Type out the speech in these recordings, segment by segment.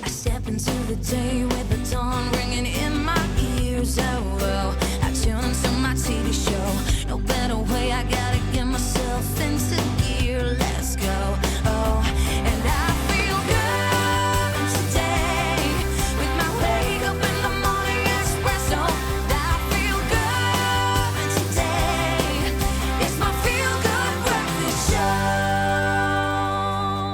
I step into the day with the dawn ringing in my ears. Oh, well, I tune into my TV show. No better way, I gotta get myself into gear. Let's go. Oh, and I feel good today with my wake up in the morning espresso. I feel good today. It's my feel good breakfast show.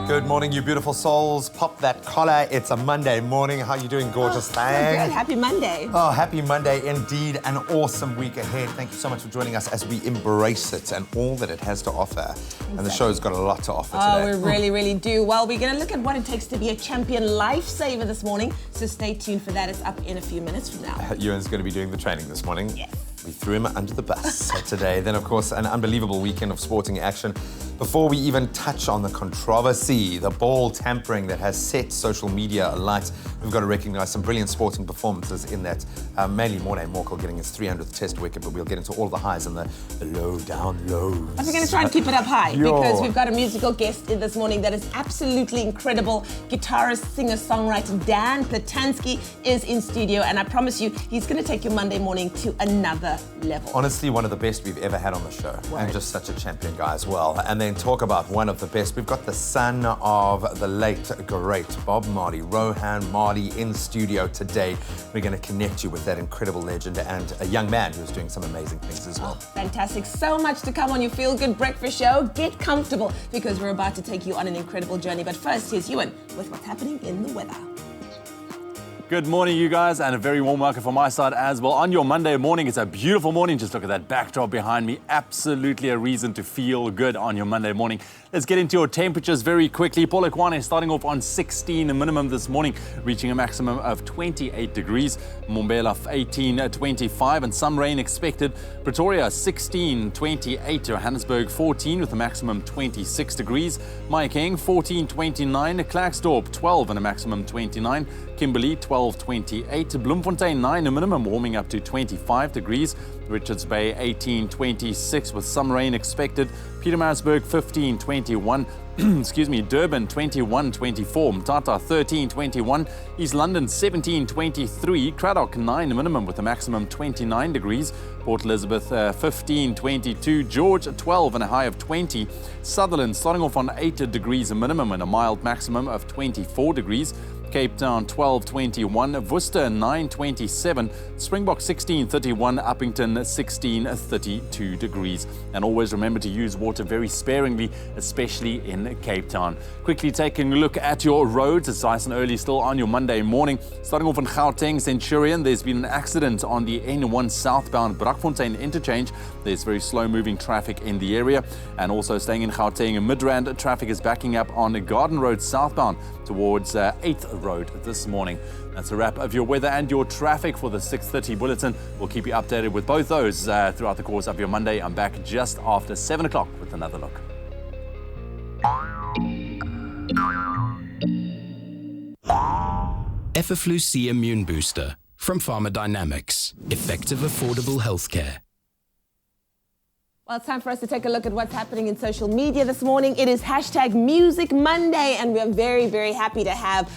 Good morning, you beautiful souls. Pop that collar. It's a Monday morning. How you doing, gorgeous thing? Good. Happy Monday. Oh, happy Monday indeed. An awesome week ahead. Thank you so much for joining us as we embrace it and all that it has to offer. Exactly. And the show's got a lot to offer today. Oh, we really, really do. Well, we're going to look at what it takes to be a champion lifesaver this morning. So stay tuned for that. It's up in a few minutes from now. Ewan's going to be doing the training this morning. Yes. We threw him under the bus today. Then, of course, an unbelievable weekend of sporting action. Before we even touch on the controversy, the ball tampering that has set social media alight, we've got to recognize some brilliant sporting performances in that. Mainly Morny getting his 300th test wicket, but we'll get into all the highs and the low down lows. But we're going to try and keep it up high because we've got a musical guest in this morning that is absolutely incredible. Guitarist, singer, songwriter Dan Patlansky is in studio, and I promise you, he's going to take your Monday morning to another level. Honestly, one of the best we've ever had on the show. Word. And just such a champion guy as well. And then talk about one of the best. We've got the son of the late, great Bob Marley, Rohan Marley, in studio today. We're going to connect you with that incredible legend and a young man who's doing some amazing things as well. Fantastic. So much to come on your Feel Good Breakfast Show. Get comfortable because we're about to take you on an incredible journey. But first, here's Ewan with what's happening in the weather. Good morning, you guys, and a very warm welcome from my side as well. On your Monday morning, it's a beautiful morning. Just look at that backdrop behind me. Absolutely a reason to feel good on your Monday morning. Let's get into your temperatures very quickly. Paula Quinsee starting off on 16 minimum this morning, reaching a maximum of 28 degrees. Mbombela 18, 25, and some rain expected. Pretoria 16, 28. Johannesburg 14 with a maximum 26 degrees. Mahikeng 14, 29. Klerksdorp 12 and a maximum 29. Kimberley 12, 28. Bloemfontein 9 a minimum, warming up to 25 degrees. Richards Bay 18, 26 with some rain expected. Pietermaritzburg 15, 21. Excuse me, Durban 21, 24. Mthatha 13, 21. East London 17, 23. Cradock 9 minimum with a maximum 29 degrees. Port Elizabeth 15, 22. George 12 and a high of 20. Sutherland starting off on 8 degrees a minimum and a mild maximum of 24 degrees. Cape Town 12.21, Worcester 9.27, Springbok 16.31, Uppington 16.32 degrees. And always remember to use water very sparingly, especially in Cape Town. Quickly taking a look at your roads. It's nice and early still on your Monday morning. Starting off in Gauteng Centurion, there's been an accident on the N1 southbound Brakfontein interchange. There's very slow moving traffic in the area. And also staying in Gauteng, Midrand, traffic is backing up on Garden Road southbound towards 8th Road this morning. That's a wrap of your weather and your traffic for the 6:30 bulletin. We'll keep you updated with both those throughout the course of your Monday. I'm back just after 7 o'clock with another look. Efferflu C Immune Booster from Pharmadynamics. Effective, affordable healthcare. Well, it's time for us to take a look at what's happening in social media this morning. It is hashtag Music Monday, and we're very, very happy to have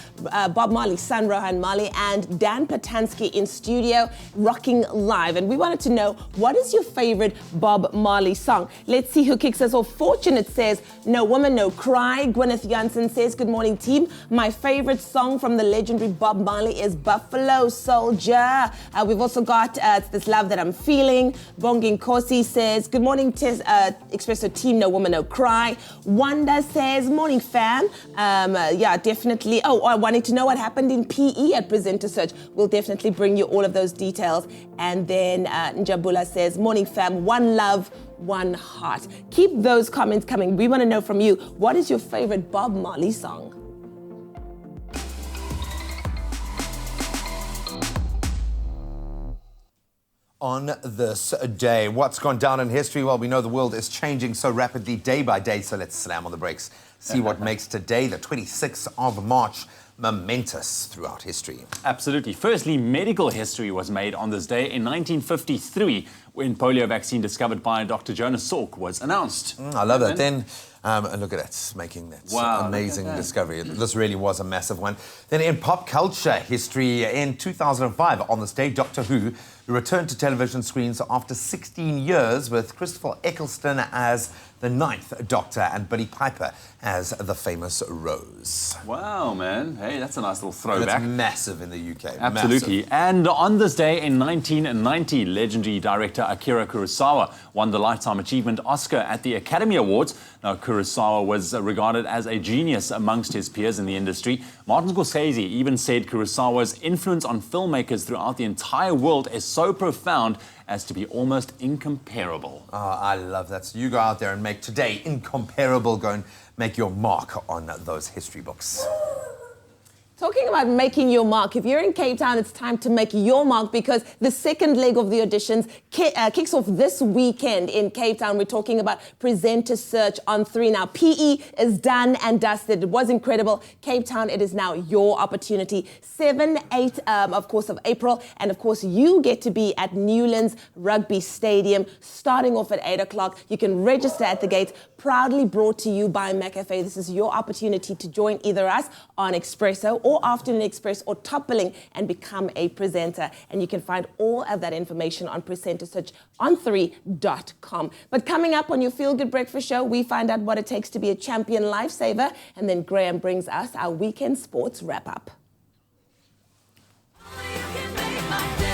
Bob Marley's son, Rohan Marley, and Dan Patlansky in studio, rocking live. And we wanted to know, what is your favorite Bob Marley song? Let's see who kicks us off. Fortunate says, No Woman, No Cry. Gwyneth Jansen says, good morning, team. My favorite song from the legendary Bob Marley is Buffalo Soldier. We've also got It's This Love That I'm Feeling. Bonging Kosi says, good morning, Expresso team, No Woman, No Cry. Wanda says, morning fam. Yeah, definitely. Oh, I wanted to know what happened in PE at Presenter Search. We'll definitely bring you all of those details. And then Njabula says, morning fam, one love, one heart. Keep those comments coming. We want to know from you, what is your favorite Bob Marley song? On this day, what's gone down in history? Well, we know the world is changing so rapidly day by day, so let's slam on the brakes. See what makes today, the 26th of March, momentous throughout history. Absolutely. Firstly, medical history was made on this day in 1953 when polio vaccine discovered by Dr. Jonas Salk was announced. I love that. Then And look at it, making that Wow, amazing look at that. discovery. This really was a massive one. Then in pop culture history, in 2005, on this day, Doctor Who returned to television screens after 16 years with Christopher Eccleston as the 9th Doctor and Billie Piper as the famous Rose. Wow, man. Hey, that's a nice little That's throwback. massive in the UK. Absolutely. Massive. And on this day in 1990, legendary director Akira Kurosawa won the Lifetime Achievement Oscar at the Academy Awards. Now, Kurosawa was regarded as a genius amongst his peers in the industry. Martin Scorsese even said Kurosawa's influence on filmmakers throughout the entire world is so profound as to be almost incomparable. Oh, I love that. So you go out there and make today incomparable. Go and make your mark on those history books. Talking about making your mark, if you're in Cape Town, it's time to make your mark because the second leg of the auditions kicks off this weekend in Cape Town. We're talking about presenter search on 3 now. PE is done and dusted. It was incredible. Cape Town, it is now your opportunity. 7, 8, of course, of April. And of course, you get to be at Newlands Rugby Stadium starting off at 8 o'clock. You can register at the gates. Proudly brought to you by McAfee. This is your opportunity to join either us on Expresso or Afternoon Express or top billing and become a presenter. And you can find all of that information on presenter search on 3.com. But coming up on your Feel Good Breakfast show, we find out what it takes to be a champion lifesaver. And then Graham brings us our weekend sports wrap up. You can make my day.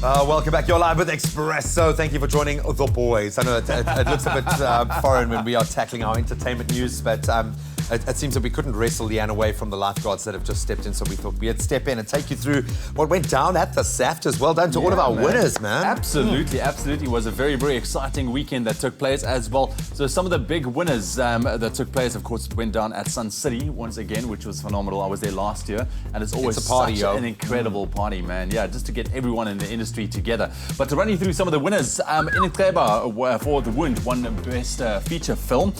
Welcome back. You're live with Expresso. Thank you for joining the boys. I know it looks a bit foreign when we are tackling our entertainment news, but it seems that we couldn't wrestle Leanne away from the lifeguards that have just stepped in, so we thought we'd step in and take you through what went down at the SAFTers. Well done to all of our winners, man. Absolutely. It was a very, very exciting weekend that took place as well. So some of the big winners that took place, of course, it went down at Sun City once again, which was phenomenal. I was there last year, and it's always It's a party, such an incredible party, man. Yeah, just to get everyone in the industry together. But to run you through some of the winners, Inikeba for The Wound won Best Feature Film.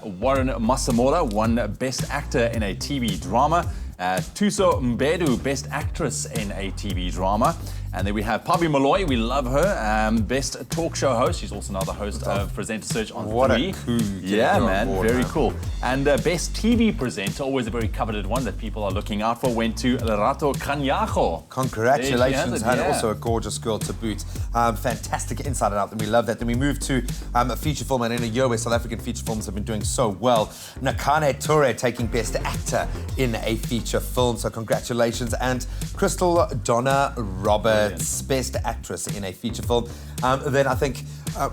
Warren Masamora won Best Actor in a TV Drama. Tuso Mbedu, Best Actress in a TV Drama. And then we have Pabi Malloy, we love her, Best Talk Show Host. She's also now the host of Presenter Search on 3. What a coup. Yeah, man, very cool. And Best TV Presenter, always a very coveted one that people are looking out for, went to Lerato Kanyaho. Congratulations, and also a gorgeous girl to boot. Fantastic inside and out, and we love that. Then we move to a feature film, and in a year where South African feature films have been doing so well, Nakane Ture taking Best Actor in a feature film, so congratulations. And Crystal Donna Roberts, Best Actress in a feature film. Then I think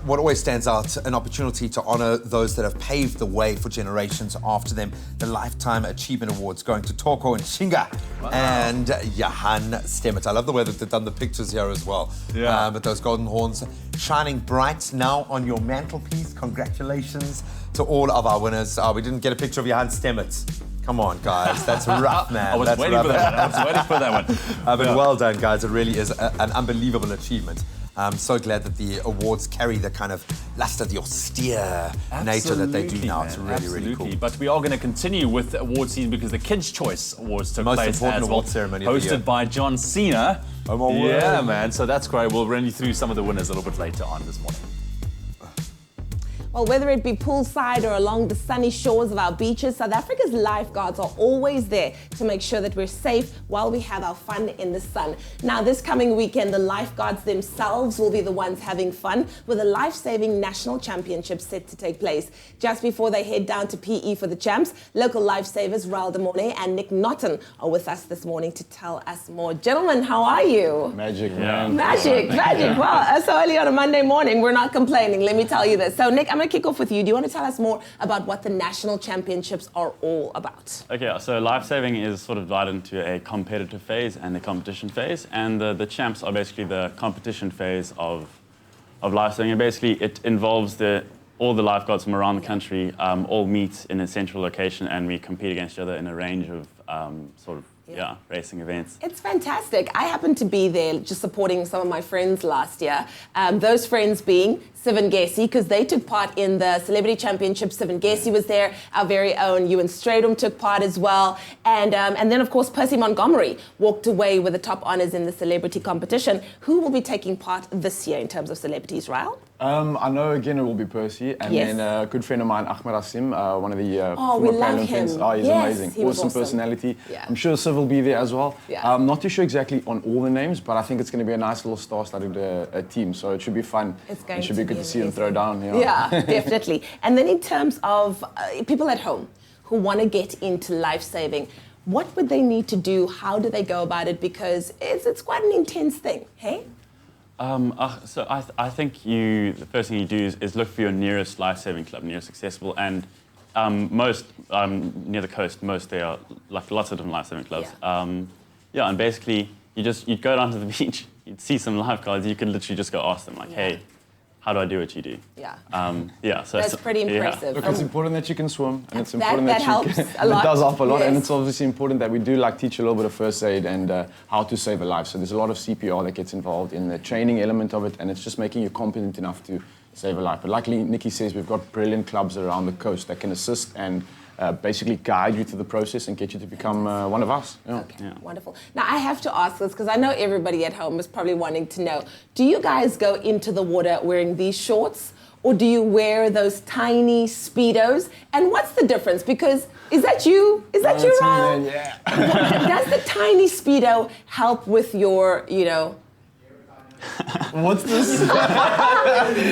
what always stands out, an opportunity to honor those that have paved the way for generations after them. The Lifetime Achievement Awards going to Toko and Shinga and Johan Stemmet. I love the way that they've done the pictures here as well. Yeah. But those golden horns shining bright now on your mantelpiece. Congratulations to all of our winners. We didn't get a picture of Johan Stemmet. Come on, guys. That's rough, man. I was waiting for that one. But well done, guys. It really is an unbelievable achievement. I'm so glad that the awards carry the kind of luster, the austere nature that they do now. Man. It's really, really cool. But we are going to continue with the award season because the Kids' Choice Awards took Most place important as well, award ceremony of the year. hosted by John Cena. Oh, my word. Yeah, man. So that's great. We'll run you through some of the winners a little bit later on this morning. Well, whether it be poolside or along the sunny shores of our beaches, South Africa's lifeguards are always there to make sure that we're safe while we have our fun in the sun. Now, this coming weekend, the lifeguards themselves will be the ones having fun with the Lifesaving National Championships set to take place. Just before they head down to PE for the champs, local lifesavers Ryle and Nick Notten are with us this morning to tell us more. Gentlemen, how are you? Magic, man. Magic. Well, so early on a Monday morning, we're not complaining, let me tell you this. So, Nick, I'm going to kick off with you. Do you want to tell us more about what the national championships are all about? Okay, so lifesaving is sort of divided into a competitive phase and a competition phase, and the champs are basically the competition phase of lifesaving. And basically, it involves all the lifeguards from around the country all meet in a central location, and we compete against each other in a range of racing events. It's fantastic. I happened to be there just supporting some of my friends last year. Those friends being Sivan Gessi, because they took part in the Celebrity Championship. Sivan Gessi was there. Our very own Ewan Stradom took part as well. And then, of course, Percy Montgomery walked away with the top honors in the celebrity competition. Who will be taking part this year in terms of celebrities, Ryle? I know again it will be Percy, and then a good friend of mine, Ahmed Asim, one of the we love him. friends. Oh, he's amazing. He was awesome personality. Yeah. I'm sure Siv will be there as well. Yeah. I'm not too sure exactly on all the names, but I think it's going to be a nice little star-studded team, so it should be fun. It's going it should to be good be to see them throw amazing. down. Yeah, definitely. And then in terms of people at home who want to get into life-saving, what would they need to do? How do they go about it? Because it's quite an intense thing, hey? So I think the first thing you do is look for your nearest lifesaving club, nearest accessible, and most near the coast, there are like lots of different lifesaving clubs. Yeah. And basically you'd go down to the beach, you'd see some lifeguards, you could literally just go ask them like, hey, how do I do what you do? Yeah. So That's pretty impressive. Look, it's important that you can swim, and it's That important that, helps you a lot. It does help a lot, and Yes. it's obviously important that we do teach a little bit of first aid and how to save a life. So there's a lot of CPR that gets involved in the training element of it, and it's just making you competent enough to save a life. But like Nikki says, we've got brilliant clubs around the coast that can assist and basically guide you through the process and get you to become one of us. Yeah. Okay, wonderful. Now, I have to ask this because I know everybody at home is probably wanting to know, do you guys go into the water wearing these shorts, or do you wear those tiny Speedos? And what's the difference? Because is that you? Is that you, Ryle? Yeah. Does the tiny Speedo help with your, What's this?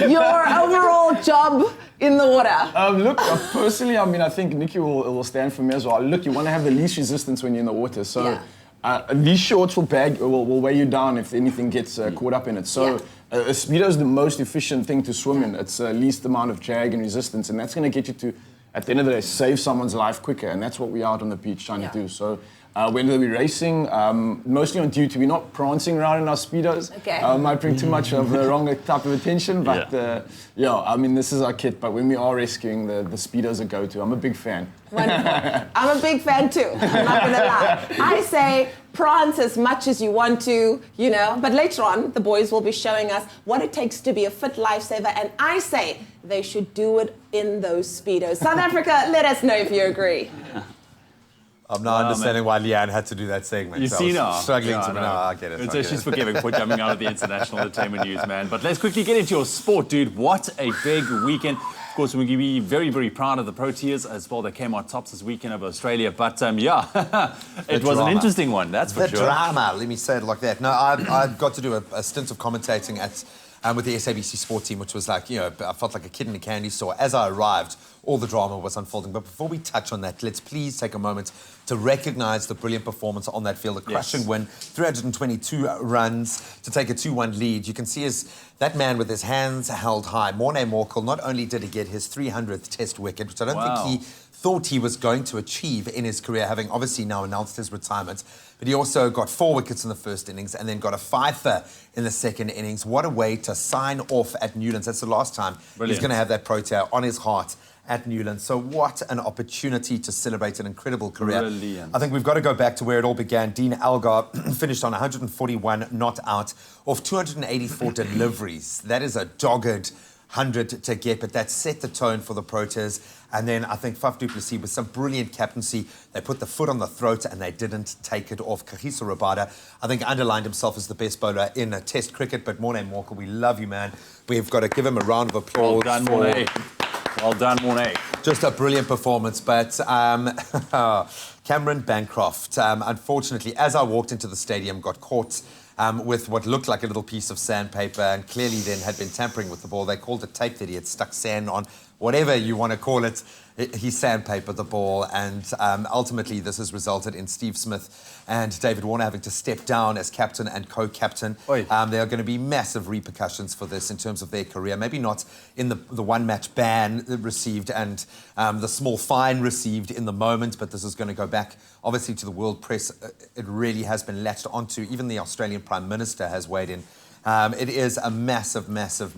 your overall job in the water? Look, personally, I think Nikki will stand for me as well. Look, you want to have the least resistance when you're in the water. So These shorts will weigh you down if anything gets caught up in it. So a Speedo is the most efficient thing to swim in. It's least amount of drag and resistance, and that's going to get you to, at the end of the day, save someone's life quicker, and that's what we're out on the beach trying to do. So whether we're racing, mostly on duty, we're not prancing around in our Speedos. Might bring too much of the wrong type of attention, but I mean, this is our kit, but when we are rescuing, the Speedos a go-to. I'm a big fan. Wonderful. I'm a big fan too, I'm not gonna lie. I say prance as much as you want to, you know, but later on, the boys will be showing us what it takes to be a fit lifesaver, and I say they should do it in those Speedos. South Africa, let us know if you agree. I'm not understanding why Leanne had to do that segment. You see now. Struggling to know. I get it. So she's forgiving for jumping out of the international entertainment news, man. But let's quickly get into your sport, dude. What a big weekend. Of course, we're going to be very, very proud of the Proteas as well. They came out tops this weekend over Australia. But it was an interesting one, that's for sure. The drama, let me say it like that. No, I got to do a stint of commentating with the SABC Sport team, which was like, you know, I felt like a kid in a candy store. As I arrived, all the drama was unfolding. But before we touch on that, let's please take a moment to recognize the brilliant performance on that field. A crushing win, 322 runs to take a 2-1 lead. You can see that man with his hands held high. Morny not only did he get his 300th test wicket, which I don't think he thought he was going to achieve in his career, having obviously now announced his retirement, but he also got 4 wickets in the first innings and then got a 5-fer in the second innings. What a way to sign off at Newlands. That's the last time he's going to have that Protea on his heart at Newlands. So what an opportunity to celebrate an incredible career. Brilliant. I think we've got to go back to where it all began. Dean Algar finished on 141 not out of 284 deliveries. That is a dogged 100 to get, but that set the tone for the Proteas. And then I think Faf du Plessis, with some brilliant captaincy, they put the foot on the throat and they didn't take it off. Kagiso Rabada, I think, underlined himself as the best bowler in Test cricket. But Morny, we love you, man. We've got to give him a round of applause. Well done, Morny. Well done, Morny. Just a brilliant performance. But Cameron Bancroft, unfortunately, as I walked into the stadium, got caught with what looked like a little piece of sandpaper, and clearly then had been tampering with the ball. They called it tape that he had stuck sand on, whatever you want to call it. He sandpapered the ball, and ultimately this has resulted in Steve Smith and David Warner having to step down as captain and co-captain. There are going to be massive repercussions for this in terms of their career. Maybe not in the one-match ban received and the small fine received in the moment, but this is going to go back, obviously, to the world press. It really has been latched onto. Even the Australian Prime Minister has weighed in. It is a massive, massive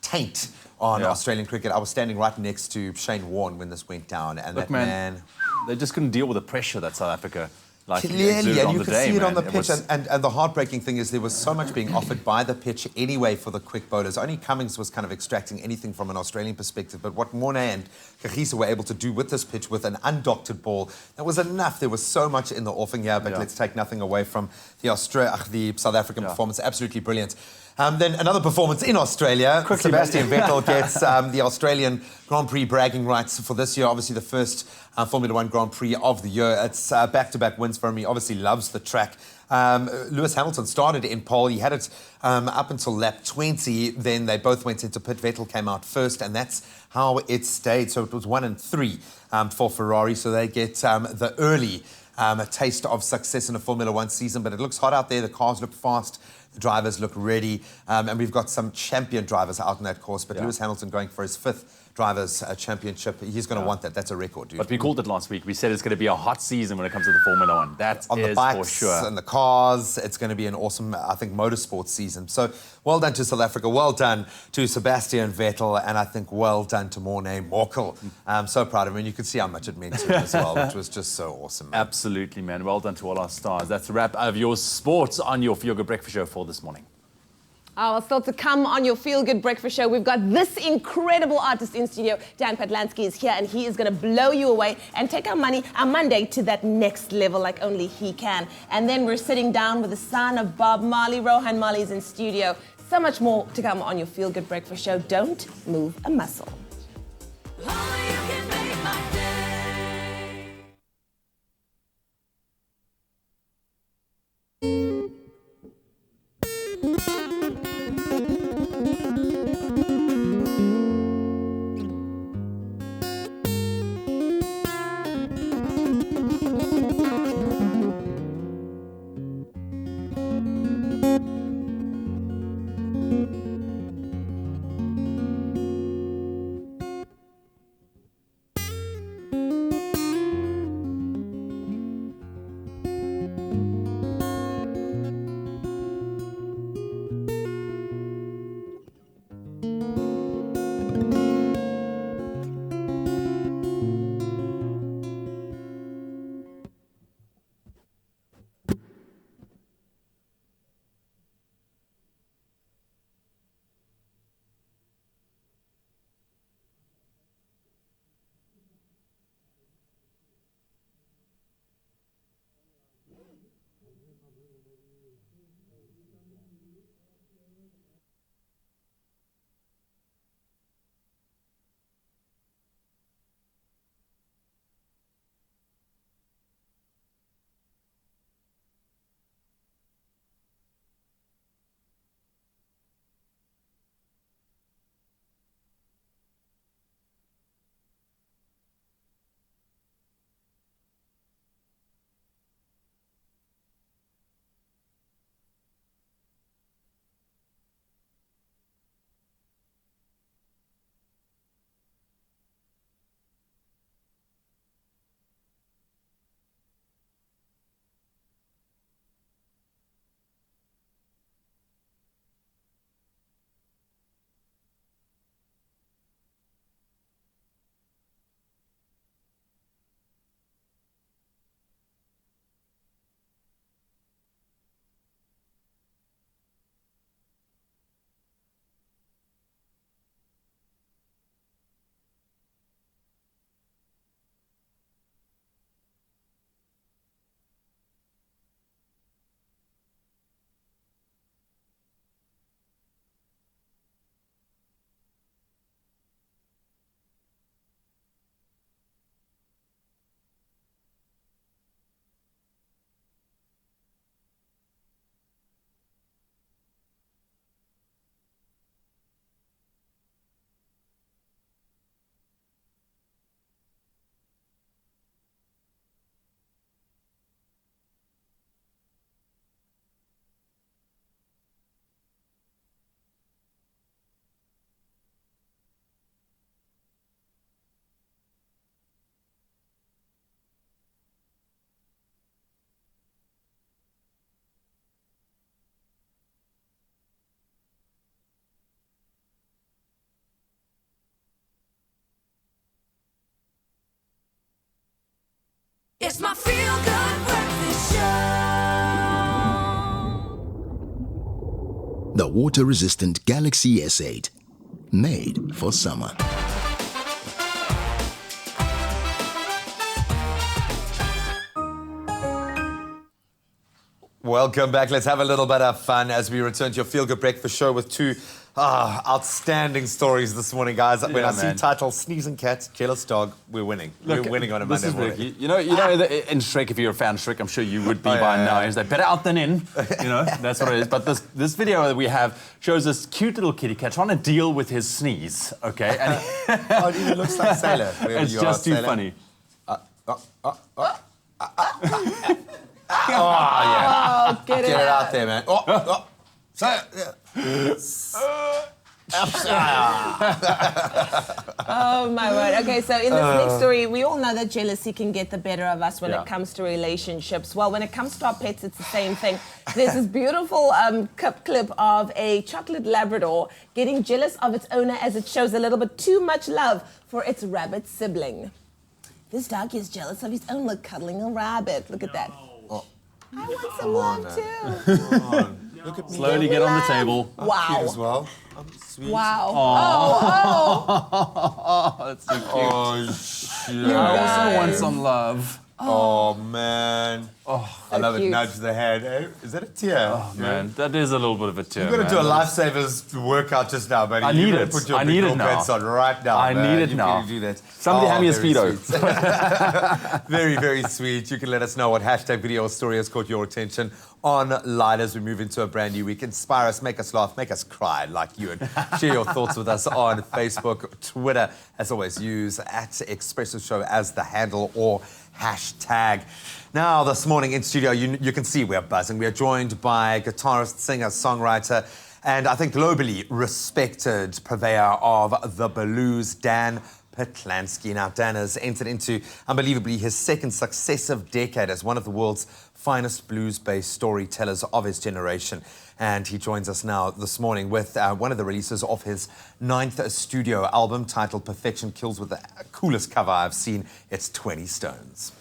taint on Australian cricket. I was standing right next to Shane Warne when this went down, and Look, that man... They just couldn't deal with the pressure that South Africa... Clearly, and you could see it on the pitch. And the heartbreaking thing is there was so much being offered by the pitch anyway for the quick bowlers. Only Cummings was kind of extracting anything from an Australian perspective. But what Morny and Kagiso were able to do with this pitch with an undoctored ball, that was enough. There was so much in the offing here, but let's take nothing away from the South African performance. Absolutely brilliant. Then another performance in Australia. Sebastian Vettel gets the Australian Grand Prix bragging rights for this year. Obviously the first Formula One Grand Prix of the year. It's back-to-back wins for him. He obviously loves the track. Lewis Hamilton started in pole. He had it up until lap 20. Then they both went into pit. Vettel came out first, and that's how it stayed. So it was 1 and 3 for Ferrari. So they get the early a taste of success in a Formula One season. But it looks hot out there. The cars look fast. The drivers look ready. And we've got some champion drivers out on that course. But Lewis Hamilton going for his 5th Drivers' Championship. He's going to want that. That's a record, dude. But we called it last week. We said it's going to be a hot season when it comes to the Formula One. That on the is bikes for sure. And the cars, it's going to be an awesome, I think, motorsport season. So well done to South Africa. Well done to Sebastian Vettel. And I think well done to Morny Morkel. I'm so proud of him. And you could see how much it meant to him as well, which was just so awesome, man. Absolutely, man. Well done to all our stars. That's a wrap of your sports on your Feel Good Breakfast Show for this morning. Well, still to come on your Feel Good Breakfast Show, we've got this incredible artist in studio. Dan Patlansky is here, and he is going to blow you away and take our Monday to that next level like only he can. And then we're sitting down with the son of Bob Marley. Rohan Marley is in studio. So much more to come on your Feel Good Breakfast Show. Don't move a muscle. water-resistant Galaxy S8. Made for summer. Welcome back. Let's have a little bit of fun as we return to your Feel Good Breakfast show with two outstanding stories this morning, guys. When I see title, Sneezing Cat, Jealous Dog, we're winning. Look, we're winning on a this Monday is morning. Ricky. You know in Shrek, if you're a fan of Shrek, I'm sure you would be by now. Is that better out than in? You know, that's what it is. But this video that we have shows this cute little kitty cat trying to deal with his sneeze, okay? And Oh, it even looks like Sailor. it's just too funny. Oh, get it Get it out. out there, man. Oh my word. Okay, so in this next story, we all know that jealousy can get the better of us when Yeah. it comes to relationships. Well, when it comes to our pets, it's the same thing. There's this beautiful clip of a chocolate Labrador getting jealous of its owner as it shows a little bit too much love for its rabbit sibling. This dog is jealous of his owner cuddling a rabbit. Look at that. I want some love too. Look at me. Slowly get on the table. Cute as Wow. well. I'm sweet. Wow. Oh, that's so cute. Oh, shit. I also want some love. Oh, man. I love it. cute. Nudge the hand. Eh? Is that a tear? Oh, man, that is a little bit of a tear. You're going to do a Lifesavers workout just now, buddy. I need You're gonna it. Put your I big need it girl now. pants on right now. I man. need it You now. can do that. Somebody hand me a very Speedo. sweet. Very, very sweet. You can let us know what hashtag video or story has caught your attention online as we move into a brand new week. Inspire us, make us laugh, make us cry like you, and share your thoughts with us on Facebook, Twitter. As always, use @Expresso Show as the handle or hashtag. Now, this morning in studio, you can see we're buzzing. We are joined by guitarist, singer, songwriter, and I think globally respected purveyor of the blues, Dan Patlansky. Now, Dan has entered into, unbelievably, his second successive decade as one of the world's finest blues-based storytellers of his generation. And he joins us now this morning with one of the releases of his 9th studio album titled Perfection Kills, with the coolest cover I've seen. It's 20 Stones.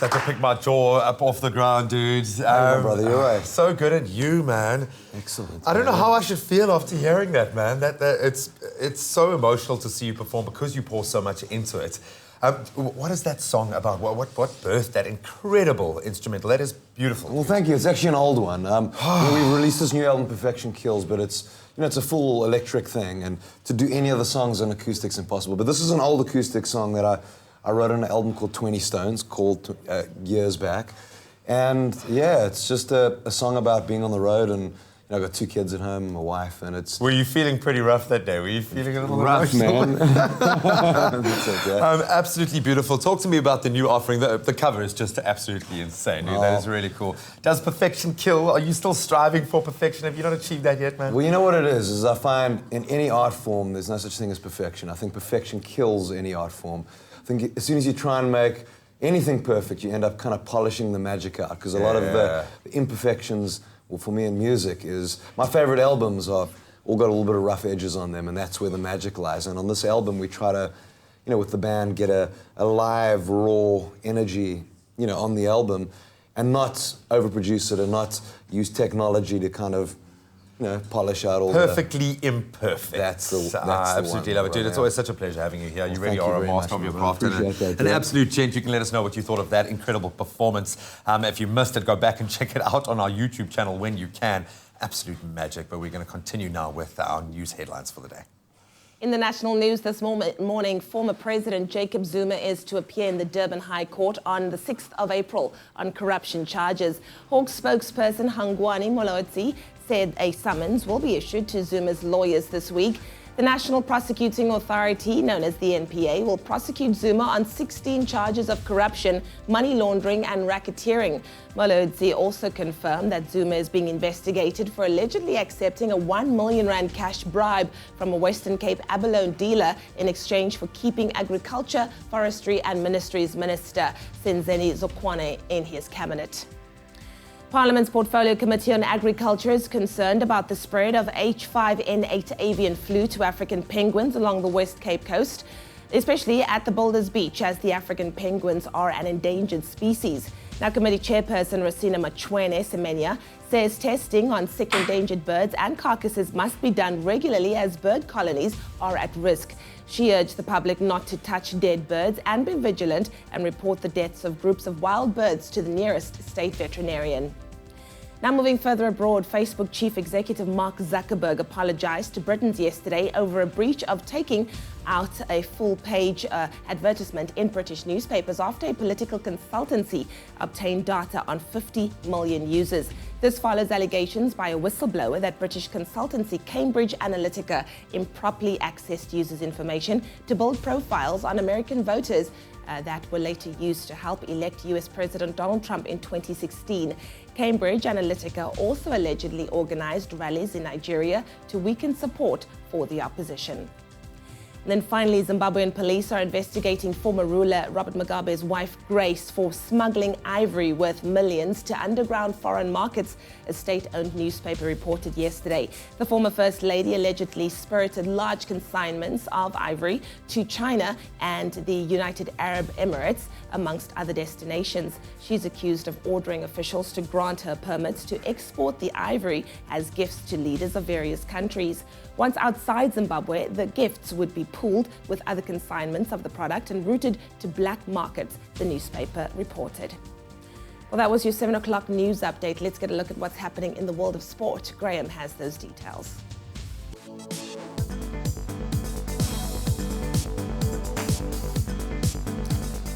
had to pick my jaw up off the ground, dude. my brother, you're right. So good at you, man. Excellent. I don't know how I should feel after hearing that, man. That it's so emotional to see you perform because you pour so much into it. What is that song about? What birthed that incredible instrumental? That is beautiful. Well, thank you. It's actually an old one. We released this new album, Perfection Kills, but it's a full electric thing, and to do any of the songs on acoustic's impossible. But this is an old acoustic song that I wrote on an album called 20 Stones, called years back. And yeah, it's just a song about being on the road, and I've got 2 kids at home, my wife, and it's... Were you feeling pretty rough that day? Were you feeling a little rough, emotional? man? That's it, yeah. Absolutely beautiful. Talk to me about the new offering. The cover is just absolutely insane. Dude. That is really cool. Does perfection kill? Are you still striving for perfection? Have you not achieved that yet, man? Well, you know what it is I find in any art form, there's no such thing as perfection. I think perfection kills any art form. I think as soon as you try and make anything perfect, you end up kind of polishing the magic out, because a lot of the imperfections, well, for me in music, is my favorite albums are all got a little bit of rough edges on them, and that's where the magic lies. And on this album, we try to, with the band, get a live, raw energy, on the album, and not overproduce it, and not use technology to kind of, polish out all perfectly imperfect. That's the absolutely one. love it, dude. It's always such a pleasure having you here. You really thank you are a very master much, of your man. craft and Appreciate that, an yeah. absolute gent. You can let us know what you thought of that incredible performance. If you missed it, go back and check it out on our YouTube channel when you can. Absolute magic. But we're going to continue now with our news headlines for the day. In the national news this morning, former President Jacob Zuma is to appear in the Durban High Court on the 6th of April on corruption charges. Hawks spokesperson Hangwani Molodzi said a summons will be issued to Zuma's lawyers this week. The National Prosecuting Authority, known as the NPA, will prosecute Zuma on 16 charges of corruption, money laundering and racketeering. Molodzi also confirmed that Zuma is being investigated for allegedly accepting a 1 million rand cash bribe from a Western Cape abalone dealer in exchange for keeping Agriculture, Forestry and Ministries Minister Senzeni Zokwane in his cabinet. Parliament's Portfolio Committee on Agriculture is concerned about the spread of H5N8 avian flu to African penguins along the West Cape coast, especially at the Boulders Beach, as the African penguins are an endangered species. Now, committee chairperson Rosina Machwene Semenya says testing on sick endangered birds and carcasses must be done regularly, as bird colonies are at risk. She urged the public not to touch dead birds and be vigilant and report the deaths of groups of wild birds to the nearest state veterinarian. Now, moving further abroad, Facebook chief executive Mark Zuckerberg apologized to Britons yesterday over a breach of taking out a full-page advertisement in British newspapers after a political consultancy obtained data on 50 million users. This follows allegations by a whistleblower that British consultancy Cambridge Analytica improperly accessed users' information to build profiles on American voters that were later used to help elect US President Donald Trump in 2016. Cambridge Analytica also allegedly organized rallies in Nigeria to weaken support for the opposition. And then finally, Zimbabwean police are investigating former ruler Robert Mugabe's wife Grace for smuggling ivory worth millions to underground foreign markets, a state-owned newspaper reported yesterday. The former First Lady allegedly spirited large consignments of ivory to China and the United Arab Emirates, amongst other destinations. She's accused of ordering officials to grant her permits to export the ivory as gifts to leaders of various countries. Once outside Zimbabwe, the gifts would be pooled with other consignments of the product and routed to black markets, the newspaper reported. Well, that was your 7 o'clock news update. Let's get a look at what's happening in the world of sport. Graham has those details.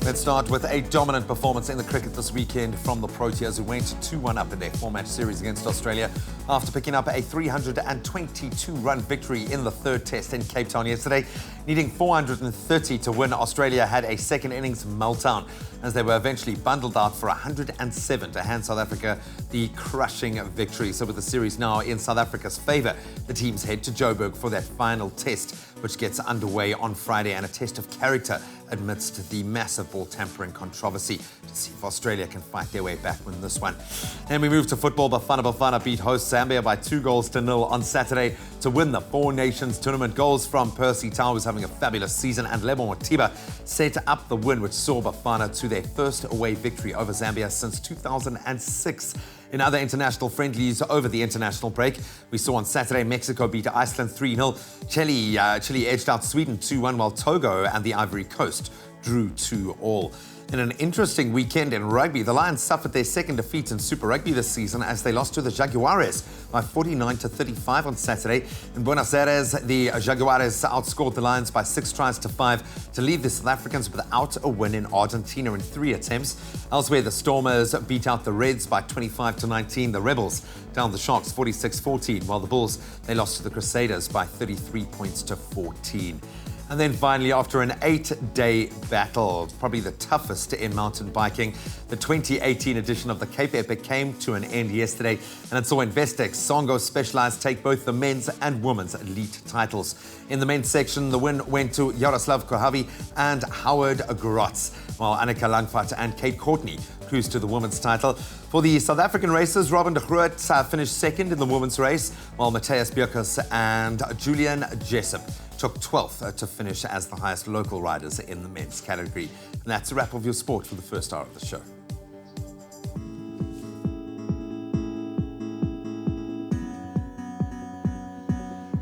Let's start with a dominant performance in the cricket this weekend from the Proteas, who went 2-1 up in their 4-match series against Australia after picking up a 322-run victory in the third test in Cape Town yesterday. Needing 430 to win, Australia had a second innings meltdown as they were eventually bundled out for 107 to hand South Africa the crushing victory. So with the series now in South Africa's favour, the teams head to Joburg for that final test, which gets underway on Friday, and a test of character amidst the massive ball tampering controversy to see if Australia can fight their way back in this one. Then we move to football. Bafana beat host Zambia by 2-0 on Saturday to win the Four Nations tournament. Goals from Percy Tau, who's having a fabulous season, and Lebo Motiba set up the win, which saw Bafana to their first away victory over Zambia since 2006. In other international friendlies over the international break, we saw on Saturday Mexico beat Iceland 3-0. Chile edged out Sweden 2-1, while Togo and the Ivory Coast drew 2-2. In an interesting weekend in rugby, the Lions suffered their second defeat in Super Rugby this season as they lost to the Jaguares by 49-35 on Saturday. In Buenos Aires, the Jaguares outscored the Lions by 6-5 to leave the South Africans without a win in Argentina in 3 attempts. Elsewhere, the Stormers beat out the Reds by 25-19. The Rebels down the Sharks 46-14, while the Bulls, they lost to the Crusaders by 33 points to 14. And then finally, after an 8-day battle, probably the toughest in mountain biking, the 2018 edition of the Cape Epic came to an end yesterday, and it saw Investec Songo Specialized take both the men's and women's elite titles. In the men's section, the win went to Jaroslav Kohavi and Howard Grotz, while Annika Langfart and Kate Courtney cruised to the women's title. For the South African racers, Robin de Groot finished second in the women's race, while Matthias Bierkes and Julian Jessup took 12th to finish as the highest local riders in the men's category. And that's a wrap of your sport for the first hour of the show.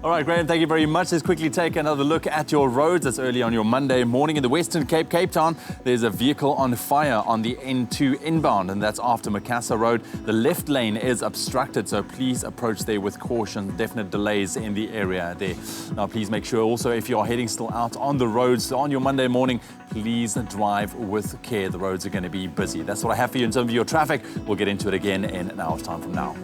All right, Graham, thank you very much. Let's quickly take another look at your roads. It's early on your Monday morning in the Western Cape, Cape Town. There's a vehicle on fire on the N2 inbound, and that's after Macassar Road. The left lane is obstructed, so please approach there with caution. Definite delays in the area there. Now, please make sure also if you are heading still out on the roads on your Monday morning, please drive with care. The roads are going to be busy. That's what I have for you in terms of your traffic. We'll get into it again in an hour's time from now.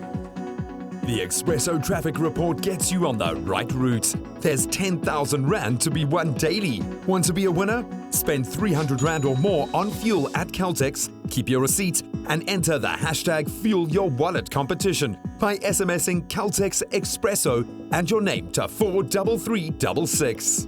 The Expresso traffic report gets you on the right route. There's 10,000 Rand to be won daily. Want to be a winner? Spend 300 Rand or more on fuel at Caltex, keep your receipt, and enter the hashtag Fuel Your Wallet competition by SMSing Caltex Expresso and your name to 43366.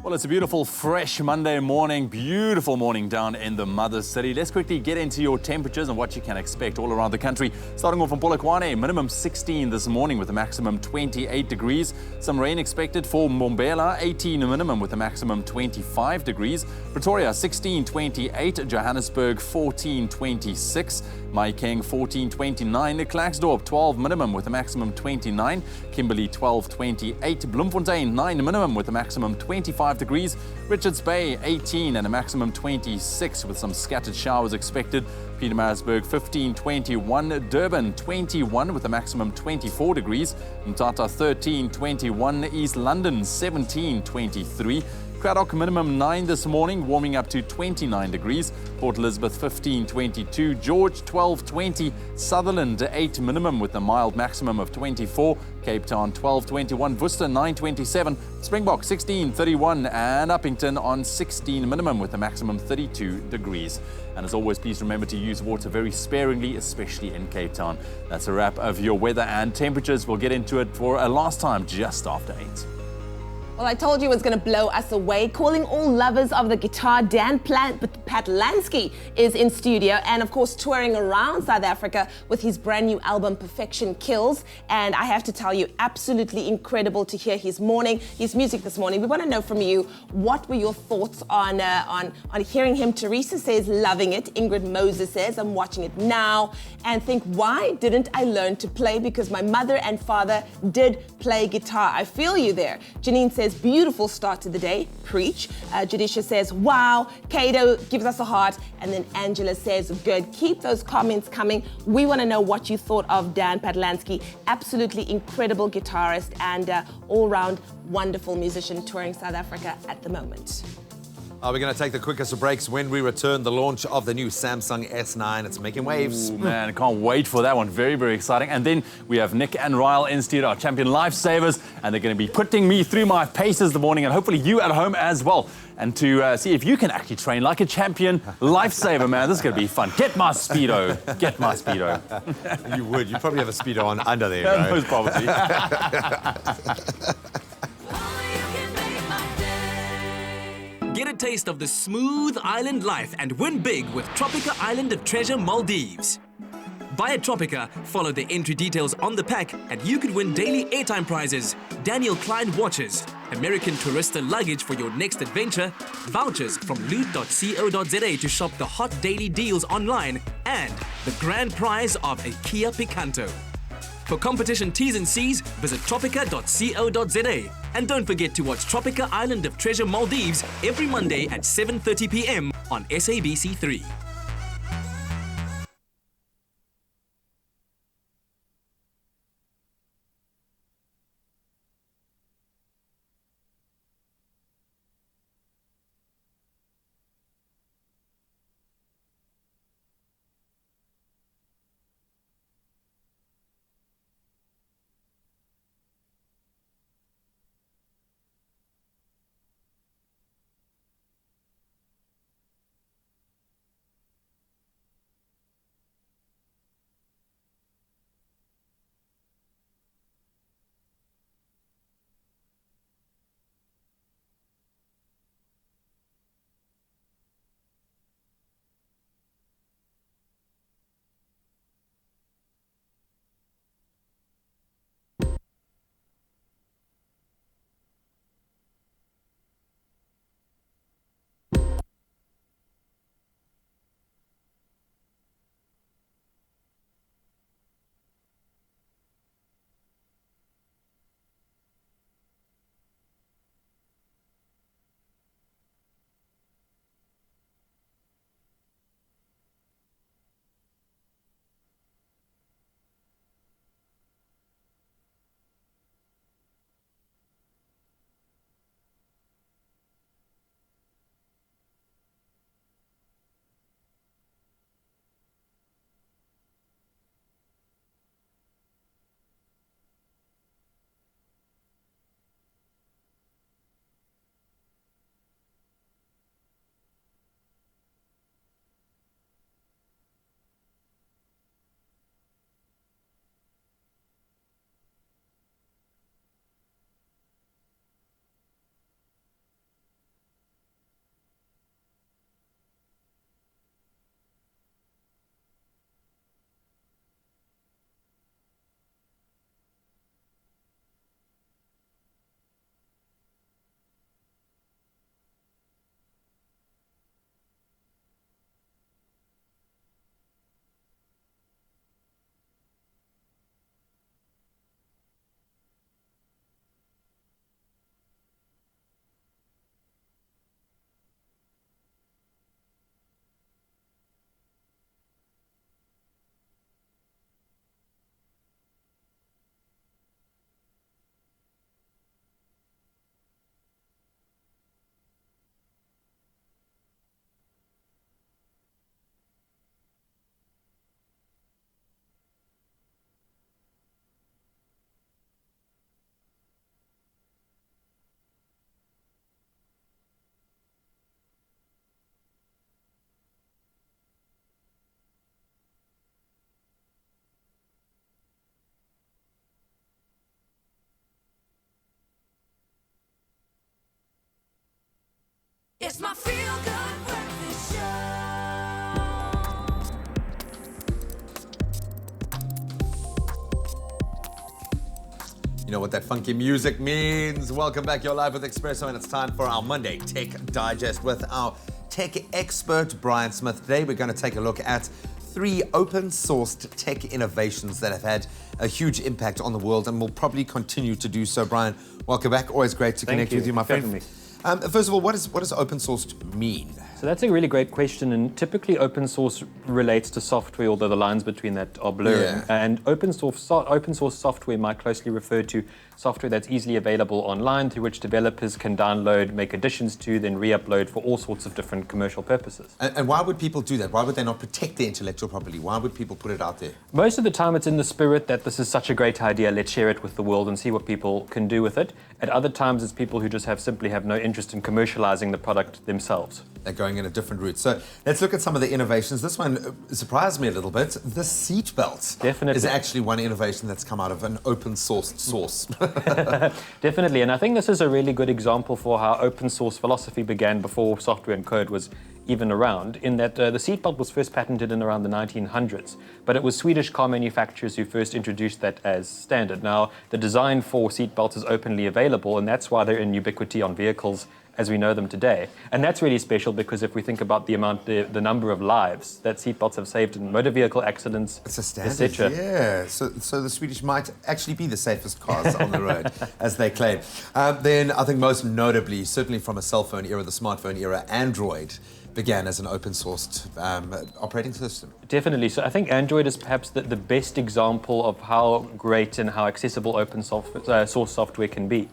Well, it's a beautiful, fresh Monday morning, beautiful morning down in the mother city. Let's quickly get into your temperatures and what you can expect all around the country. Starting off from Paula Quinsee, minimum 16 this morning with a maximum 28 degrees. Some rain expected for Mbombela, 18 minimum with a maximum 25 degrees. Pretoria, 16.28. Johannesburg, 14.26. Mahikeng, 14.29. Klerksdorp, 12 minimum with a maximum 29. Kimberley, 12.28. Bloemfontein, 9 minimum with a maximum 25 degrees. Richards Bay, 18 and a maximum 26 with some scattered showers expected. Pietermaritzburg, 15.21. Durban, 21 with a maximum 24 degrees. Mthatha, 13.21. East London, 17.23. Cradock minimum 9 this morning, warming up to 29 degrees. Port Elizabeth 15.22. George 12.20. Sutherland 8 minimum with a mild maximum of 24. Cape Town 12.21. Worcester 9.27. Springbok 16.31. And Uppington on 16 minimum with a maximum 32 degrees. And as always, please remember to use water very sparingly, especially in Cape Town. That's a wrap of your weather and temperatures. We'll get into it for a last time just after 8. Well, I told you it was going to blow us away. Calling all lovers of the guitar, Patlansky is in studio and, of course, touring around South Africa with his brand new album, Perfection Kills. And I have to tell you, absolutely incredible to hear his music this morning. We want to know from you, what were your thoughts on hearing him? Teresa says, loving it. Ingrid Moses says, I'm watching it now and think, why didn't I learn to play? Because my mother and father did play guitar. I feel you there. Janine says, beautiful start to the day. Preach. Judisha says, wow. Kato gives us a heart. And then Angela says, good. Keep those comments coming. We want to know what you thought of Dan Patlansky. Absolutely incredible guitarist and all-round wonderful musician touring South Africa at the moment. We're going to take the quickest of breaks. When we return, the launch of the new Samsung S9. It's making waves. Ooh, man, I can't wait for that one. Very, very exciting. And then we have Nick and Ryle in studio, our champion Lifesavers, and they're going to be putting me through my paces in the morning, and hopefully you at home as well. And to see if you can actually train like a champion lifesaver, man. This is going to be fun. Get my Speedo. Get my Speedo. You would. You probably have a Speedo on under there, right? Most probably. Get a taste of the smooth island life and win big with Tropica Island of Treasure Maldives. Buy a Tropica, follow the entry details on the pack, and you could win daily airtime prizes, Daniel Klein watches, American Tourista luggage for your next adventure, vouchers from loot.co.za to shop the hot daily deals online, and the grand prize of a Kia Picanto. For competition T's and C's, visit tropica.co.za. And don't forget to watch Tropica Island of Treasure Maldives every Monday at 7:30 p.m. on SABC3. It's my feel-good breakfast show. You know what that funky music means. Welcome back. You're live with Expresso, and it's time for our Monday Tech Digest with our tech expert, Bryan Smith. Today, we're going to take a look at 3 open-sourced tech innovations that have had a huge impact on the world and will probably continue to do so. Bryan, welcome back. Always great to connect with you, my friend. Definitely. First of all, what does open source mean? So that's a really great question, and typically open source relates to software, although the lines between that are blurring. Yeah. And open source software might closely refer to software that's easily available online, through which developers can download, make additions to, then re-upload for all sorts of different commercial purposes. And why would people do that? Why would they not protect their intellectual property? Why would people put it out there? Most of the time it's in the spirit that this is such a great idea, let's share it with the world and see what people can do with it. At other times it's people who just simply have no interest in commercializing the product themselves. They're going in a different route. So let's look at some of the innovations. This one surprised me a little bit. The seat belt is actually one innovation that's come out of an open sourced source. Definitely, and I think this is a really good example for how open source philosophy began before software and code was even around, in that the seatbelt was first patented in around the 1900s, but it was Swedish car manufacturers who first introduced that as standard. Now, the design for seatbelts is openly available, and that's why they're in ubiquity on vehicles as we know them today. And that's really special because if we think about the number of lives that seatbelts have saved in motor vehicle accidents, it's a standard, yeah. So the Swedish might actually be the safest cars on the road, as they claim. Then I think most notably, certainly from a cell phone era, the smartphone era, Android began as an open-sourced operating system. Definitely. So I think Android is perhaps the best example of how great and how accessible open source software can be.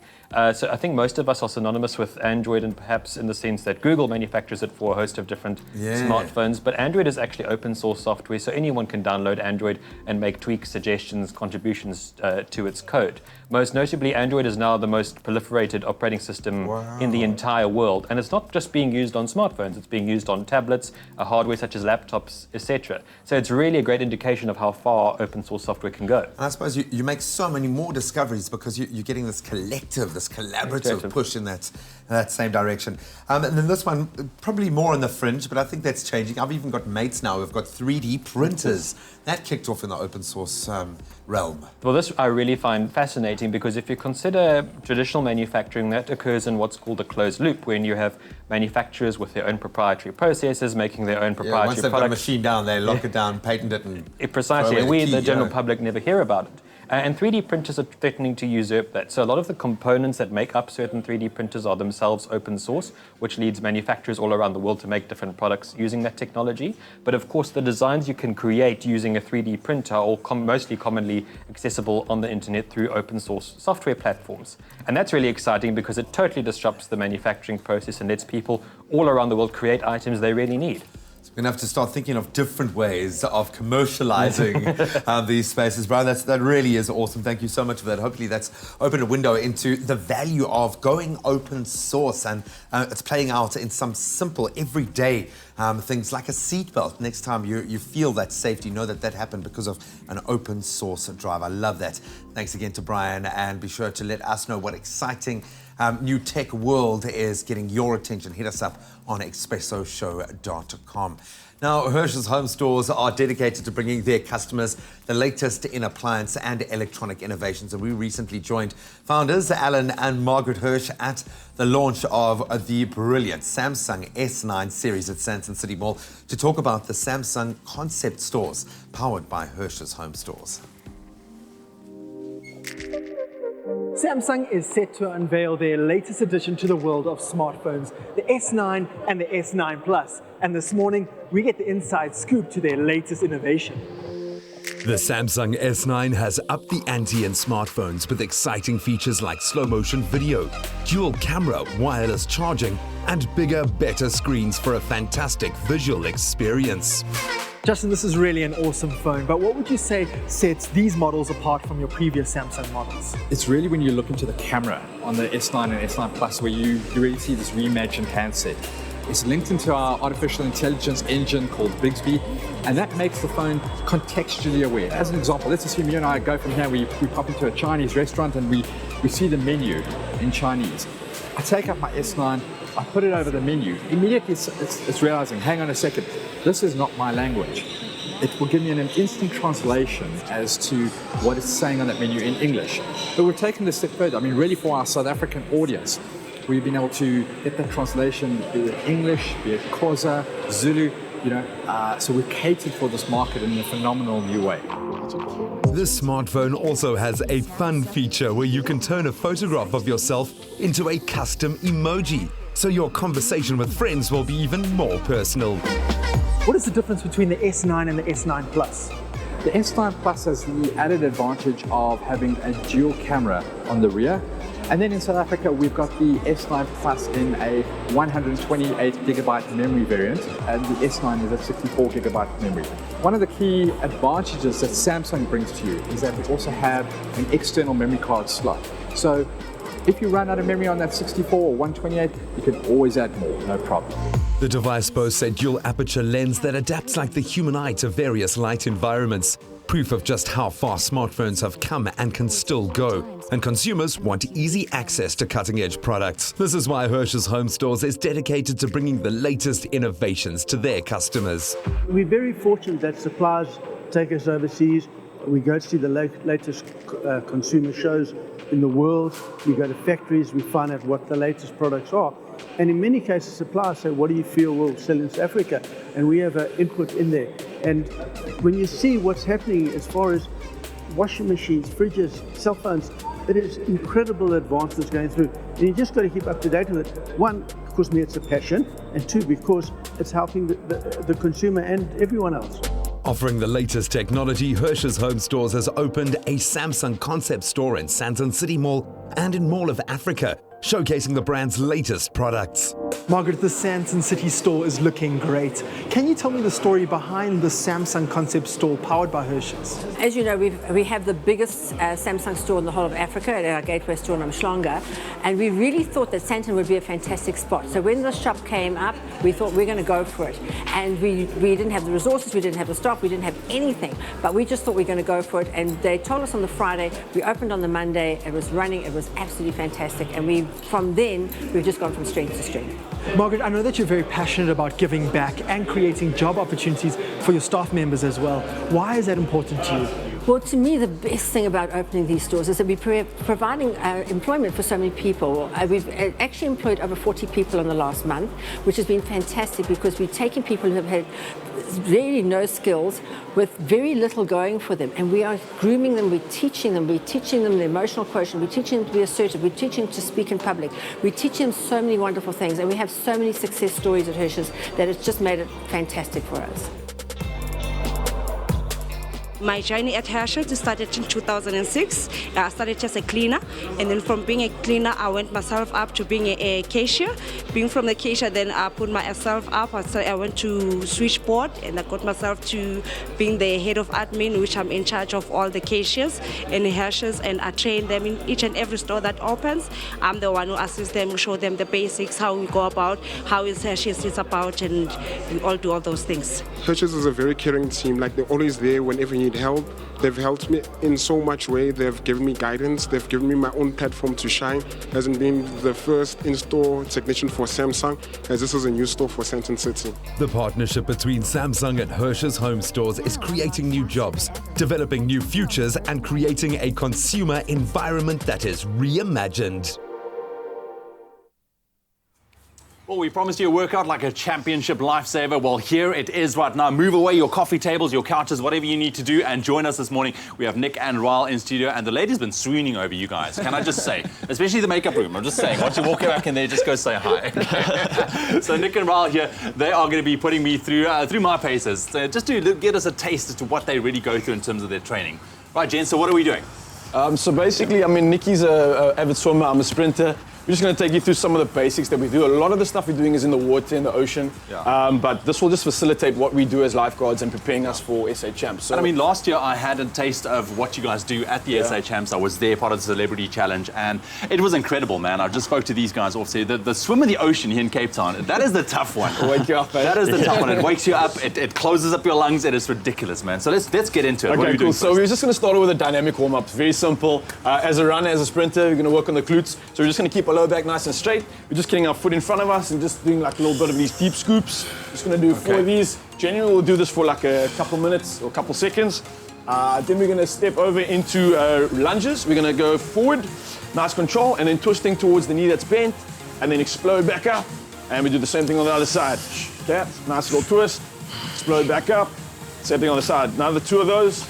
So I think most of us are synonymous with Android, and perhaps in the sense that Google manufactures it for a host of different smartphones, but Android is actually open source software, so anyone can download Android and make tweaks, suggestions, contributions to its code. Most notably, Android is now the most proliferated operating system in the entire world, and it's not just being used on smartphones, it's being used on tablets, hardware such as laptops, etc. So it's really a great indication of how far open source software can go. And I suppose you make so many more discoveries because you're getting this collective, this collaborative push in that same direction. And then this one, probably more on the fringe, but I think that's changing. I've even got mates now who've got 3D printers. That kicked off in the open source realm. Well, this I really find fascinating because if you consider traditional manufacturing, that occurs in what's called a closed loop, when you have manufacturers with their own proprietary processes, making their own proprietary once they've products. got a machine down, they lock it down, patent it, and precisely, and we, the general public, never hear about it. And 3D printers are threatening to usurp that. So a lot of the components that make up certain 3D printers are themselves open source, which leads manufacturers all around the world to make different products using that technology. But of course, the designs you can create using a 3D printer are all mostly commonly accessible on the internet through open source software platforms. And that's really exciting because it totally disrupts the manufacturing process and lets people all around the world create items they really need. We're going to have to start thinking of different ways of commercializing these spaces. Bryan, that really is awesome. Thank you so much for that. Hopefully that's opened a window into the value of going open source, and it's playing out in some simple, everyday things like a seatbelt. Next time you feel that safety, know that happened because of an open source drive. I love that. Thanks again to Bryan, and be sure to let us know what exciting new tech world is getting your attention. Hit us up on expressoshow.com. Now, Hirsch's home stores are dedicated to bringing their customers the latest in appliance and electronic innovations. And we recently joined founders Alan and Margaret Hirsch at the launch of the brilliant Samsung S9 series at Sandton City Mall to talk about the Samsung concept stores powered by Hirsch's home stores. Samsung is set to unveil their latest addition to the world of smartphones, the S9 and the S9 Plus. And this morning, we get the inside scoop to their latest innovation. The Samsung S9 has upped the ante in smartphones with exciting features like slow-motion video, dual camera, wireless charging, and bigger, better screens for a fantastic visual experience. Justin, this is really an awesome phone, but what would you say sets these models apart from your previous Samsung models? It's really when you look into the camera on the S9 and S9 Plus where you really see this reimagined handset. It's linked into our artificial intelligence engine called Bixby, and that makes the phone contextually aware. As an example, let's assume you and I go from here, we pop into a Chinese restaurant and we see the menu in Chinese. I take up my S9, I put it over the menu. Immediately it's realizing, hang on a second, this is not my language. It will give me an instant translation as to what it's saying on that menu in English. But we've taken this step further. I mean, really for our South African audience, we've been able to get that translation, be it English, be it Xhosa, Zulu, so we've catered for this market in a phenomenal new way. This smartphone also has a fun feature where you can turn a photograph of yourself into a custom emoji, so your conversation with friends will be even more personal. What is the difference between the S9 and the S9 Plus? The S9 Plus has the added advantage of having a dual camera on the rear. And then in South Africa, we've got the S9 Plus in a 128 gigabyte memory variant, and the S9 is a 64 gigabyte memory. One of the key advantages that Samsung brings to you is that we also have an external memory card slot. So If you run out of memory on that 64 or 128, you can always add more, no problem. The device boasts a dual aperture lens that adapts like the human eye to various light environments. Proof of just how far smartphones have come and can still go. And consumers want easy access to cutting-edge products. This is why Hirsch's Home Stores is dedicated to bringing the latest innovations to their customers. We're very fortunate that suppliers take us overseas. We go to see the latest consumer shows in the world. We go to factories, we find out what the latest products are. And in many cases, suppliers say, what do you feel will sell in South Africa? And we have an input in there. And when you see what's happening as far as washing machines, fridges, cell phones, it is incredible advances going through. And you just got to keep up to date with it. One, of course, me, it's a passion. And two, because it's helping the consumer and everyone else. Offering the latest technology, Hirsch's Home Stores has opened a Samsung concept store in Sandton City Mall and in Mall of Africa, showcasing the brand's latest products. Margaret, the Sandton City store is looking great. Can you tell me the story behind the Samsung concept store powered by Hirsch's? As you know, we have the biggest Samsung store in the whole of Africa at our Gateway store in Umhlanga, and we really thought that Sandton would be a fantastic spot. So when the shop came up, we thought we're going to go for it. And we didn't have the resources, we didn't have the stock, we didn't have anything, but we just thought we were going to go for it. And they told us on the Friday, we opened on the Monday, it was running, it was absolutely fantastic. And from then, we've just gone from strength to strength. Margaret, I know that you're very passionate about giving back and creating job opportunities for your staff members as well. Why is that important to you? Well, to me, the best thing about opening these stores is that we're providing employment for so many people. We've actually employed over 40 people in the last month, which has been fantastic because we're taking people who have had really no skills with very little going for them, and we are grooming them, we're teaching them the emotional quotient, we're teaching them to be assertive, we're teaching them to speak in public, we're teaching them so many wonderful things, and we have so many success stories at Hirsch's that it's just made it fantastic for us. My journey at Hirsch's started in 2006. I started as a cleaner, and then from being a cleaner, I went myself up to being a cashier. Being from the cashier, then I put myself up. I went to switchboard, and I got myself to being the head of admin, which I'm in charge of all the cashiers in Hirsch's, and I train them in each and every store that opens. I'm the one who assists them, show them the basics, how we go about, how is Hirsch's is about, and we all do all those things. Hirsch's is a very caring team. Like, they're always there whenever you need help. They've helped me in so much way. They've given me guidance. They've given me my own platform to shine. Hasn't been the first in-store technician for Samsung, as this is a new store for Sandton City. The partnership between Samsung and Hirsch's Home Stores is creating new jobs, developing new futures, and creating a consumer environment that is reimagined. Well, we promised you a workout like a championship lifesaver. Well, here it is right now. Move away your coffee tables, your couches, whatever you need to do, and join us this morning. We have Nick and Ryle in studio, and the lady's been swooning over you guys. Can I just say, especially the makeup room. I'm just saying, once you walk back in there, just go say hi. Okay? So Nick and Ryle here, they are going to be putting me through my paces, just to get us a taste as to what they really go through in terms of their training. Right, Jen, so what are we doing? So basically, Nikki's an avid swimmer, I'm a sprinter. We're just going to take you through some of the basics that we do. A lot of the stuff we're doing is in the water, in the ocean. Yeah. But this will just facilitate what we do as lifeguards and preparing us for SA Champs. So, and I mean, last year I had a taste of what you guys do at the SA Champs. I was there, part of the Celebrity Challenge, and it was incredible, man. I just spoke to these guys off. The swim in the ocean here in Cape Town, that is the tough one. Wake you up, man. That is the tough one. It wakes you up, it closes up your lungs. It is ridiculous, man. So let's get into it. Okay, cool. So we're just going to start with a dynamic warm-up. It's very simple. As a runner, as a sprinter, we're going to work on the glutes. So we're just going to keep our low back nice and straight. We're just getting our foot in front of us and just doing like a little bit of these deep scoops. Just going to do 4 of these. Generally, we'll do this for like a couple minutes or a couple seconds. Then we're going to step over into lunges. We're going to go forward, nice control, and then twisting towards the knee that's bent, and then explode back up. And we do the same thing on the other side. Okay, nice little twist, explode back up. Same thing on the side. Another 2 of those.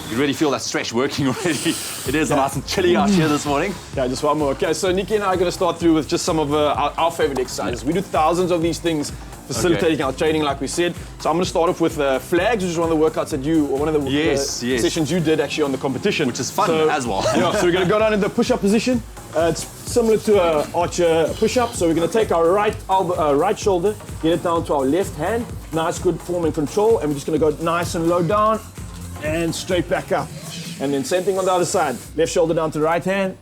You really feel that stretch working already. It is nice and chilly out here this morning. Yeah, just one more. Okay, so Nikki and I are going to start through with just some of our favorite exercises. We do thousands of these things, facilitating our training, like we said. So I'm going to start off with flags, which is one of the workouts that you, or one of the sessions you did actually on the competition. Which is fun as well. Yeah, so we're going to go down in the push-up position. It's similar to an archer push-up. So we're going to take our right shoulder, get it down to our left hand. Nice, good form and control. And we're just going to go nice and low down and straight back up. And then same thing on the other side. Left shoulder down to the right hand,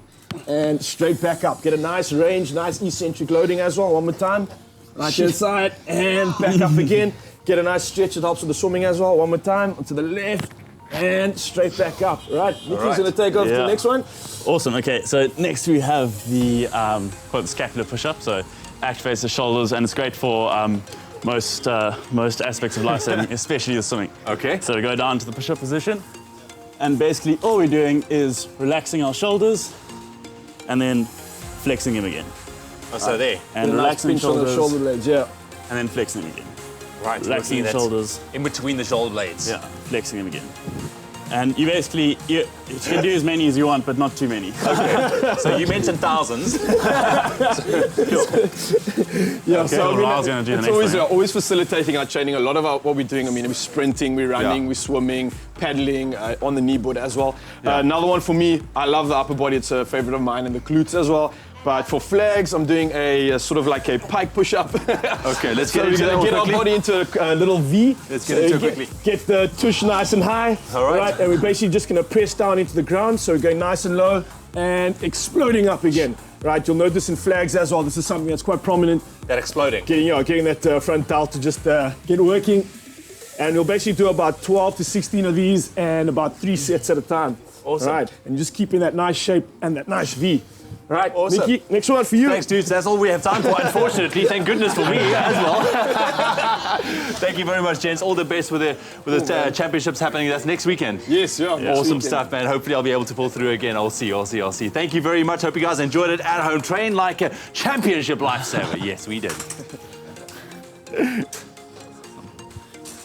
and straight back up. Get a nice range, nice eccentric loading as well. One more time. Right hand side and back up again. Get a nice stretch. It helps with the swimming as well. One more time. To the left and straight back up. Right. Nikki's going to take over to the next one. Awesome. Okay, so next we have the called the scapular push-up. So activates the shoulders, and it's great for most aspects of lifesaving, especially the swimming. Okay. So we go down to the push-up position, and basically all we're doing is relaxing our shoulders, and then flexing them again. Oh, so there. And relaxing pinch on the shoulder blades, yeah. And then flexing them again. Right. Relaxing the shoulders. In between the shoulder blades. Yeah. Flexing them again. And you basically, you can do as many as you want, but not too many. Okay. So you mentioned thousands. Yeah, Okay, so Ryle's gonna do the it's next always, one. always facilitating our training. A lot of what we're doing, I mean, we're sprinting, we're running, we're swimming, paddling, on the knee board as well. Another one for me, I love the upper body. It's a favorite of mine, and the glutes as well. But for flags, I'm doing a sort of like a pike push-up. Okay, let's So get into we're that gonna get our quickly. body into a little V. Let's get into it quickly. Get the tush nice and high. All right. And we're basically just gonna press down into the ground. So we're going nice and low and exploding up again. Right, you'll notice in flags as well, this is something that's quite prominent. That exploding. Getting that front delt to just get working. And we'll basically do about 12 to 16 of these and about 3 sets at a time. Awesome. Right, and just keeping that nice shape and that nice V. Right, Awesome. Nikki, next one for you. Thanks, dudes. That's all we have time for, unfortunately. Thank goodness for me as well. Thank you very much, gents. All the best with the championships happening. That's next weekend. Yes, yeah. Awesome stuff, man. Hopefully I'll be able to pull through again. I'll see. Thank you very much. Hope you guys enjoyed it at home. Train like a championship lifesaver. Yes, we did.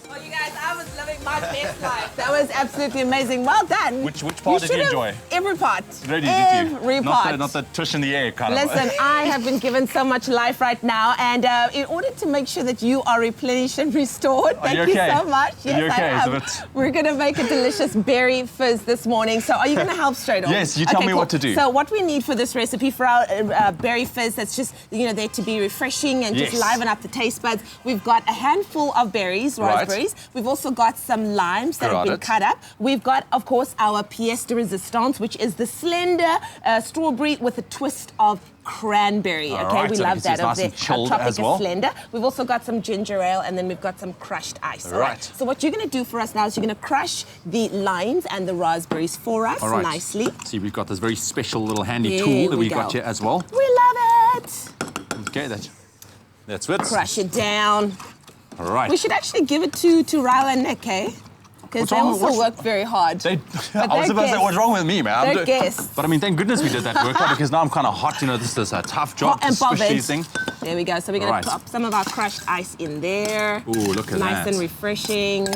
Well, you guys, I was living my best life. That was absolutely amazing. Well done. Which part did you enjoy? Every part. Really, Every part. Not the tush in the air kind of. Listen, I have been given so much life right now, and in order to make sure that you are replenished and restored, thank you so much. Yes, Are you okay? I am. We're going to make a delicious berry fizz this morning. So are you going to help straight on? Yes, you tell me what to do. So what we need for this recipe for our berry fizz that's just, there to be refreshing and just liven up the taste buds, we've got a handful of berries, raspberries. We've also got some limes that have been cut up. We've got, of course, our pièce de résistance, which is the slender strawberry with a twist of cranberry. Okay, we love that of the Tropica Slender. We've also got some ginger ale, and then we've got some crushed ice. All right. So what you're going to do for us now is you're going to crush the limes and the raspberries for us nicely. See, we've got this very special little handy tool that we've got here as well. We love it. Okay, that's it. Crush it down. All right. We should actually give it to Ryle and Nick, eh? Because they also work very hard. I was about to say, what's wrong with me, man? They're guests. But I mean, thank goodness we did that workout because now I'm kind of hot. This is a tough job to squish these things. There we go. So we're going to pop some of our crushed ice in there. Ooh, look at that. Nice and refreshing.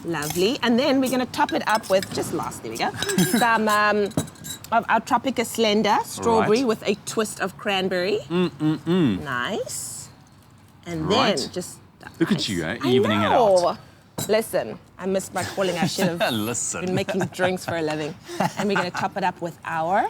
Lovely. And then we're going to top it up with, there we go, some of our Tropica Slender strawberry with a twist of cranberry. Nice. And then just... Look at you, evening it out. Listen, I missed my calling. I should have been making drinks for a living. And we're going to top it up with our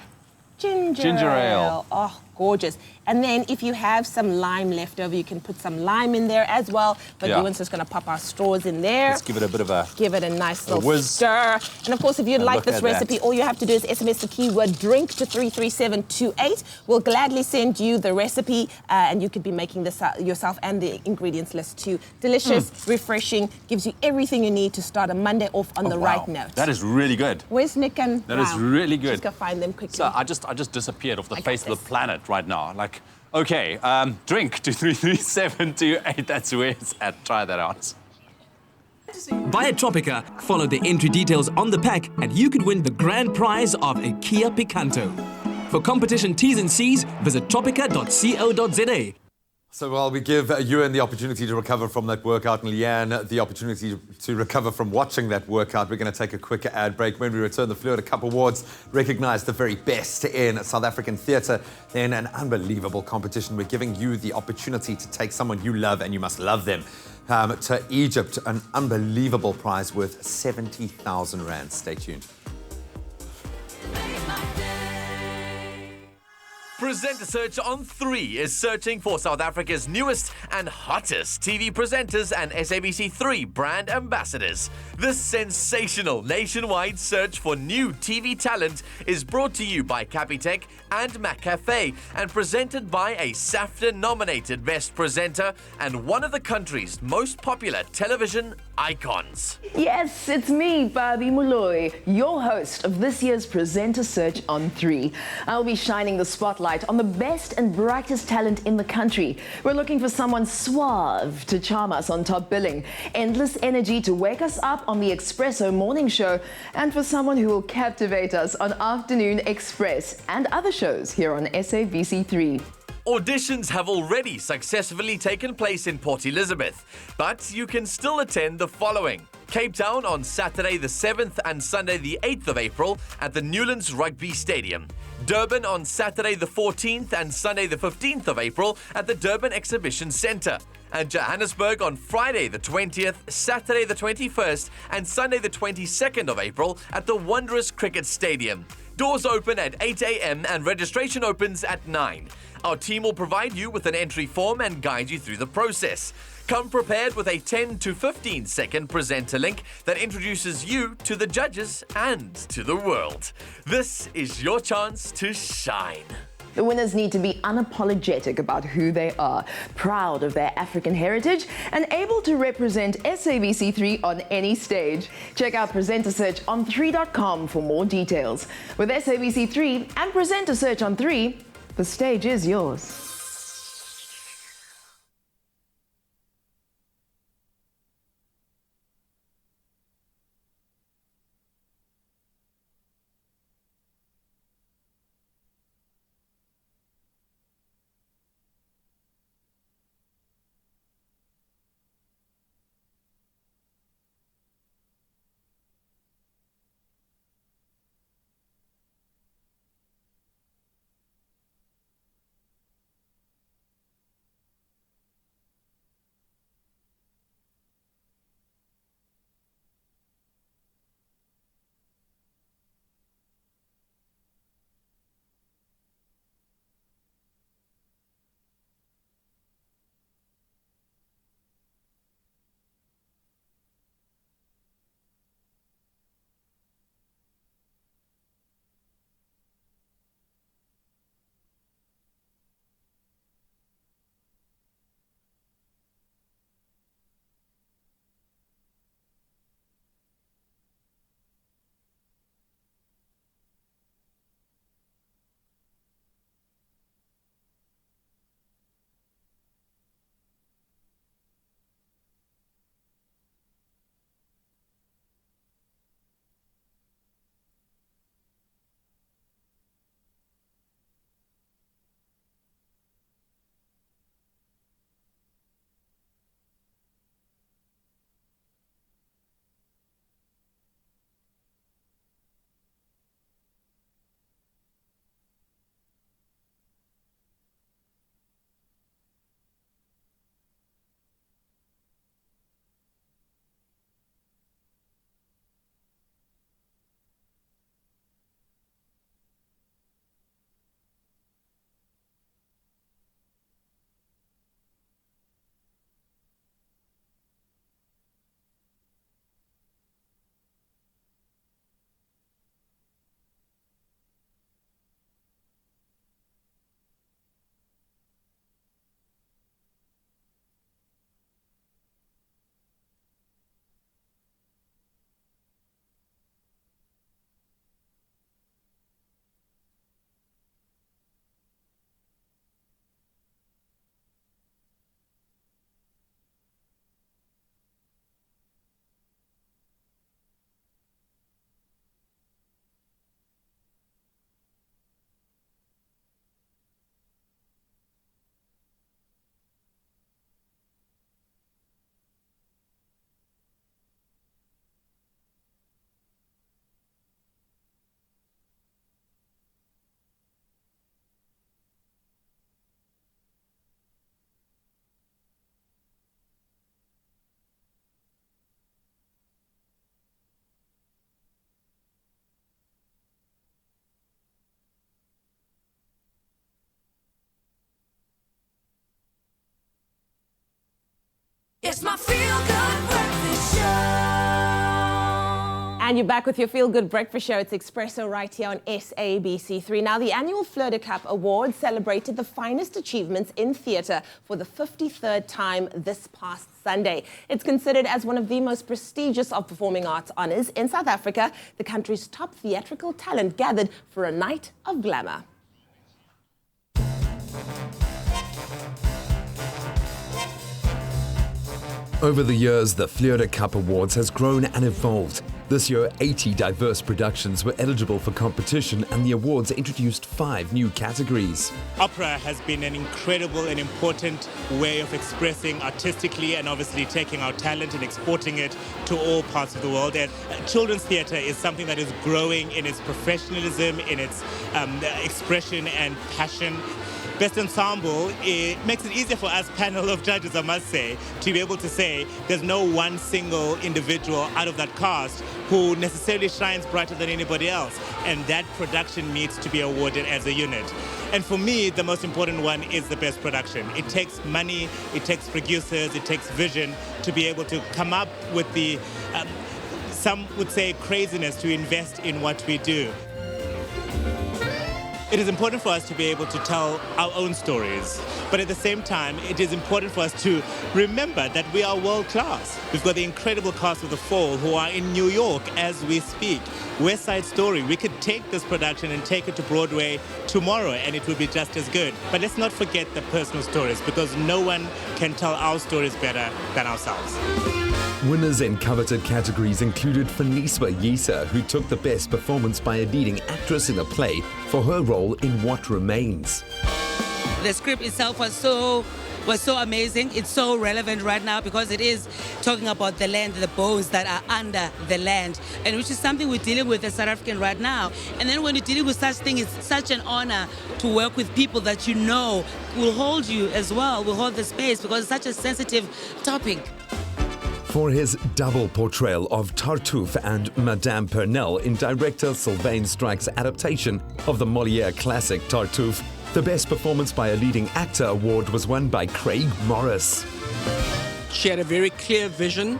ginger ale. Oh, gorgeous. And then if you have some lime left over, you can put some lime in there as well. But Ewan's just going to pop our straws in there. Let's give it a bit of a... Give it a nice little stir. And of course, if you'd like this recipe, all you have to do is SMS the keyword drink to 33728. We'll gladly send you the recipe and you could be making this yourself and the ingredients list too. Delicious, refreshing, gives you everything you need to start a Monday off on the right note. That is really good. Where's Nick and That is really good. Just go find them quickly. So I just disappeared off the face of the planet right now. Like, okay, drink to 33728. That's where it's at. Try that out. Via Tropica, follow the entry details on the pack and you could win the grand prize of a Kia Picanto. For competition T's and C's, visit tropica.co.za. So while we give Ewan the opportunity to recover from that workout and Leanne the opportunity to recover from watching that workout, we're going to take a quick ad break. When we return, the Fluid Cup Awards recognise the very best in South African theatre. Then an unbelievable competition. We're giving you the opportunity to take someone you love, and you must love them, to Egypt. An unbelievable prize worth 70,000 rand. Stay tuned. Presenter Search on 3 is searching for South Africa's newest and hottest TV presenters and SABC3 brand ambassadors. This sensational nationwide search for new TV talent is brought to you by Capitec and McCafe and presented by a SAFTA-nominated Best Presenter and one of the country's most popular television icons. Yes, it's me, Barbie Molloy, your host of this year's Presenter Search on 3. I'll be shining the spotlight on the best and brightest talent in the country. We're looking for someone suave to charm us on top billing, endless energy to wake us up on the Expresso morning show, and for someone who will captivate us on Afternoon Express and other shows here on SABC3. Auditions have already successfully taken place in Port Elizabeth, but you can still attend the following. Cape Town on Saturday the 7th and Sunday the 8th of April at the Newlands Rugby Stadium. Durban on Saturday the 14th and Sunday the 15th of April at the Durban Exhibition Centre. And Johannesburg on Friday the 20th, Saturday the 21st and Sunday the 22nd of April at the Wanderers Cricket Stadium. Doors open at 8 a.m. and registration opens at 9. Our team will provide you with an entry form and guide you through the process. Come prepared with a 10 to 15 second presenter link that introduces you to the judges and to the world. This is your chance to shine. The winners need to be unapologetic about who they are, proud of their African heritage, and able to represent SABC3 on any stage. Check out Presenter Search on 3.com for more details. With SABC3 and Presenter Search on 3, the stage is yours. And you're back with your Feel Good Breakfast Show. It's Expresso right here on SABC3. Now, the annual Fleur de Cap Awards celebrated the finest achievements in theatre for the 53rd time this past Sunday. It's considered as one of the most prestigious of performing arts honours in South Africa. The country's top theatrical talent gathered for a night of glamour. Over the years, the Fleur de Cap Awards has grown and evolved. This year, 80 diverse productions were eligible for competition, and the awards introduced 5 new categories. Opera has been an incredible and important way of expressing artistically and obviously taking our talent and exporting it to all parts of the world. And children's theatre is something that is growing in its professionalism, in its expression and passion. Best Ensemble, it makes it easier for us panel of judges, I must say, to be able to say there's no one single individual out of that cast who necessarily shines brighter than anybody else, and that production needs to be awarded as a unit. And for me, the most important one is the best production. It takes money, it takes producers, it takes vision to be able to come up with the, some would say, craziness to invest in what we do. It is important for us to be able to tell our own stories, but at the same time, it is important for us to remember that we are world class. We've got the incredible cast of The Fall who are in New York as we speak. West Side Story, we could take this production and take it to Broadway tomorrow and it would be just as good. But let's not forget the personal stories, because no one can tell our stories better than ourselves. Winners in coveted categories included Faniswa Yisa, who took the best performance by a leading actress in a play for her role in What Remains. The script itself was so amazing. It's so relevant right now because it is talking about the land, the bones that are under the land, and which is something we're dealing with as South African right now. And then when you're dealing with such things, it's such an honor to work with people that you know will hold you as well, will hold the space, because it's such a sensitive topic. For his double portrayal of Tartuffe and Madame Pernelle in director Sylvain Strike's adaptation of the Molière classic Tartuffe, the Best Performance by a Leading Actor award was won by Craig Morris. She had a very clear vision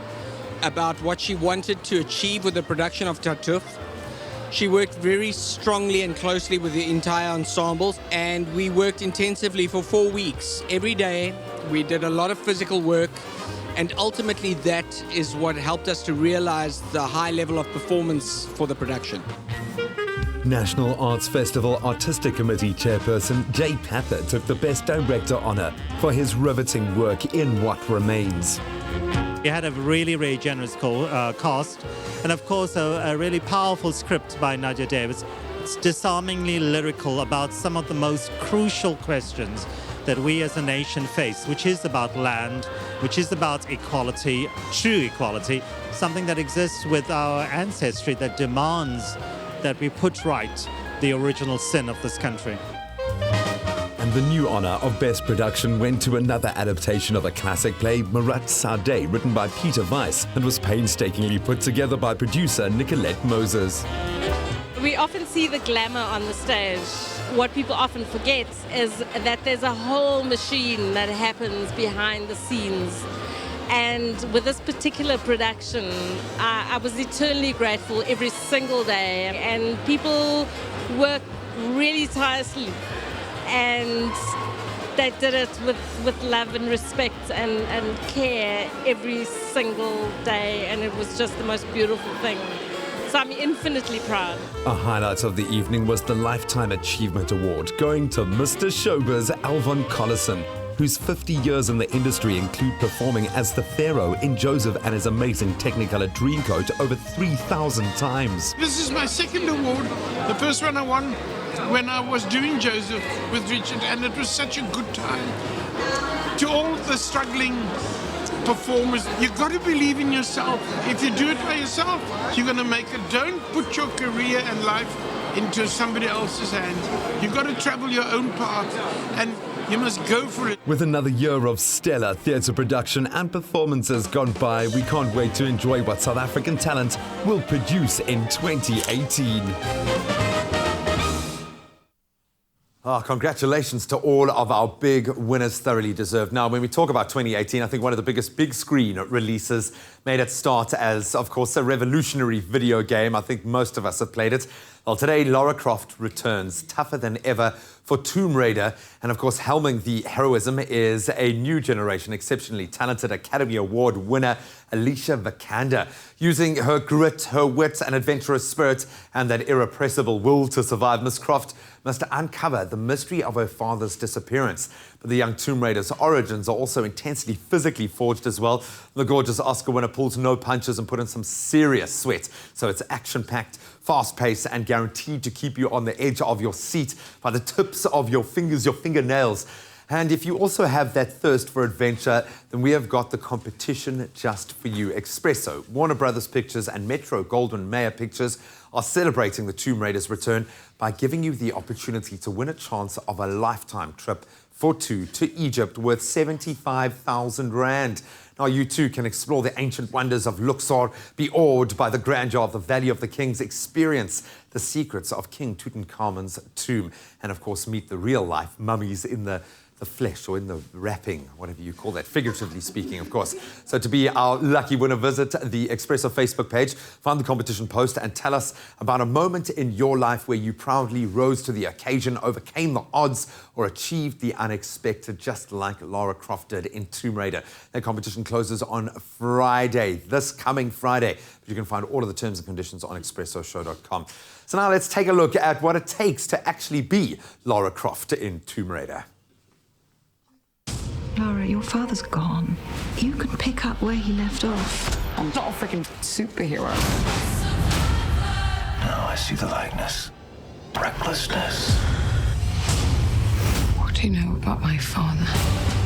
about what she wanted to achieve with the production of Tartuffe. She worked very strongly and closely with the entire ensemble, and we worked intensively for 4 weeks. Every day, we did a lot of physical work. And ultimately, that is what helped us to realize the high level of performance for the production. National Arts Festival Artistic Committee Chairperson Jay Pather took the Best Director honour for his riveting work in What Remains. We had a really, really generous cast, and of course a really powerful script by Nadia Davis. It's disarmingly lyrical about some of the most crucial questions that we as a nation face, which is about land, which is about equality, true equality, something that exists with our ancestry that demands that we put right the original sin of this country. And the new honour of Best Production went to another adaptation of a classic play, Marat Sade, written by Peter Weiss, and was painstakingly put together by producer Nicolette Moses. We often see the glamour on the stage. What people often forget is that there's a whole machine that happens behind the scenes. And with this particular production, I was eternally grateful every single day. And people work really tirelessly. And they did it with love and respect and care every single day. And it was just the most beautiful thing. So I'm infinitely proud. A highlight of the evening was the Lifetime Achievement Award, going to Mr. Showbiz Alvon Collison, whose 50 years in the industry include performing as the Pharaoh in Joseph and his amazing Technicolor Dreamcoat over 3,000 times. This is my second award. The first one I won when I was doing Joseph with Richard, and it was such a good time. To all the struggling performers, you've got to believe in yourself. If you do it by yourself, you're going to make it. Don't put your career and life into somebody else's hands. You've got to travel your own path, and you must go for it. With another year of stellar theatre production and performances gone by, we can't wait to enjoy what South African talent will produce in 2018. Oh, congratulations to all of our big winners, thoroughly deserved. Now, when we talk about 2018, I think one of the biggest big screen releases made it start as, of course, a revolutionary video game. I think most of us have played it. Well, today, Lara Croft returns, tougher than ever for Tomb Raider. And of course, helming the heroism is a new generation, exceptionally talented Academy Award winner, Alicia Vikander. Using her grit, her wit and adventurous spirit and that irrepressible will to survive, Miss Croft must uncover the mystery of her father's disappearance. But the young Tomb Raider's origins are also intensely physically forged as well. The gorgeous Oscar winner pulls no punches and put in some serious sweat. So it's action-packed, fast-paced and guaranteed to keep you on the edge of your seat by the tips of your fingers, your fingernails. And if you also have that thirst for adventure, then we have got the competition just for you. Expresso, Warner Brothers Pictures and Metro-Goldwyn-Mayer Pictures are celebrating the Tomb Raider's return by giving you the opportunity to win a chance of a lifetime trip for two to Egypt worth 75,000 Rand. Now you too can explore the ancient wonders of Luxor, be awed by the grandeur of the Valley of the Kings, experience the secrets of King Tutankhamun's tomb, and of course meet the real-life mummies in the flesh or in the wrapping, whatever you call that, figuratively speaking, of course. So to be our lucky winner, visit the Expresso Facebook page, find the competition post and tell us about a moment in your life where you proudly rose to the occasion, overcame the odds or achieved the unexpected, just like Lara Croft did in Tomb Raider. That competition closes on Friday, this coming Friday. But you can find all of the terms and conditions on expressoshow.com. So now let's take a look at what it takes to actually be Lara Croft in Tomb Raider. Lara, your father's gone. You can pick up where he left off. I'm not a freaking superhero. Now I see the likeness. Recklessness. What do you know about my father?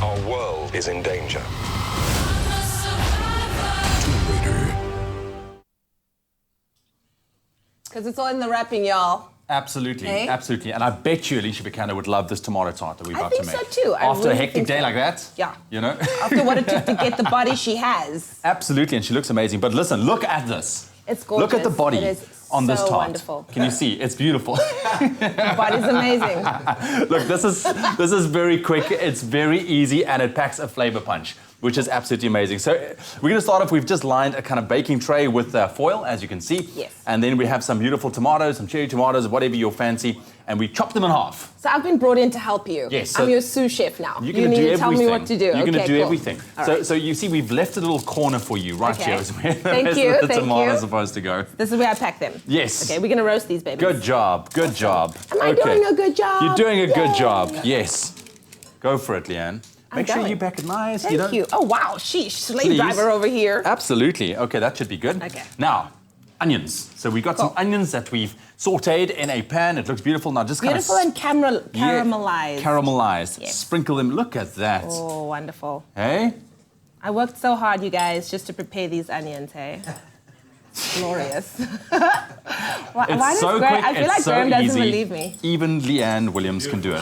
Our world is in danger. Because it's all in the wrapping, y'all. Absolutely, Hey? absolutely. And I bet you Alicia Vikander would love this tomato tart that we're about to make. I think so too. After really a hectic think day so. like that, Yeah. you know? After what it took to get the body she has. Absolutely, and she looks amazing. But listen, look at this. It's gorgeous. Look at the body It is on this so tart. wonderful. Can you see? It's beautiful. The body's amazing. Look, this is very quick. It's very easy, and it packs a flavor punch, which is absolutely amazing. So we're going to start off. We've just lined a kind of baking tray with foil, as you can see. Yes. And then we have some beautiful tomatoes, some cherry tomatoes, whatever you fancy, and we chop them in half. So I've been brought in to help you. Yes, so I'm your sous chef now. You're You going to need do to everything. tell me what to do. You're going to Okay, do cool. everything. All So, right. so you see, we've left a little corner for you right Okay. here. Is where the Thank rest you, of the thank tomatoes you. are supposed to go. This is where I pack them. Yes. Okay, we're going to roast these babies. Good job. Good job. Am I doing a good job? You're doing a good Yay. job. Yes. Go for it, Leanne. I'm Make sure going. you pack it nice. Thank you. Oh, wow. Sheesh. Slave Please. driver over here. Absolutely. Okay, that should be good. Okay. Now, onions. So we got some onions that we've sauteed in a pan. It looks beautiful. Now just Beautiful kind and caramelized. Caramelized. Yes. Sprinkle them. Look at that. Oh, wonderful. Hey? I worked so hard, you guys, just to prepare these onions, hey? Glorious. why It's does so Graham, quick. I feel it's like so Graham doesn't easy. believe me. Even Leanne Williams can do it.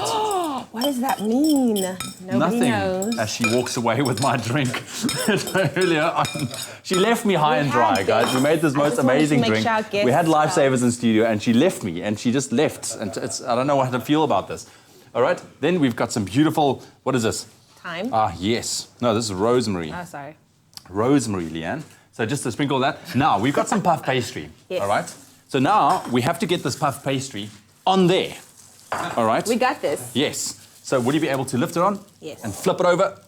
What does that mean? Nobody Nothing. knows. As she walks away with my drink earlier on. She left me high and dry, guys. We made this most just wanted to amazing make drink. sure our guests We had felt- Lifesavers in studio, and she left me, and she just left. And I don't know how to feel about this. All right. Then we've got some beautiful. What is this? Thyme? Ah, yes. No, this is rosemary. Oh, sorry. Rosemary, Leanne. So just to sprinkle that. Now we've got some puff pastry. Yes. All right. So now we have to get this puff pastry on there. All right. We got this. Yes. So will you be able to lift it on? Yes. And flip it over,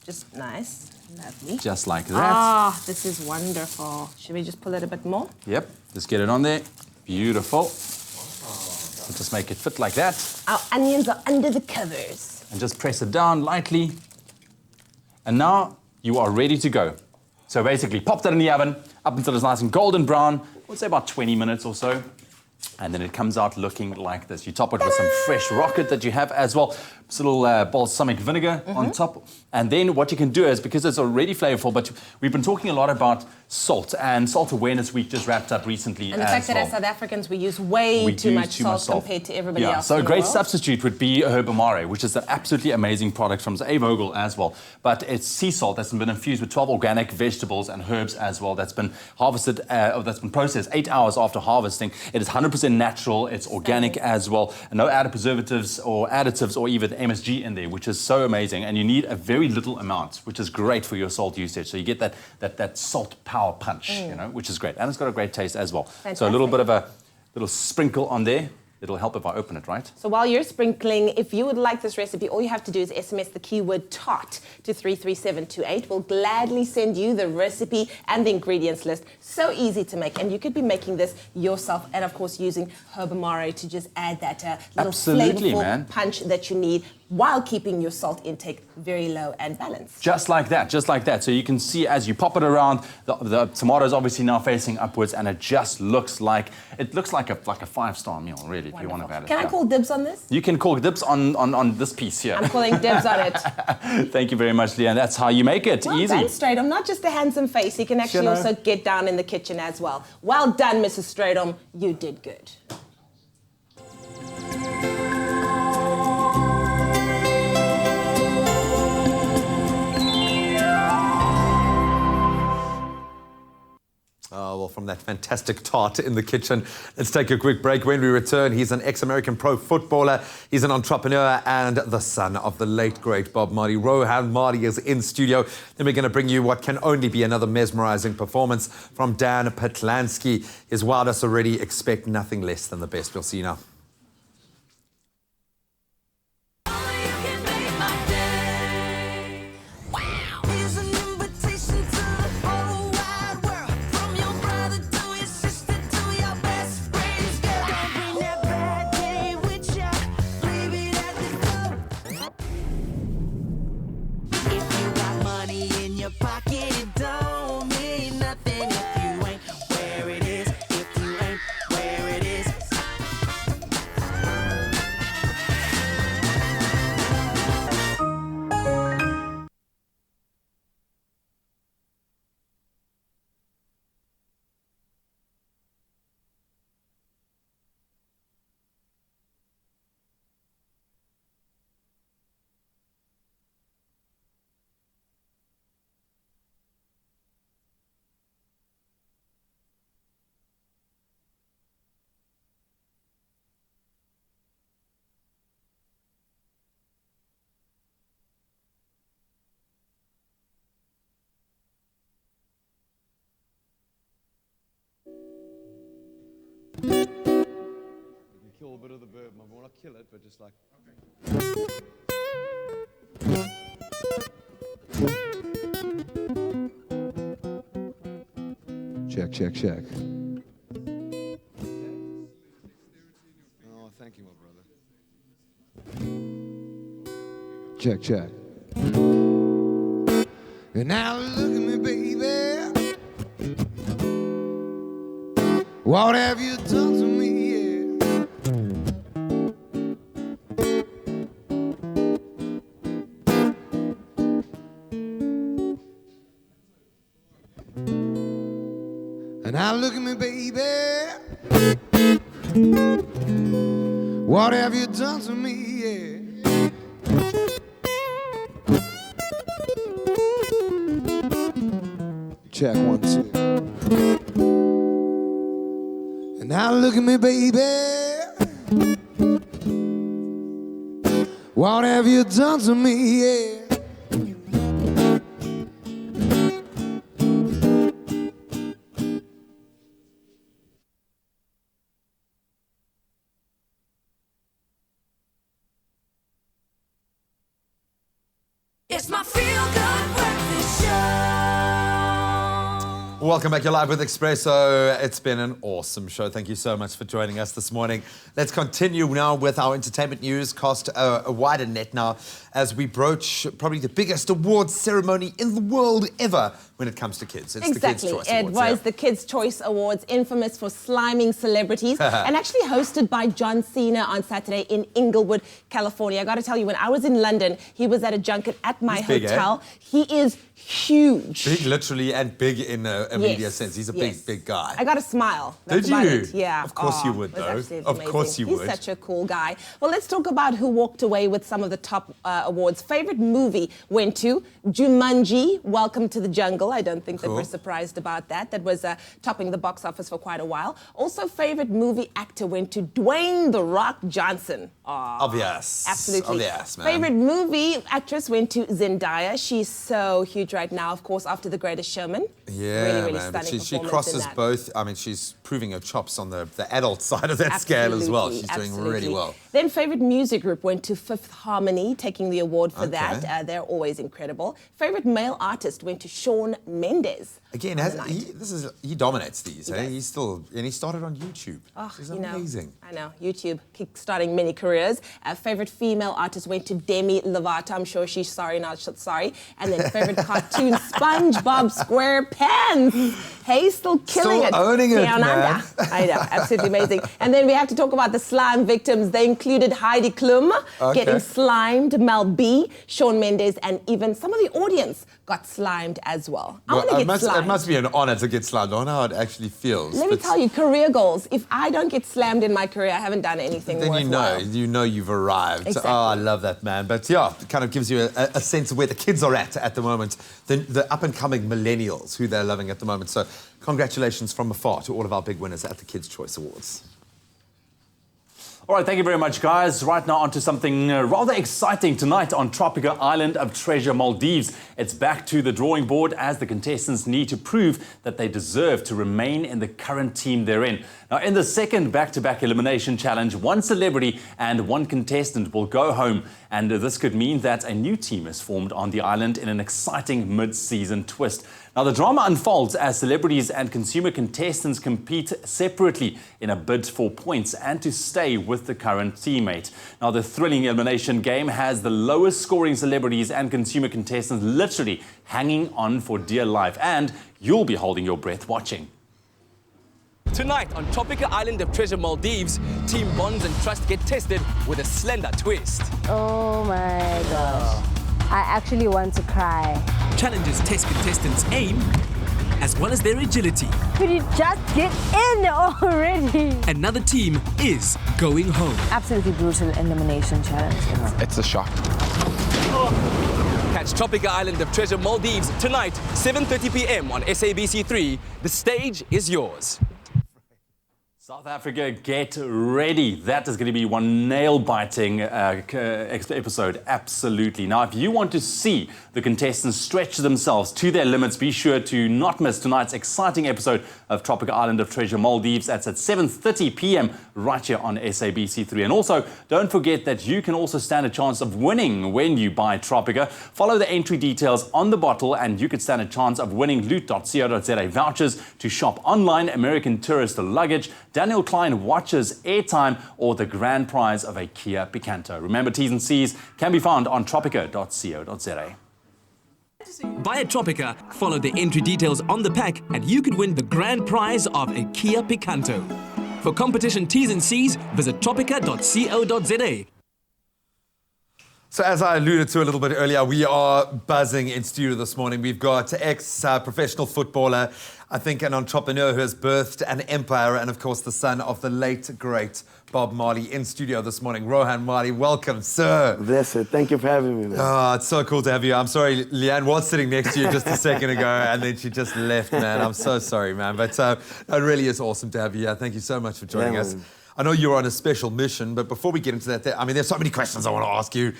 Just nice. Lovely. just like that. Ah, this is wonderful. Should we just pull it a bit more? Yep. Just get it on there. Beautiful. So just make it fit like that. Our onions are under the covers. And just press it down lightly. And now you are ready to go. So basically, pop that in the oven up until it's nice and golden brown. We'll say about 20 minutes or so. And then it comes out looking like this. You top it with some fresh rocket that you have as well. It's a little balsamic vinegar on top. And then what you can do is, because it's already flavorful, but we've been talking a lot about salt, and Salt Awareness Week just wrapped up recently. And the fact that as South Africans we use way too much salt compared to everybody else. So in a the great world. substitute would be herb amare, which is an absolutely amazing product from A. Vogel as well. But it's sea salt that's been infused with 12 organic vegetables and herbs as well. That's been harvested, that's been processed 8 hours after harvesting. It is 100% natural. It's organic as well. And no added preservatives or additives or even MSG in there, which is so amazing. And you need a very little amount, which is great for your salt usage. So you get that salt power punch, you know, which is great. And it's got a great taste as well. Fantastic. So a little bit of a little sprinkle on there. It'll help if I open it, right? So while you're sprinkling, if you would like this recipe, all you have to do is SMS the keyword TOT to 33728. We'll gladly send you the recipe and the ingredients list. So easy to make. And you could be making this yourself and, of course, using herb amare to just add that little flavorful punch that you need while keeping your salt intake very low and balanced. Just like that, just like that. So you can see as you pop it around, the tomatoes obviously now facing upwards, and it just looks like a 5-star meal, really, if you want to have it. Can I call dibs on this? You can call dibs on this piece here. I'm calling dibs on it. Thank you very much, Leanne. That's how you make it. Well Easy. done, Stratum. Not just a handsome face. You can actually also get down in the kitchen as well. Well done, Mrs. Stratum. You did good. Oh, well, from that fantastic tart in the kitchen, let's take a quick break. When we return, he's an ex-American pro footballer. He's an entrepreneur and the son of the late, great Bob Marley. Rohan Marley is in studio. Then we're going to bring you what can only be another mesmerizing performance from Dan Patlansky. His wildest already, expect nothing less than the best. We'll see you now. Kill a bit of the verb, I will not kill it, but just like. Check, check, check. Oh, thank you, my brother. Check, check. And now look at me, baby. What have you done to me? Now look at me, baby. What have you done to me? Yeah. Check 1, 2. And now look at me, baby. What have you done to me? Yeah. It's my feel-good breakfast show. Welcome back. You're live with Expresso. It's been an awesome show. Thank you so much for joining us this morning. Let's continue now with our entertainment news. Cast a wider net now as we broach probably the biggest awards ceremony in the world ever when it comes to kids. It's Exactly. the Kids' Choice It Awards. was the Kids' Choice Awards, infamous for sliming celebrities, and actually hosted by John Cena on Saturday in Inglewood, California. I got to tell you, when I was in London, he was at a junket at my He's big, hotel. He is huge. Big, literally, and big in a media sense. He's a big guy. I got a smile. That's Did about you? it. Yeah. Of course you would, it was though. absolutely Of amazing. course you would. He's such a cool guy. Well, let's talk about who walked away with some of the top awards. Favorite movie went to Jumanji, Welcome to the Jungle. I don't think that we're surprised about that. That was topping the box office for quite a while. Also, favorite movie actor went to Dwayne "The Rock" Johnson. Obvious. Absolutely. Obvious, man. Favorite movie actress went to Zendaya. She's so huge right now, of course, after The Greatest Showman. Yeah, really man. But stunning she performance crosses in that. both. I mean, she's proving her chops on the adult side of that scale as well. She's doing really well. Then favorite music group went to Fifth Harmony, taking the award for that. They're always incredible. Favorite male artist went to Shawn Mendes. Again, he dominates these. He started on YouTube. He's amazing. I know, YouTube kick-starting many careers. Favorite female artist went to Demi Lovato. I'm sure she's sorry, not sorry. And then favorite cartoon, SpongeBob SquarePants. Hey, still killing it. Owning it, Down man. under. I know, absolutely amazing. And then we have to talk about the slime victims. They included Heidi Klum getting slimed, Mel B, Shawn Mendes, and even some of the audience got slimed as well. I want to get slimed. It must be an honor to get slimed. I wonder how it actually feels. Let me tell you, career goals. If I don't get slammed in my career, I haven't done anything worthwhile. Then you know you've arrived. Exactly. Oh, I love that, man. But yeah, it kind of gives you a sense of where the kids are at the moment. The up-and-coming millennials, who they're loving at the moment. So congratulations from afar to all of our big winners at the Kids' Choice Awards. All right, thank you very much, guys. Right now, on to something rather exciting tonight on tropical island of Treasure, Maldives. It's back to the drawing board as the contestants need to prove that they deserve to remain in the current team they're in. Now, in the second back-to-back elimination challenge, one celebrity and one contestant will go home. And this could mean that a new team is formed on the island in an exciting mid-season twist. Now, the drama unfolds as celebrities and consumer contestants compete separately in a bid for points and to stay with the current teammate. Now, the thrilling elimination game has the lowest scoring celebrities and consumer contestants literally hanging on for dear life, and you'll be holding your breath watching. Tonight on tropical island of Treasure, Maldives, team bonds and trust get tested with a slender twist. Oh my gosh. I actually want to cry. Challenges test contestants' aim as well as their agility. Could you just get in already? Another team is going home. Absolutely brutal elimination challenge. It's a shock. Catch Tropical Island of Treasure, Maldives tonight, 7:30 p.m. on SABC3. The stage is yours. South Africa, get ready. That is going to be one nail-biting episode, absolutely. Now, if you want to see the contestants stretch themselves to their limits, be sure to not miss tonight's exciting episode of Tropical Island of Treasure, Maldives. That's at 7:30 p.m. right here on SABC3. And also, don't forget that you can also stand a chance of winning when you buy Tropica. Follow the entry details on the bottle and you could stand a chance of winning loot.co.za vouchers to shop online, American Tourister luggage, Daniel Klein watches, airtime, or the grand prize of a Kia Picanto. Remember, T's and C's can be found on tropica.co.za. Buy a Tropica, follow the entry details on the pack, and you could win the grand prize of a Kia Picanto. For competition T's and C's, visit tropica.co.za. So as I alluded to a little bit earlier, we are buzzing in studio this morning. We've got ex-professional footballer, I think an entrepreneur who has birthed an empire, and of course the son of the late, great Bob Marley in studio this morning. Rohan Marley, welcome, sir. Bless it. Thank you for having me, man. Oh, it's so cool to have you. I'm sorry, Leanne was sitting next to you just a second ago, and then she just left, man. I'm so sorry, man. But it really is awesome to have you here. Thank you so much for joining us. I know you're on a special mission, but before we get into that, there's so many questions I want to ask you.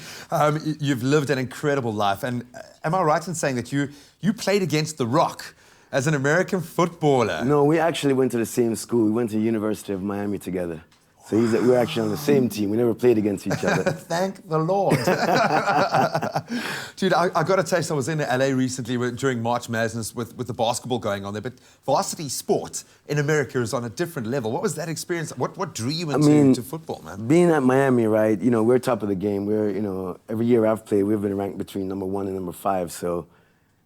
You've lived an incredible life, and am I right in saying that you played against The Rock as an American footballer? No, we actually went to the same school. We went to the University of Miami together. So we were actually on the same team. We never played against each other. Thank the Lord. Dude, I got a taste. I was in LA recently during March Madness with the basketball going on there, but varsity sport in America is on a different level. What was that experience? What drew you into football, man? Being at Miami, right, we're top of the game. We're, every year I've played, we've been ranked between number 1 and number 5. So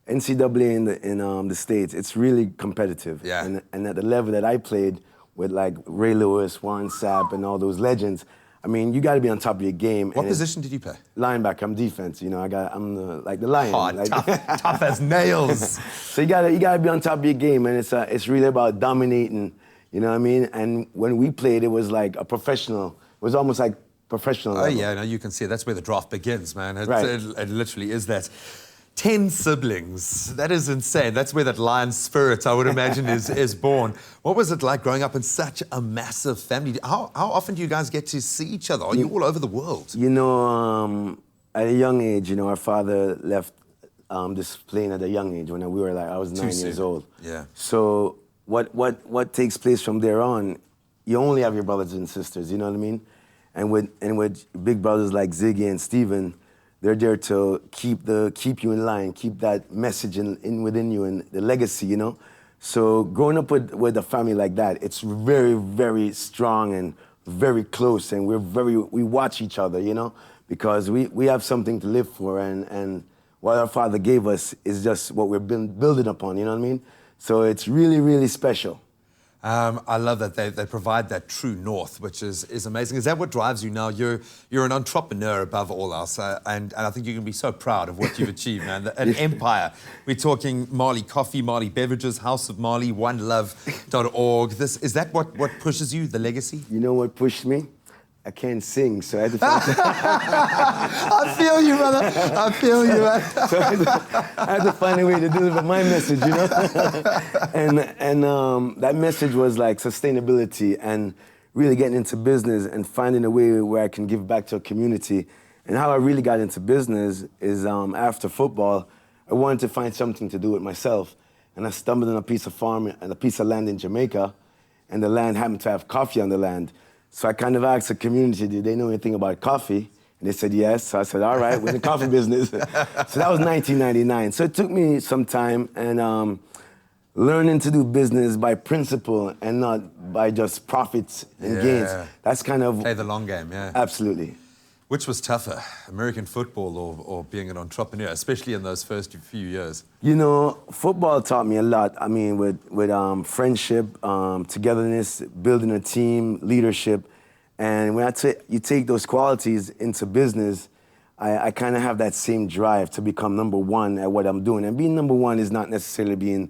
NCAA in the States, it's really competitive. Yeah. And at the level that I played with like Ray Lewis, Warren Sapp, and all those legends, I mean, you got to be on top of your game. What position did you play? Linebacker. I'm defense. You know, I'm the lion. Oh, like, tough as nails. So you gotta be on top of your game, and it's really about dominating. You know what I mean? And when we played, it was like a professional. It was almost like professional. Oh level. yeah, no, you can see it. That's where the draft begins, man. Right. It literally is that. 10 siblings. That is insane. That's where that lion spirit, I would imagine, is born. What was it like growing up in such a massive family? How often do you guys get to see each other? Are you all over the world? You know, at a young age, you know, our father left this plane at a young age when we were like, I was 9 years old. Yeah. So what takes place from there on, you only have your brothers and sisters, you know what I mean? And with big brothers like Ziggy and Steven, they're there to keep you in line, keep that message in within you and the legacy, you know? So growing up with a family like that, it's very, very strong and very close, and we watch each other, you know? Because we have something to live for, and what our father gave us is just what we're building upon, you know what I mean? So it's really, really special. I love that they provide that true north, which is amazing. Is that what drives you now? You're an entrepreneur above all else, and I think you can be so proud of what you've achieved, man. An empire. We're talking Marley Coffee, Marley Beverages, House of Marley, OneLove.org. Is that what pushes you, the legacy? You know what pushed me? I can't sing, so I had to I feel you, brother. I feel you, man. So I had to find a way to deliver my message, you know? and that message was like sustainability and really getting into business and finding a way where I can give back to a community. And how I really got into business is after football, I wanted to find something to do with myself. And I stumbled on a piece of farm and a piece of land in Jamaica, and the land happened to have coffee on the land. So I kind of asked the community, did they know anything about coffee? And they said yes. So I said, all right, we're in the coffee business. So that was 1999. So it took me some time, and learning to do business by principle and not by just profits and gains. That's kind of... Play the long game, yeah. Absolutely. Which was tougher, American football or being an entrepreneur, especially in those first few years? You know, football taught me a lot. I mean, with friendship, togetherness, building a team, leadership. And when you take those qualities into business, I kind of have that same drive to become number one at what I'm doing. And being number one is not necessarily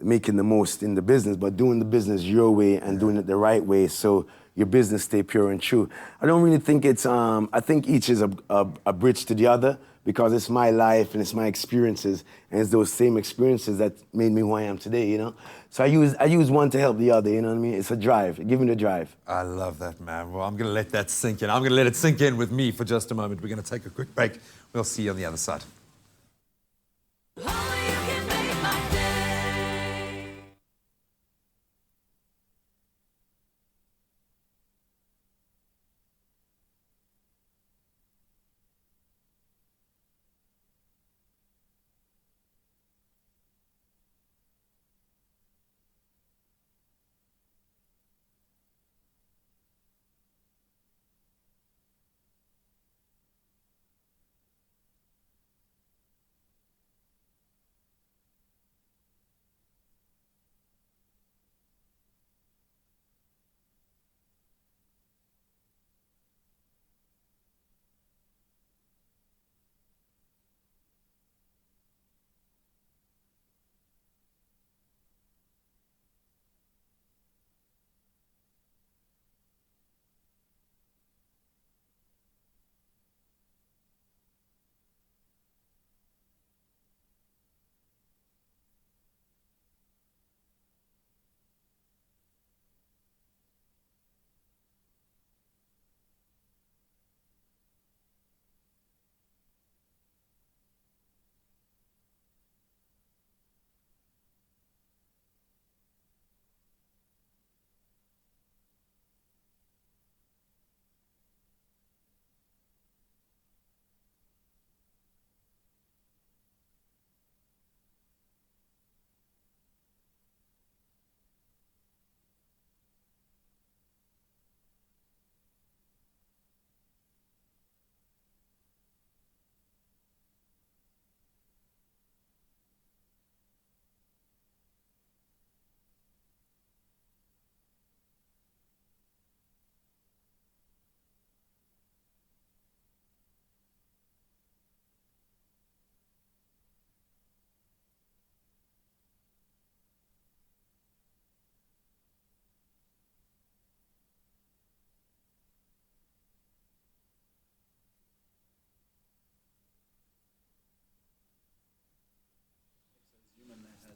making the most in the business, but doing the business your way and doing it the right way so your business stay pure and true. I don't really think it's, I think each is a bridge to the other, because it's my life and it's my experiences, and it's those same experiences that made me who I am today, you know? So I use one to help the other, you know what I mean? It's a drive, give me the drive. I love that, man. Well, I'm gonna let that sink in. I'm gonna let it sink in with me for just a moment. We're gonna take a quick break. We'll see you on the other side.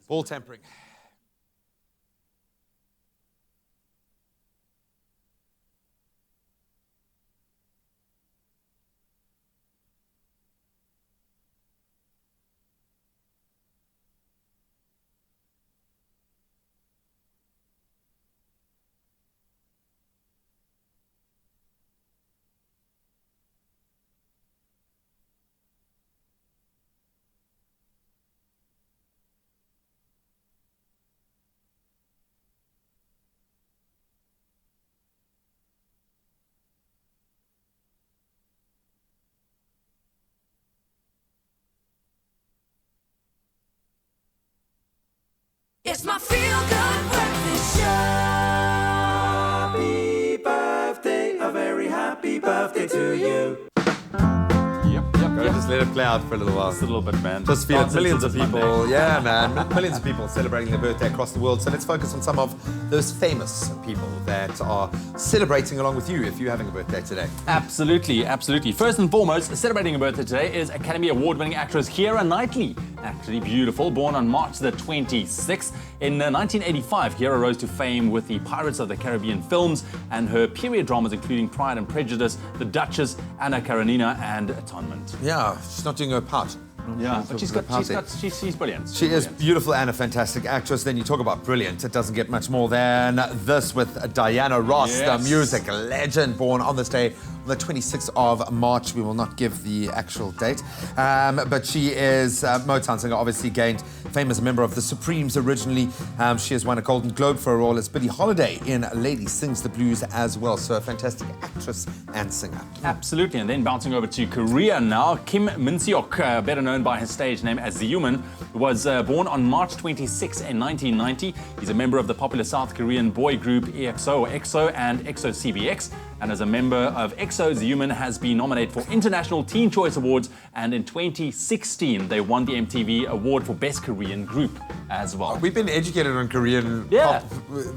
Ball tampering. It's my feel-good breakfast show. Happy birthday, a very happy birthday to you. Just let it play out for a little while. Just a little bit, man. Just feel it. Millions of Monday. people, yeah, man. Millions of people celebrating their birthday across the world. So let's focus on some of those famous people that are celebrating along with you if you're having a birthday today. Absolutely, absolutely. First and foremost, celebrating a birthday today is Academy Award-winning actress Keira Knightley. Actually beautiful, born on March the 26th. In 1985, Keira rose to fame with the Pirates of the Caribbean films and her period dramas including Pride and Prejudice, The Duchess, Anna Karenina, and Atonement. Yeah, she's not doing her part. Yeah, but she's brilliant. She is beautiful and a fantastic actress. Then you talk about brilliant. It doesn't get much more than this with Diana Ross, the music legend, born on this day, on the 26th of March. We will not give the actual date. But she is Motown singer, obviously gained fame as a member of the Supremes originally. She has won a Golden Globe for her role as Billie Holiday in Lady Sings the Blues as well. So a fantastic actress and singer. Absolutely. And then bouncing over to Korea now, Kim Min-seok, better known by his stage name as The Human, was born on March 26 in 1990. He's a member of the popular South Korean boy group EXO and EXO CBX. And as a member of EXO, The Human has been nominated for International Teen Choice Awards, and in 2016 they won the MTV Award for Best Korean Group as well. We've been educated on Korean pop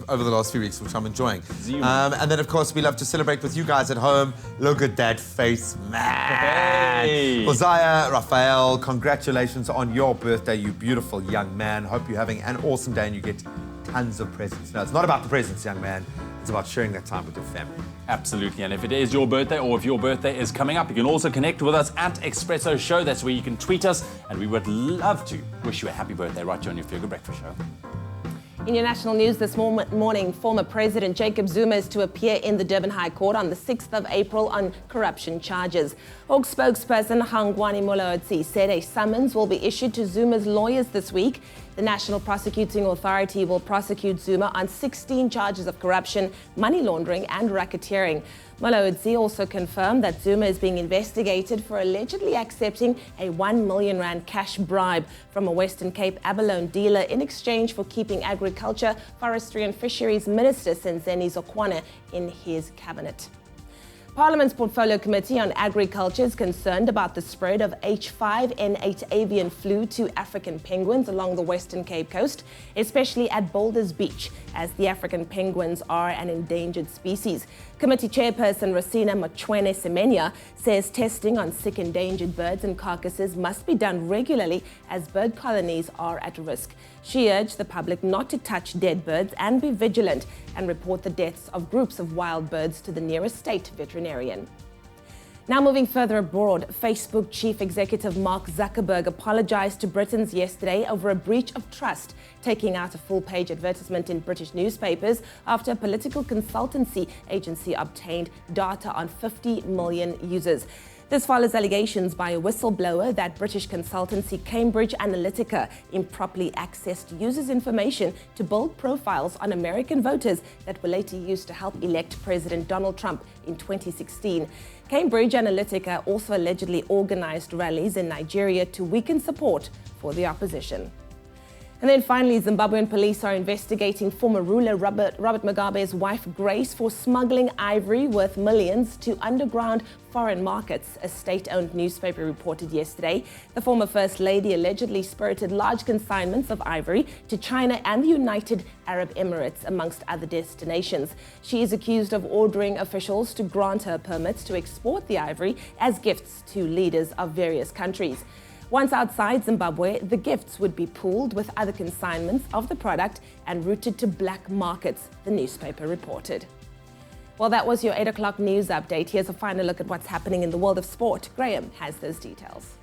over the last few weeks, which I'm enjoying. And then, of course, we love to celebrate with you guys at home. Look at that face, man. Hey. Uzziah, Raphael, congratulations on your birthday, you beautiful young man. Hope you're having an awesome day and you get tons of presents. No, it's not about the presents, young man. It's about sharing that time with your family. Absolutely, and if it is your birthday or if your birthday is coming up, you can also connect with us at Expresso Show. That's where you can tweet us, and we would love to wish you a happy birthday right here on your Feel Good Breakfast Show. In your national news this morning, former President Jacob Zuma is to appear in the Durban High Court on the 6th of April on corruption charges. Hawk spokesperson Hangwani Molaotsi said a summons will be issued to Zuma's lawyers this week. The National Prosecuting Authority will prosecute Zuma on 16 charges of corruption, money laundering and racketeering. Molaotsi also confirmed that Zuma is being investigated for allegedly accepting a R1 million cash bribe from a Western Cape abalone dealer in exchange for keeping Agriculture, Forestry and Fisheries Minister Senzeni Zokwana in his cabinet. Parliament's Portfolio Committee on Agriculture is concerned about the spread of H5N8 avian flu to African penguins along the Western Cape coast, especially at Boulders Beach, as the African penguins are an endangered species. Committee Chairperson Rosina Machwene Semenya says testing on sick endangered birds and carcasses must be done regularly as bird colonies are at risk. She urged the public not to touch dead birds and be vigilant and report the deaths of groups of wild birds to the nearest state veterinarian. Now moving further abroad, Facebook chief executive Mark Zuckerberg apologized to Britons yesterday over a breach of trust, taking out a full-page advertisement in British newspapers after a political consultancy agency obtained data on 50 million users. This follows allegations by a whistleblower that British consultancy Cambridge Analytica improperly accessed users' information to build profiles on American voters that were later used to help elect President Donald Trump in 2016. Cambridge Analytica also allegedly organized rallies in Nigeria to weaken support for the opposition. And then finally, Zimbabwean police are investigating former ruler Robert Mugabe's wife Grace for smuggling ivory worth millions to underground foreign markets, a state-owned newspaper reported yesterday. The former First Lady allegedly spirited large consignments of ivory to China and the United Arab Emirates, amongst other destinations. She is accused of ordering officials to grant her permits to export the ivory as gifts to leaders of various countries. Once outside Zimbabwe, the gifts would be pooled with other consignments of the product and routed to black markets, the newspaper reported. Well, that was your 8 o'clock news update. Here's a final look at what's happening in the world of sport. Graham has those details.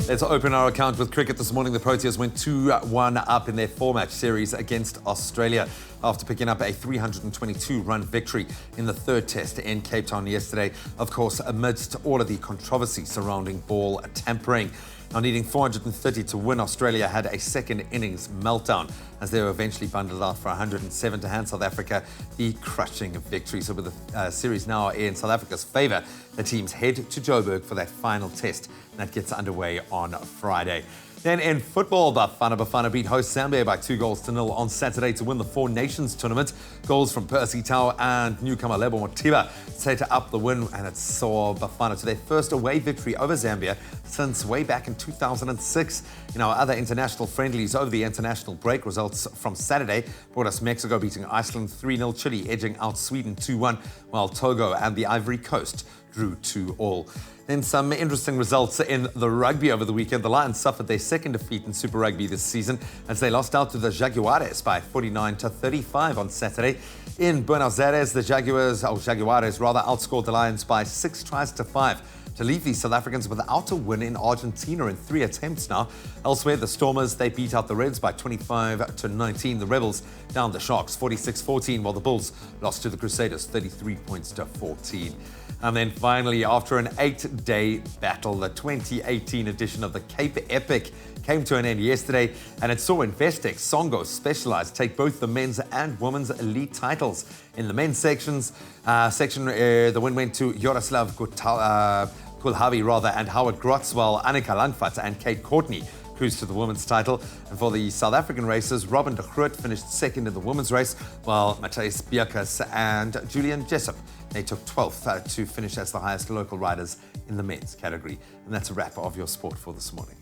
Let's open our account with cricket this morning. The Proteas went 2-1 up in their 4-match series against Australia after picking up a 322-run victory in the third test in Cape Town yesterday, of course, amidst all of the controversy surrounding ball tampering. Now, needing 430 to win, Australia had a second innings meltdown as they were eventually bundled out for 107 to hand South Africa the crushing victory. So with the series now in South Africa's favour, the teams head to Joburg for that final test that gets underway on Friday. Then in football, Bafana beat host Zambia by 2-0 on Saturday to win the Four Nations tournament. Goals from Percy Tau and newcomer Lebo Motiba set up the win, and it saw Bafana to their first away victory over Zambia since way back in 2006. In our other international friendlies over the international break, results from Saturday brought us Mexico beating Iceland 3-0, Chile edging out Sweden 2-1, while Togo and the Ivory Coast drew 2-2. Then some interesting results in the rugby over the weekend. The Lions suffered their second defeat in Super Rugby this season as they lost out to the Jaguares by 49-35 on Saturday. In Buenos Aires, the Jaguares outscored the Lions by 6-5 to leave the South Africans without a win in Argentina in 3 attempts now. Elsewhere, the Stormers, they beat out the Reds by 25-19. The Rebels down the Sharks 46-14, while the Bulls lost to the Crusaders 33-14. And then finally, after an 8-day battle, the 2018 edition of the Cape Epic came to an end yesterday, and it saw Investec Songo Specialized take both the men's and women's elite titles. In the men's section, the win went to Jaroslav Kulhavi and Howard Grotz, while Annika Langfat and Kate Courtney cruised to the women's title. And for the South African races, Robin de Groot finished second in the women's race, while Matthijs Bierkes and Julian Jessup, they took 12th to finish as the highest local riders in the men's category. And that's a wrap of your sport for this morning.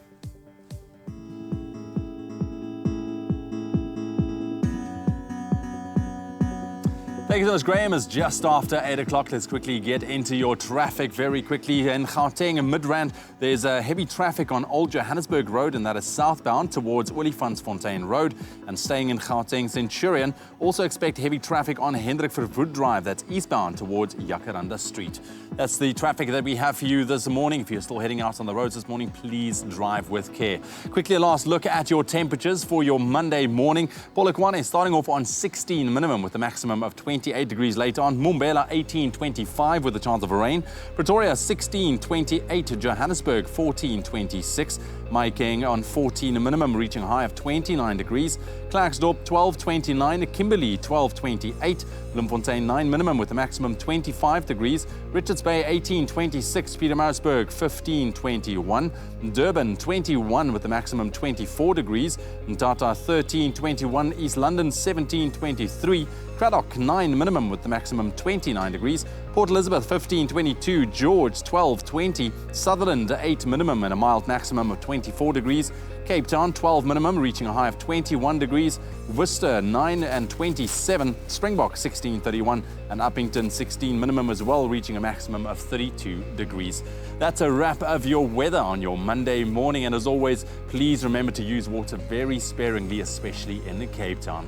Thank you so much, Graham. It's just after 8 o'clock. Let's quickly get into your traffic very quickly. In Gauteng and Midrand, there's heavy traffic on Old Johannesburg Road, and that is southbound towards Olifantsfontein Road. And staying in Gauteng Centurion, also expect heavy traffic on Hendrik Verwoerd Drive. That's eastbound towards Jacaranda Street. That's the traffic that we have for you this morning. If you're still heading out on the roads this morning, please drive with care. Quickly, a last look at your temperatures for your Monday morning. Paula Quinsee starting off on 16 minimum with a maximum of 28 degrees later on. Mbombela 18-25 with a chance of rain. Pretoria 16-28. Johannesburg 14-26. Mahikeng on 14 minimum, reaching a high of 29 degrees. Klerksdorp 12-29. Kimberley 12-28. Bloemfontein 9 minimum with a maximum 25 degrees. Richards Bay 18-26. Pietermaritzburg 15-21. Durban 21 with a maximum 24 degrees. Mthatha 13-21. East London 17-23. Cradock 9 minimum with the maximum 29 degrees. Port Elizabeth 15-22. George 12-20. Sutherland 8 minimum and a mild maximum of 24 degrees. Cape Town 12 minimum, reaching a high of 21 degrees. Worcester 9-27. Springbok 16-31. And Uppington 16 minimum as well, reaching a maximum of 32 degrees. That's a wrap of your weather on your Monday morning. And as always, please remember to use water very sparingly, especially in the Cape Town.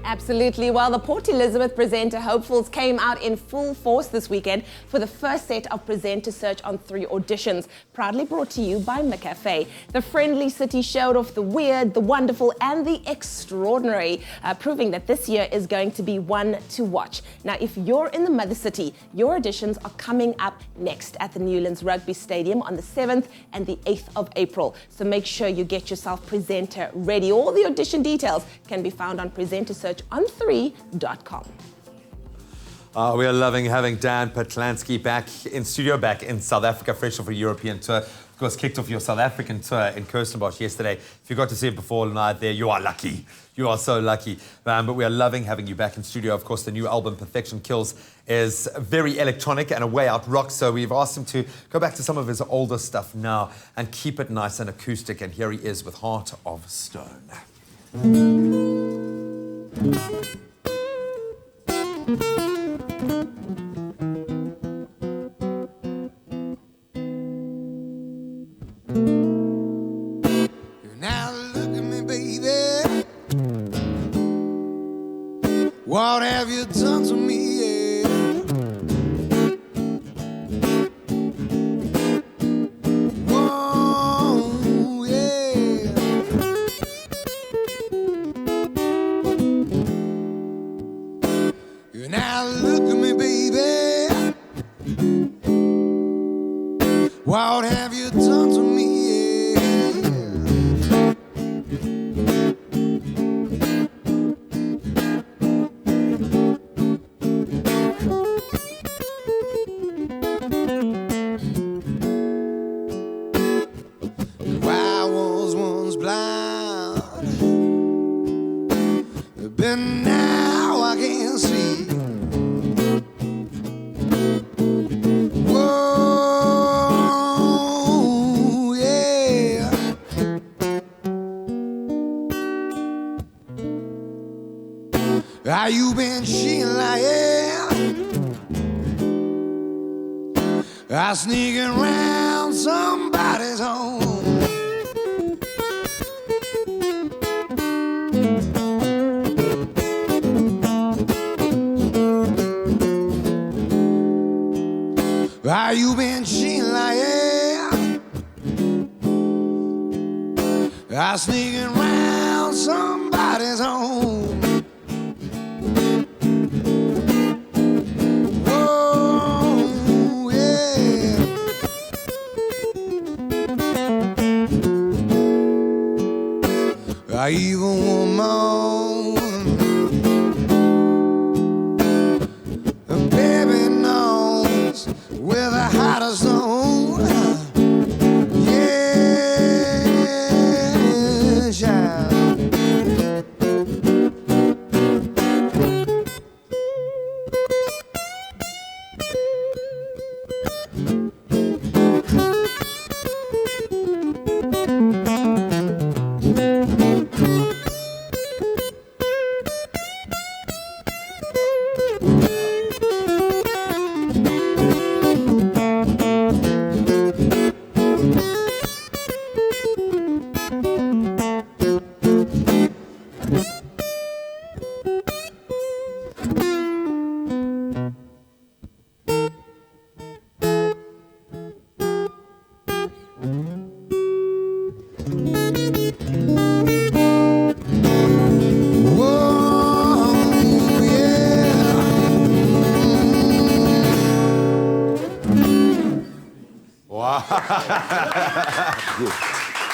Absolutely. Well, the Port Elizabeth Presenter Hopefuls came out in full force this weekend for the first set of Presenter Search on 3 auditions, proudly brought to you by McCafe. The friendly city showed off the weird, the wonderful, and the extraordinary, proving that this year is going to be one to watch. Now, if you're in the Mother City, your auditions are coming up next at the Newlands Rugby Stadium on the 7th and the 8th of April. So make sure you get yourself presenter ready. All the audition details can be found on Presenter Search on3.com. We are loving having Dan Patlansky back in studio, back in South Africa, fresh off a European tour. Of course, kicked off your South African tour in Kirstenbosch yesterday. If you got to see it before night there, you are lucky. You are so lucky. But we are loving having you back in studio. Of course, the new album, Perfection Kills, is very electronic and a way out rock. So we've asked him to go back to some of his older stuff now and keep it nice and acoustic. And here he is with Heart of Stone. What have you done to me? I was once blind, but now I can see. Whoa, yeah. Are you been cheating like I sneaking around somebody's home? Are you been cheating like I sneaking around somebody's home? Oh, yeah. I even want my own. Baby knows where the hottest zone. Yeah, child.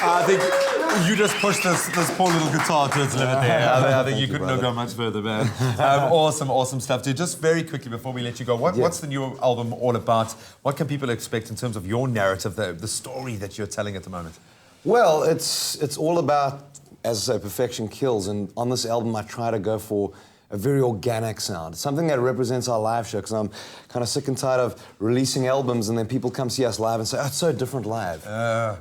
I think you just pushed this poor little guitar to its limit there. I think you couldn't have gone much further, man. Awesome stuff, dude. Just very quickly before we let you go, what's the new album all about? What can people expect in terms of your narrative, the story that you're telling at the moment? Well, it's all about, as I say, perfection kills. And on this album, I try to go for a very organic sound, something that represents our live show, because I'm kind of sick and tired of releasing albums and then people come see us live and say, oh, it's so different live.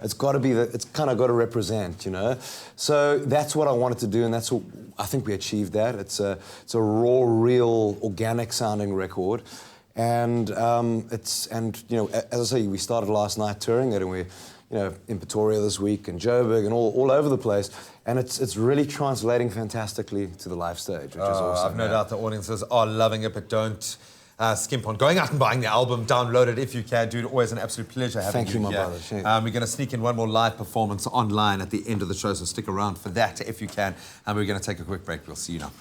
It's got to be, it's kind of got to represent, you know? So that's what I wanted to do, and that's what, I think we achieved that. It's a raw, real, organic sounding record. And you know, as I say, we started last night touring it, and we're, you know, in Pretoria this week and Joburg and all over the place. And it's really translating fantastically to the live stage, which is awesome. I've no doubt the audiences are loving it, but don't skimp on going out and buying the album. Download it if you can, dude. Always an absolute pleasure having you here. Thank you, my brother. We're going to sneak in one more live performance online at the end of the show, so stick around for that if you can. And we're going to take a quick break. We'll see you now.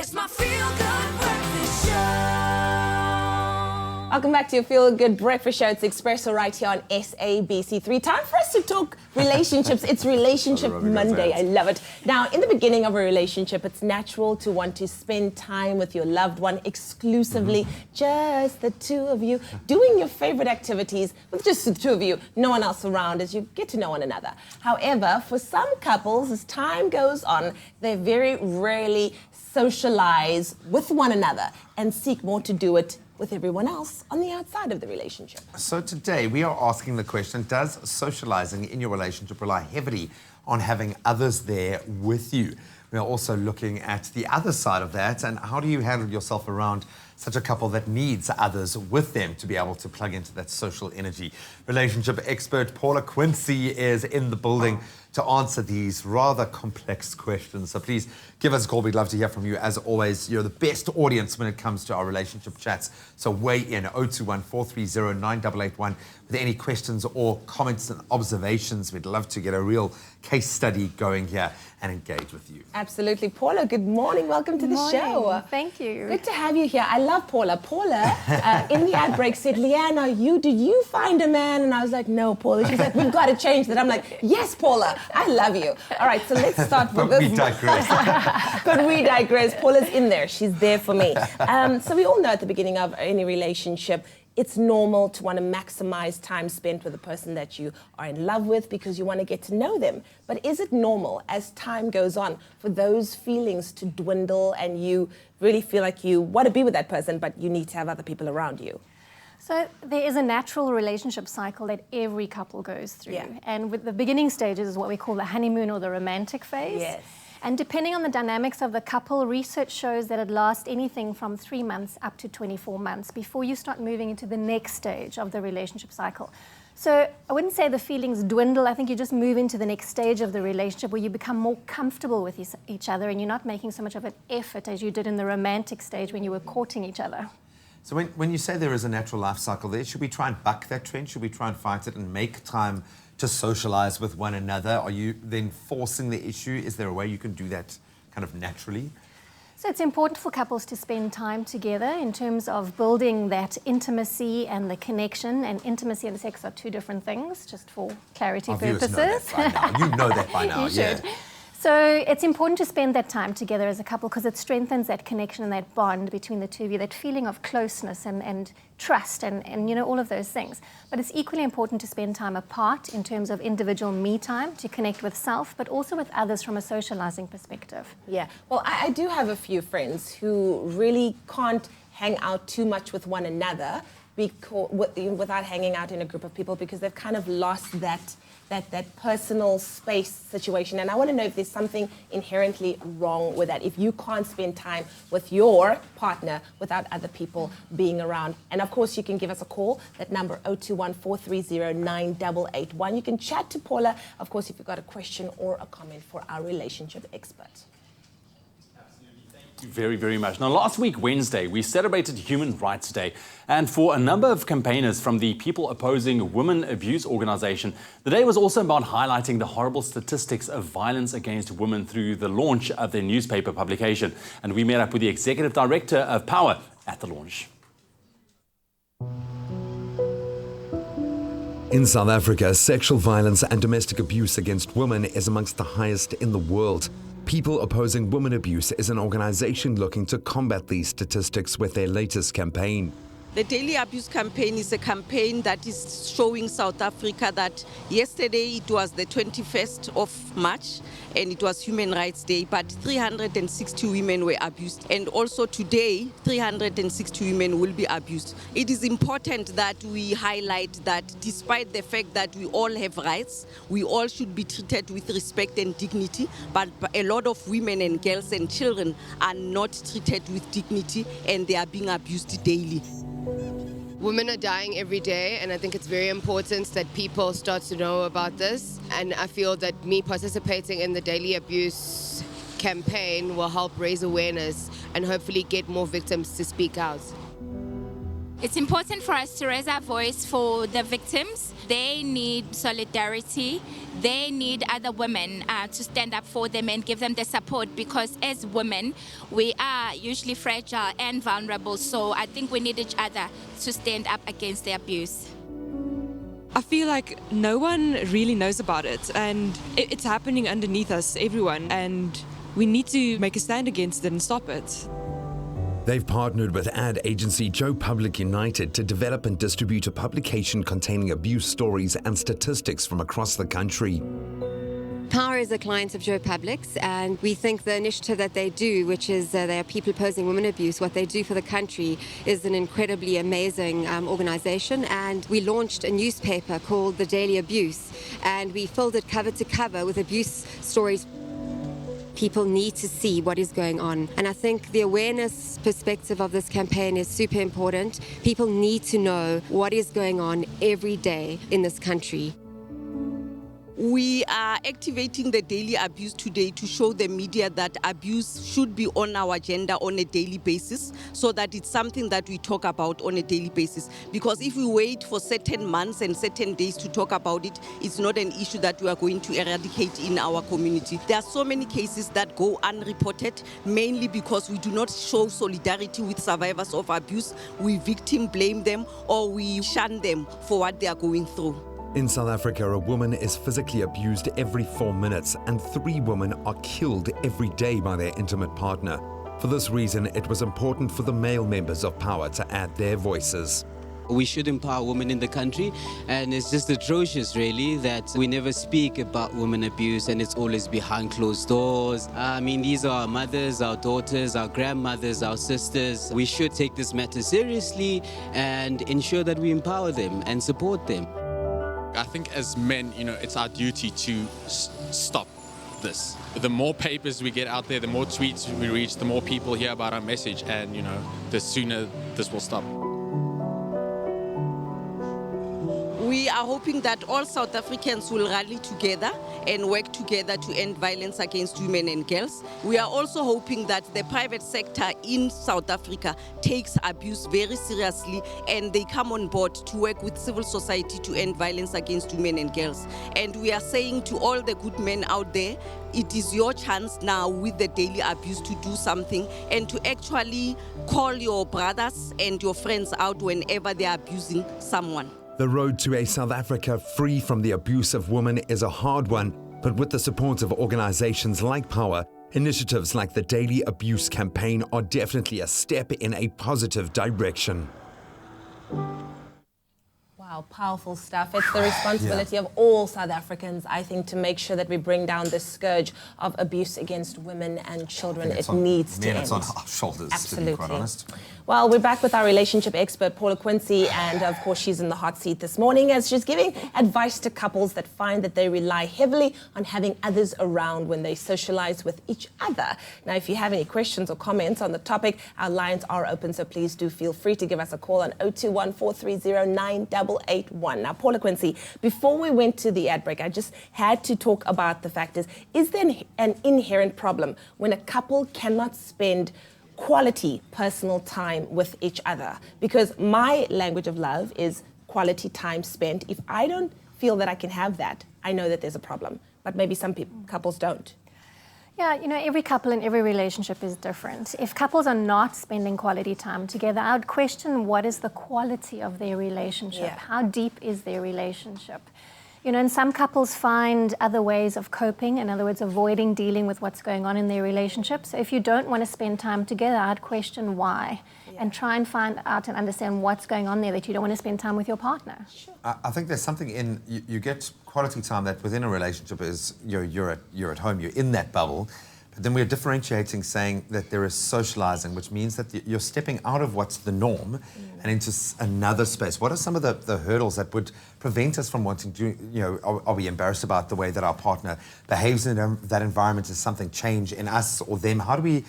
It's my feel-good breakfast show. Welcome back to your Feel Good Breakfast Show. It's Expresso right here on SABC3. Time for us to talk relationships. It's Relationship Monday. I love it. Now, in the beginning of a relationship, it's natural to want to spend time with your loved one exclusively, just the two of you, doing your favorite activities with just the two of you, no one else around as you get to know one another. However, for some couples, as time goes on, they very rarely socialize with one another and seek more to do it with everyone else on the outside of the relationship. So today we are asking the question, does socializing in your relationship rely heavily on having others there with you? We are also looking at the other side of that, and how do you handle yourself around such a couple that needs others with them to be able to plug into that social energy? Relationship expert Paula Quinsee is in the building to answer these rather complex questions. So please give us a call. We'd love to hear from you. As always, you're the best audience when it comes to our relationship chats. So weigh in 021 430 9881 with any questions or comments and observations. We'd love to get a real case study going here and engage with you. Absolutely. Paula, good morning. Welcome to the show. Thank you. Good to have you here. I love Paula. Paula, in the ad break, said, Leanne, did you find a man? And I was like, no, Paula. She's like, we've got to change that. I'm like, yes, Paula, I love you. All right, so let's start with But this. we digress. But we digress. Paula's in there. She's there for me. So we all know at the beginning of any relationship, it's normal to want to maximize time spent with the person that you are in love with because you want to get to know them. But is it normal as time goes on for those feelings to dwindle and you really feel like you want to be with that person, but you need to have other people around you? So there is a natural relationship cycle that every couple goes through. And with the beginning stages is what we call the honeymoon or the romantic phase. Yes. And depending on the dynamics of the couple, research shows that it lasts anything from 3 months up to 24 months before you start moving into the next stage of the relationship cycle. So I wouldn't say the feelings dwindle. I think you just move into the next stage of the relationship where you become more comfortable with each other and you're not making so much of an effort as you did in the romantic stage when you were courting each other. So when you say there is a natural life cycle there, should we try and buck that trend? Should we try and fight it and make time to socialize with one another? Are you then forcing the issue? Is there a way you can do that kind of naturally? So it's important for couples to spend time together in terms of building that intimacy and the connection. And intimacy and sex are two different things, just for clarity purposes. Know that by now. You know that by now, You should. So it's important to spend that time together as a couple because it strengthens that connection and that bond between the two of you, that feeling of closeness and trust and you know, all of those things. But it's equally important to spend time apart in terms of individual me time to connect with self, but also with others from a socializing perspective. Yeah, well, I do have a few friends who really can't hang out too much with one another without hanging out in a group of people because they've kind of lost that personal space situation. And I want to know if there's something inherently wrong with that, if you can't spend time with your partner without other people being around. And of course, you can give us a call, that number 021 430 9881. You can chat to Paula, of course, if you've got a question or a comment for our relationship expert. Thank you very, very much. Now, last week, Wednesday, we celebrated Human Rights Day. And for a number of campaigners from the People Opposing Women Abuse organization, the day was also about highlighting the horrible statistics of violence against women through the launch of their newspaper publication. And we met up with the executive director of Power at the launch. In South Africa, sexual violence and domestic abuse against women is amongst the highest in the world. People Opposing Women Abuse is an organization looking to combat these statistics with their latest campaign. The Daily Abuse campaign is a campaign that is showing South Africa that yesterday it was the 21st of March and it was Human Rights Day, but 360 women were abused. And also today, 360 women will be abused. It is important that we highlight that despite the fact that we all have rights, we all should be treated with respect and dignity, but a lot of women and girls and children are not treated with dignity and they are being abused daily. Women are dying every day, and I think it's very important that people start to know about this. And I feel that me participating in the Daily Abuse campaign will help raise awareness and hopefully get more victims to speak out. It's important for us to raise our voice for the victims. They need solidarity. They need other women to stand up for them and give them the support, because as women, we are usually fragile and vulnerable. So I think we need each other to stand up against the abuse. I feel like no one really knows about it, and it's happening underneath us, everyone, and we need to make a stand against it and stop it. They've partnered with ad agency Joe Public United to develop and distribute a publication containing abuse stories and statistics from across the country. Power is a client of Joe Public's, and we think the initiative that they do, which is they are people opposing women abuse, what they do for the country is an incredibly amazing organisation. And we launched a newspaper called The Daily Abuse, and we filled it cover to cover with abuse stories. People need to see what is going on. And I think the awareness perspective of this campaign is super important. People need to know what is going on every day in this country. We are activating the daily abuse today to show the media that abuse should be on our agenda on a daily basis, so that it's something that we talk about on a daily basis. Because if we wait for certain months and certain days to talk about it, it's not an issue that we are going to eradicate in our community. There are so many cases that go unreported, mainly because we do not show solidarity with survivors of abuse. We victim blame them, or we shun them for what they are going through. In South Africa, a woman is physically abused every 4 minutes, and 3 women are killed every day by their intimate partner. For this reason, it was important for the male members of Power to add their voices. We should empower women in the country, and it's just atrocious really that we never speak about women abuse, and it's always behind closed doors. I mean, these are our mothers, our daughters, our grandmothers, our sisters. We should take this matter seriously and ensure that we empower them and support them. I think as men, it's our duty to stop this. The more papers we get out there, the more tweets we reach, the more people hear about our message, and, the sooner this will stop. We are hoping that all South Africans will rally together and work together to end violence against women and girls. We are also hoping that the private sector in South Africa takes abuse very seriously, and they come on board to work with civil society to end violence against women and girls. And we are saying to all the good men out there, it is your chance now with the daily abuse to do something and to actually call your brothers and your friends out whenever they are abusing someone. The road to a South Africa free from the abuse of women is a hard one, but with the support of organizations like Power, initiatives like the Daily Abuse Campaign are definitely a step in a positive direction. Wow, powerful stuff. It's the responsibility of all South Africans, I think, to make sure that we bring down this scourge of abuse against women and children. It needs to end. It's on our shoulders, Absolutely. to be quite honest. Well, we're back with our relationship expert, Paula Quinsee, and of course she's in the hot seat this morning as she's giving advice to couples that find that they rely heavily on having others around when they socialize with each other. Now, if you have any questions or comments on the topic, our lines are open, so please do feel free to give us a call on 021-430-9881. Now, Paula Quinsee, before we went to the ad break, I just had to talk about the fact is there an inherent problem when a couple cannot spend quality personal time with each other? Because my language of love is quality time spent. If I don't feel that I can have that, I know that there's a problem. But maybe some couples don't. Yeah, every couple and every relationship is different. If couples are not spending quality time together, I would question what is the quality of their relationship? Yeah. How deep is their relationship? And some couples find other ways of coping, in other words, avoiding dealing with what's going on in their relationship. So if you don't want to spend time together, I'd question why and try and find out and understand what's going on there that you don't want to spend time with your partner. I think there's something in, you get quality time that within a relationship is you're at home, you're in that bubble. But then we're differentiating, saying that there is socializing, which means that you're stepping out of what's the norm and into another space. What are some of the hurdles that would prevent us from wanting to, are we embarrassed about the way that our partner behaves in that environment? Does something change in us or them? How do we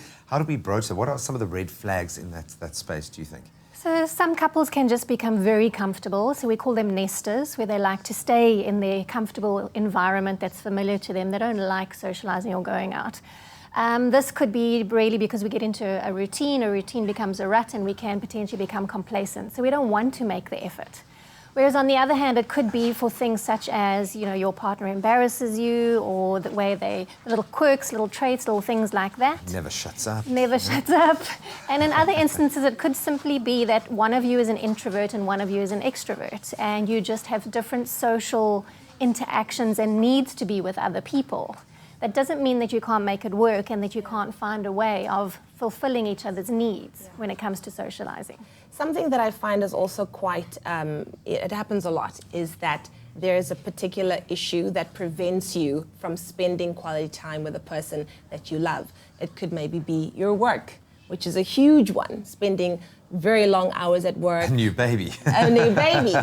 broach that? What are some of the red flags in that space, do you think? So some couples can just become very comfortable. So we call them nesters, where they like to stay in their comfortable environment that's familiar to them. They don't like socializing or going out. This could be really because we get into a routine becomes a rut, and we can potentially become complacent. So we don't want to make the effort. Whereas on the other hand, it could be for things such as, your partner embarrasses you, or the way little quirks, little traits, little things like that. Never shuts up. Never shuts up. And in other instances, it could simply be that one of you is an introvert and one of you is an extrovert, and you just have different social interactions and needs to be with other people. That doesn't mean that you can't make it work and that you can't find a way of fulfilling each other's needs when it comes to socializing. Something that I find is also quite, it happens a lot, is that there is a particular issue that prevents you from spending quality time with a person that you love. It could maybe be your work, which is a huge one, spending very long hours at work. A new baby. A new baby.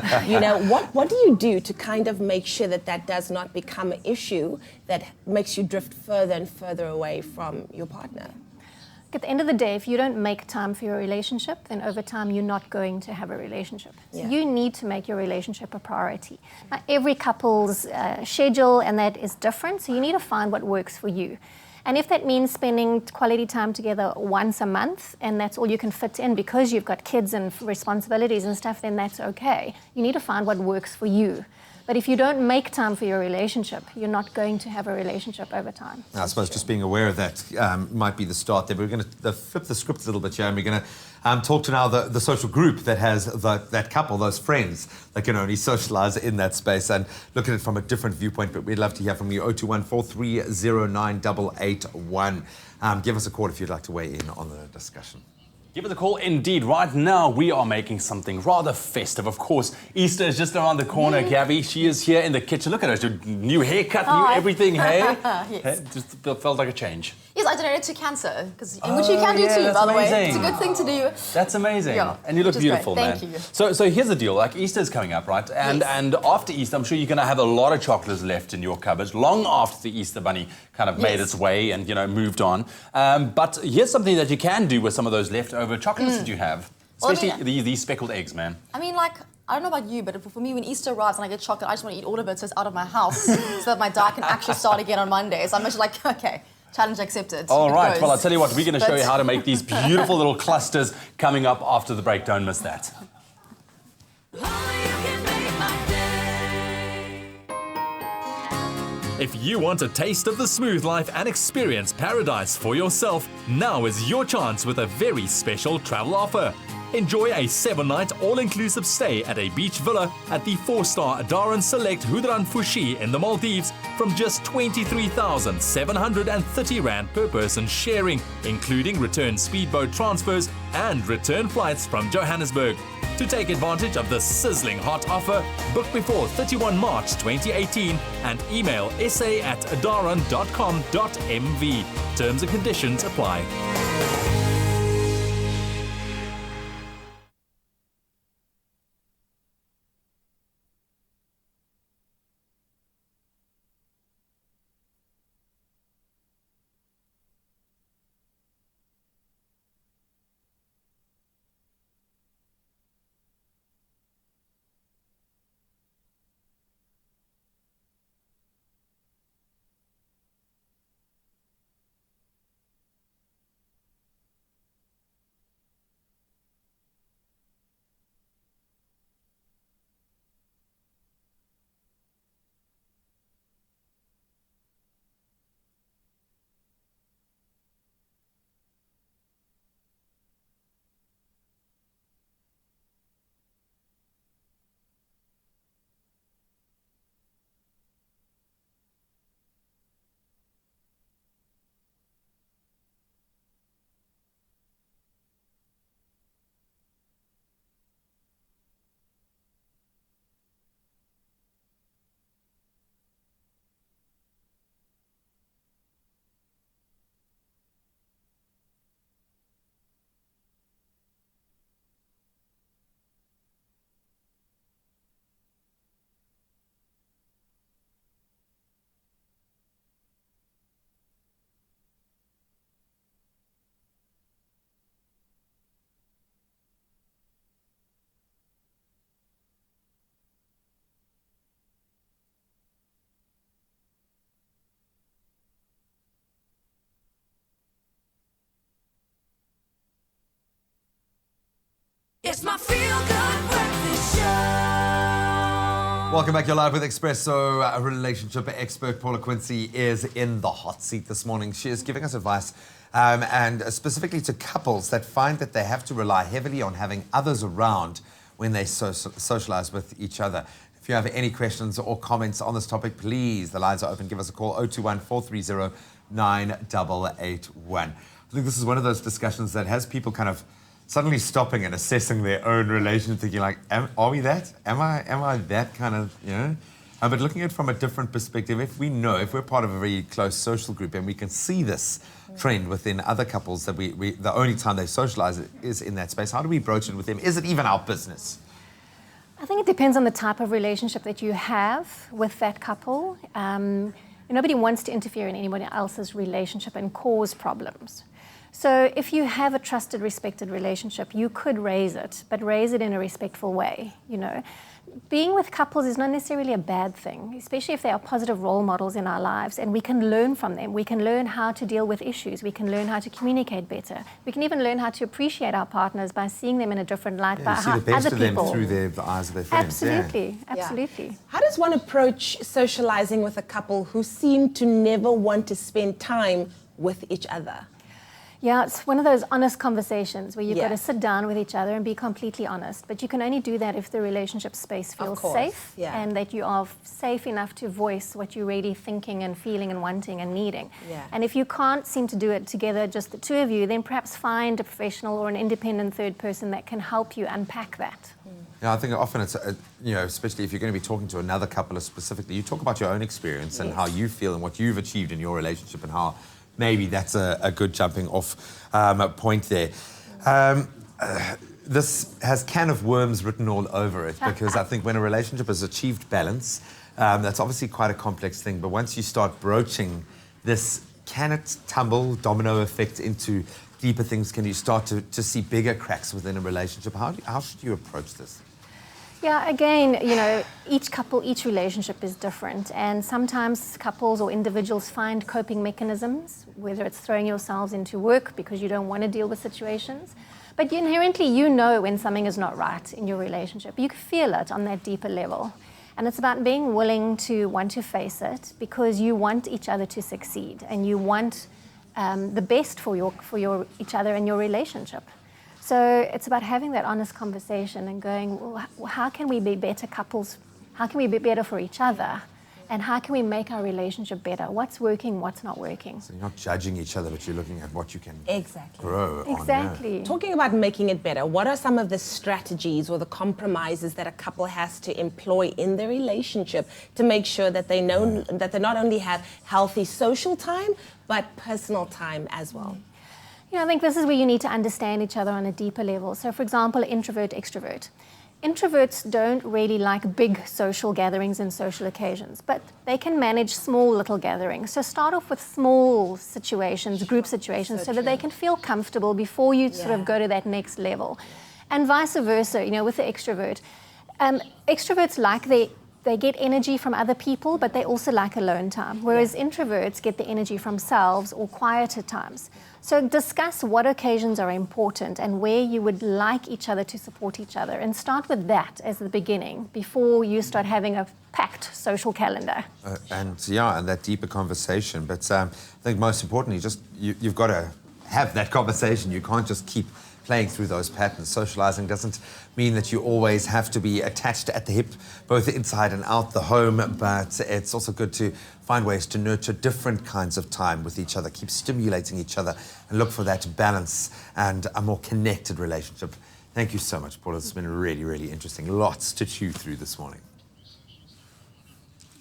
What do you do to kind of make sure that that does not become an issue that makes you drift further and further away from your partner? At the end of the day, if you don't make time for your relationship, then over time you're not going to have a relationship. So you need to make your relationship a priority. Now, every couple's schedule and that is different, so you need to find what works for you. And if that means spending quality time together once a month, and that's all you can fit in because you've got kids and responsibilities and stuff, then that's okay. You need to find what works for you. But if you don't make time for your relationship, you're not going to have a relationship over time. I suppose just being aware of that might be the start there. We're going to flip the script a little bit here, and we're going to talk to now the social group that has that couple, those friends that can only socialize in that space, and look at it from a different viewpoint. But we'd love to hear from you. 021 4309 881. Give us a call if you'd like to weigh in on the discussion. Give us a call indeed. Right now, we are making something rather festive. Of course, Easter is just around the corner. Gabby, she is here in the kitchen. Look at her, new haircut, new everything, hey? Yes. Hey, just felt like a change. Yes, I donated to cancer, which you can do too, by the way. It's a good thing to do. That's amazing. Yeah, and you look beautiful, man. Thank you. So here's the deal. Like, Easter's coming up, right? And after Easter, I'm sure you're going to have a lot of chocolates left in your cupboard, long after the Easter bunny kind of made its way and, moved on. But here's something that you can do with some of those leftover chocolates that you have. Especially these speckled eggs, man. I mean, I don't know about you, but for me, when Easter arrives and I get chocolate, I just want to eat all of it so it's out of my house so that my diet can actually start again on Monday. So I'm just like, okay, challenge accepted. All right, well, I'll tell you what, we're going to show you how to make these beautiful little clusters coming up after the break. Don't miss that. If you want a taste of the smooth life and experience paradise for yourself, now is your chance with a very special travel offer. Enjoy a 7-night all-inclusive stay at a beach villa at the 4-star Adaran Select Hudran Fushi in the Maldives from just 23,730 Rand per person sharing, including return speedboat transfers and return flights from Johannesburg. To take advantage of this sizzling hot offer, book before 31 March 2018 and email sa@adaran.com.mv. Terms and conditions apply. It's my feel-good breakfast show. Welcome back. You're live with Expresso. A relationship expert, Paula Quinsee, is in the hot seat this morning. She is giving us advice, and specifically to couples that find that they have to rely heavily on having others around when they socialize with each other. If you have any questions or comments on this topic, please, the lines are open. Give us a call, 021 430 9881. I think this is one of those discussions that has people kind of suddenly stopping and assessing their own relationship, thinking like, are we that? Am I that kind of, you know? But looking at it from a different perspective, if we're part of a very close social group and we can see this trend within other couples that the only time they socialize is in that space, how do we broach it with them? Is it even our business? I think it depends on the type of relationship that you have with that couple. Nobody wants to interfere in anybody else's relationship and cause problems. So if you have a trusted, respected relationship, you could raise it, but raise it in a respectful way, you know. Being with couples is not necessarily a bad thing, especially if they are positive role models in our lives and we can learn from them. We can learn how to deal with issues. We can learn how to communicate better. We can even learn how to appreciate our partners by seeing them in a different light, by You see how the best other of them people. through the eyes of their friends. Absolutely, Yeah. absolutely. How does one approach socializing with a couple who seem to never want to spend time with each other? Yeah, it's one of those honest conversations where you've Yeah. got to sit down with each other and be completely honest. But you can only do that if the relationship space feels course, safe yeah. and that you are safe enough to voice what you're really thinking and feeling and wanting and needing. Yeah. And if you can't seem to do it together, just the two of you, then perhaps find a professional or an independent third person that can help you unpack that. Yeah, I think often it's, especially if you're going to be talking to another couple specifically, you talk about your own experience and how you feel and what you've achieved in your relationship and how maybe that's a good jumping off point there. This has can of worms written all over it because I think when a relationship has achieved balance, that's obviously quite a complex thing. But once you start broaching this, can it tumble, domino effect into deeper things? Can you start to see bigger cracks within a relationship? How should you approach this? Yeah, again, each couple, each relationship is different. And sometimes couples or individuals find coping mechanisms, whether it's throwing yourselves into work because you don't want to deal with situations. But inherently, you know when something is not right in your relationship. You can feel it on that deeper level. And it's about being willing to want to face it because you want each other to succeed and you want the best for each other and your relationship. So it's about having that honest conversation and going, well, how can we be better couples? How can we be better for each other? And how can we make our relationship better? What's working, what's not working? So you're not judging each other, but you're looking at what you can Exactly. grow on. Exactly. Talking about making it better, what are some of the strategies or the compromises that a couple has to employ in their relationship to make sure that they know that they not only have healthy social time, but personal time as well? I think this is where you need to understand each other on a deeper level. So, for example, introvert, extrovert. Introverts don't really like big social gatherings and social occasions, but they can manage small little gatherings. So start off with small situations, group situations, so that they can feel comfortable before you sort of go to that next level. And vice versa, with the extrovert. Extroverts they get energy from other people, but they also like alone time, whereas introverts get the energy from selves or quieter times. So discuss what occasions are important and where you would like each other to support each other, and start with that as the beginning before you start having a packed social calendar. And that deeper conversation. But I think most importantly, you've got to have that conversation. You can't just keep playing through those patterns. Socializing doesn't mean that you always have to be attached at the hip, both inside and out the home, but it's also good to find ways to nurture different kinds of time with each other, keep stimulating each other, and look for that balance and a more connected relationship. Thank you so much, Paula. It's been really, really interesting. Lots to chew through this morning.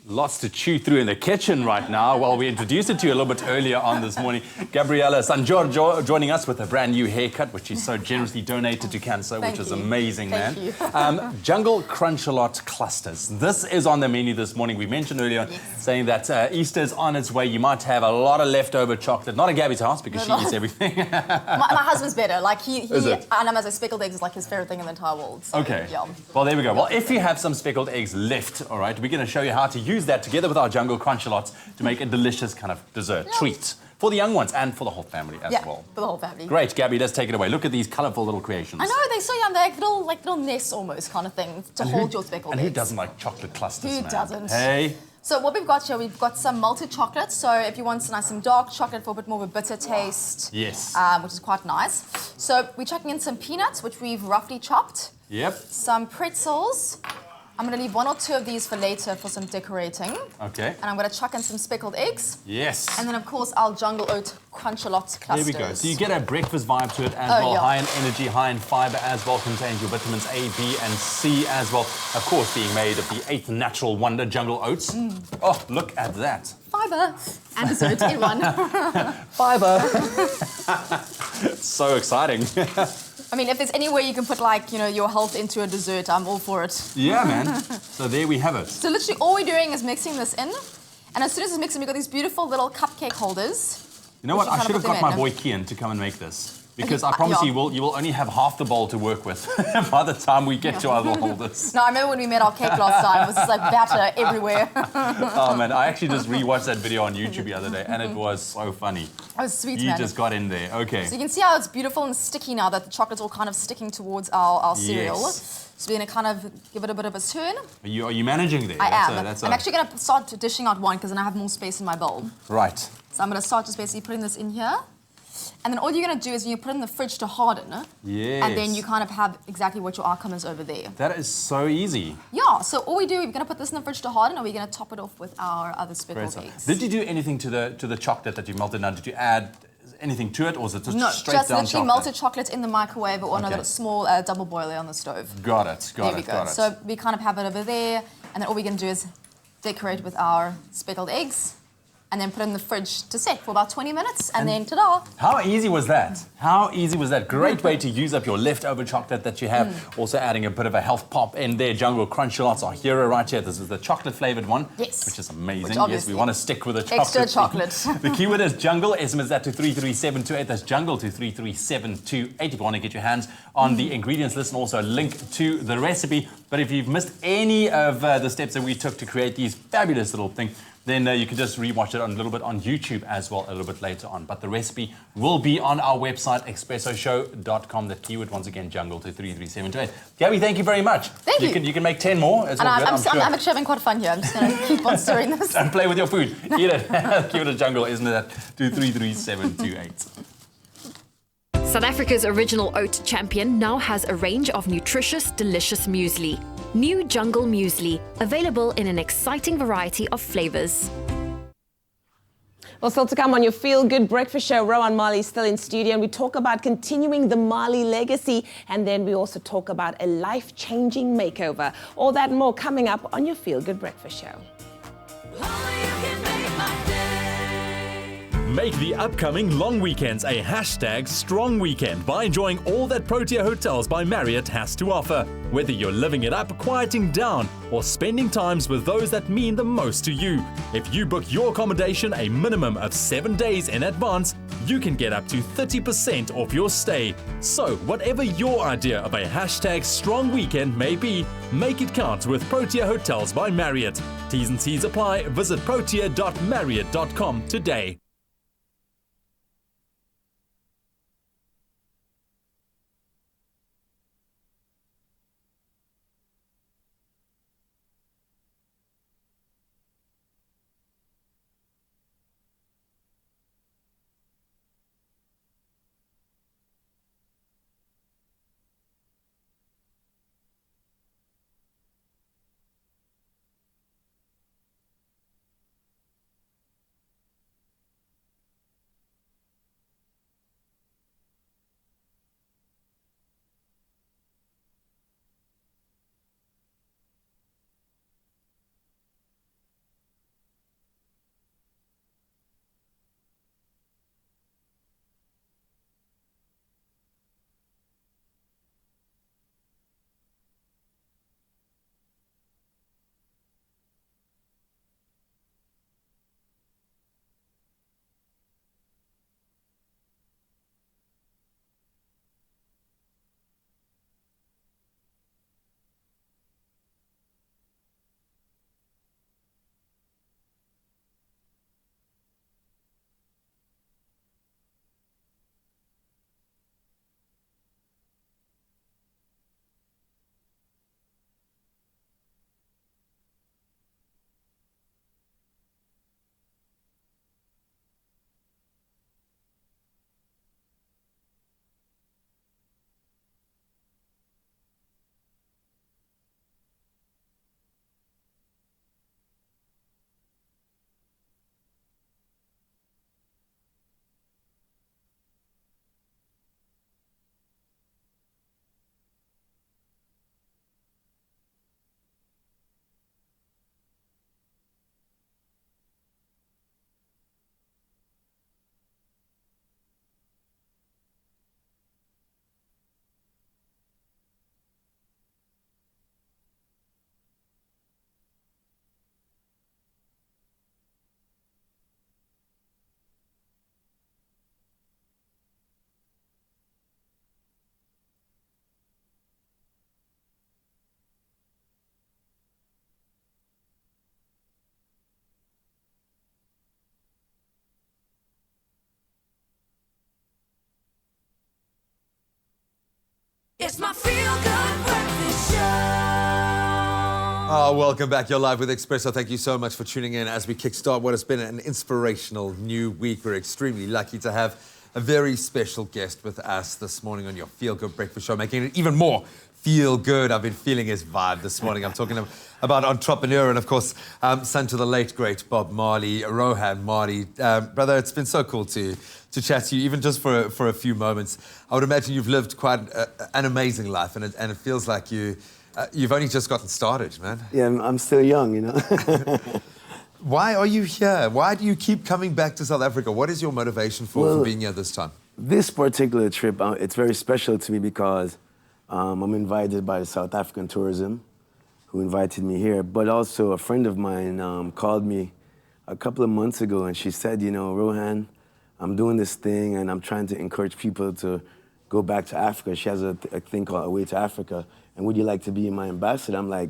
Lots to chew through in the kitchen right now. Well, we introduced it to you a little bit earlier on this morning. Gabrielle Sangiorgio joining us with a brand new haircut, which she so generously donated to cancer, which is amazing, Thank man. you. Jungle Crunch-A-Lot clusters. This is on the menu this morning. We mentioned earlier saying that Easter is on its way. You might have a lot of leftover chocolate. Not at Gabby's house because she eats everything. My husband's better. Like Is it? and as a speckled eggs is like his favorite thing in the entire world. So, Okay. Yeah. Well, there we go. Well, if you have some speckled eggs left, all right, we're going to show you how to use that together with our Jungle Crunch-A-Lots to make a delicious kind of dessert treat for the young ones and for the whole family as well. For the whole family. Great, Gabby, let's take it away. Look at these colourful little creations. I know, they're so young. They're like little nests almost kind of thing to hold your speckled eggs. And who doesn't like chocolate clusters, Who man? doesn't? Hey. So what we've got here, we've got some malted chocolate. So if you want some dark chocolate for a bit more of a bitter taste, Yes. which is quite nice. So we're chucking in some peanuts, which we've roughly chopped. Yep. Some pretzels. I'm going to leave 1 or 2 of these for later for some decorating. Okay. And I'm going to chuck in some speckled eggs. Yes. And then, of course, our jungle oat crunch-a-lot clusters. There we go. So you get a breakfast vibe to it as Oh, well. yeah. High in energy, high in fiber as well. Contains your vitamins A, B, and C as well. Of course, being made of the 8th natural wonder, jungle oats. Oh, look at that. Fiber and dessert in one. Fiber. So exciting. I mean, if there's any way you can put, your health into a dessert, I'm all for it. Yeah, man. So there we have it. So literally all we're doing is mixing this in. And as soon as it's mixing, we've got these beautiful little cupcake holders. You know what? I should have got my boy Kian to come and make this. Because I promise you will only have half the bowl to work with by the time we get to our little holders. No, I remember when we made our cake last time. It was just like batter everywhere. Oh, man. I actually just rewatched that video on YouTube the other day, and it was so funny. Oh, sweet, You man. just got in there. Okay. So you can see how it's beautiful and sticky now that the chocolate's all kind of sticking towards our cereal. Yes. So we're going to kind of give it a bit of a turn. Are you managing there? I am. That's I'm actually going to start dishing out one because then I have more space in my bowl. Right. So I'm going to start just basically putting this in here. And then all you're going to do is you put it in the fridge to harden. Yes. And then you kind of have exactly what your outcome is over there. That is so easy. Yeah, so all we do, we're going to put this in the fridge to harden, or we're going to top it off with our other speckled Great eggs. stuff. Did you do anything to the chocolate that you melted down? Did you add anything to it, or was it just No, straight just down literally chocolate? melted chocolate in the microwave or on a Okay. little small double boiler on the stove. Got it. There we go. So we kind of have it over there, and then all we're going to do is decorate with our speckled eggs, and then put it in the fridge to set for about 20 minutes, and then ta-da! How easy was that? How easy was that? Great way to use up your leftover chocolate that you have. Also adding a bit of a health pop in there. Jungle Crunch Lots, our hero right here. This is the chocolate flavored one. Yes. Which is amazing. Which Yes, obviously- we want to stick with the chocolate. Extra theme. chocolate. The keyword is jungle. SMS that to 33728. That's jungle to 33728 if you want to get your hands on the ingredients list and also a link to the recipe. But if you've missed any of the steps that we took to create these fabulous little things, then you can just rewatch it a little bit on YouTube as well a little bit later on. But the recipe will be on our website, expressoshow.com. The keyword, once again, jungle to 33728. Gabby, thank you very much. Thank you. You can make 10 more. It's And all good, I'm sure. I'm actually having quite fun here. I'm just going to keep on stirring this. And play with your food. Eat it. Keyword is jungle, isn't it? To 33728. South Africa's original oat champion now has a range of nutritious, delicious muesli. New Jungle Muesli, available in an exciting variety of flavors. Well, still to come on your Feel Good Breakfast Show, Rohan Marley is still in studio, and we talk about continuing the Marley legacy, and then we also talk about a life-changing makeover. All that and more coming up on your Feel Good Breakfast Show. Make the upcoming long weekends a hashtag strong weekend by enjoying all that Protea Hotels by Marriott has to offer. Whether you're living it up, quieting down, or spending times with those that mean the most to you. If you book your accommodation a minimum of 7 days in advance, you can get up to 30% off your stay. So, whatever your idea of a hashtag strong weekend may be, make it count with Protea Hotels by Marriott. T's and C's apply. Visit protea.marriott.com today. It's my feel-good breakfast show. Oh, welcome back. You're live with Expresso. Thank you so much for tuning in as we kickstart what has been an inspirational new week. We're extremely lucky to have a very special guest with us this morning on your Feel Good Breakfast Show, making it even more feel good. I've been feeling his vibe this morning. I'm talking about entrepreneur and, of course, son to the late, great Bob Marley, Rohan Marley. Brother, it's been so cool to chat to you, even just for a few moments. I would imagine you've lived quite an amazing life, and it feels like you've only just gotten started, man. Yeah, I'm still young, you know. Why are you here? Why do you keep coming back to South Africa? What is your motivation for being here this time? This particular trip, it's very special to me because I'm invited by the South African Tourism, who invited me here. But also a friend of mine called me a couple of months ago, and she said, you know, Rohan, I'm doing this thing, and I'm trying to encourage people to go back to Africa. She has a thing called A Way to Africa. And would you like to be my ambassador? I'm like,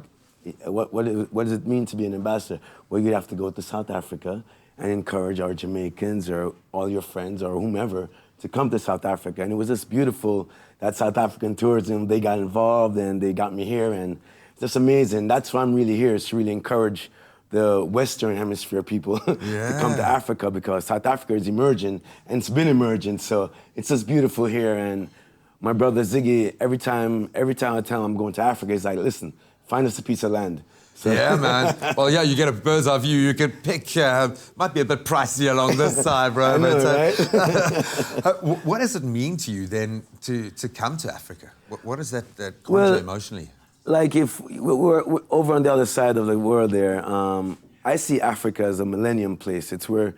what does it mean to be an ambassador? Well, you'd have to go to South Africa and encourage our Jamaicans or all your friends or whomever to come to South Africa. And it was just beautiful that South African tourism, they got involved and they got me here, and it's just amazing. That's why I'm really here, is to really encourage the Western Hemisphere people to come to Africa, because South Africa is emerging, and it's been emerging, so it's just beautiful here. And my brother Ziggy, every time I tell him I'm going to Africa, he's like, listen, find us a piece of land. So yeah, man. Well, yeah, you get a bird's eye view. You can pick, might be a bit pricey along this side, bro. I know, right? What does it mean to you then to come to Africa? What does that conjure emotionally? Like if we're over on the other side of the world there, I see Africa as a millennium place. It's where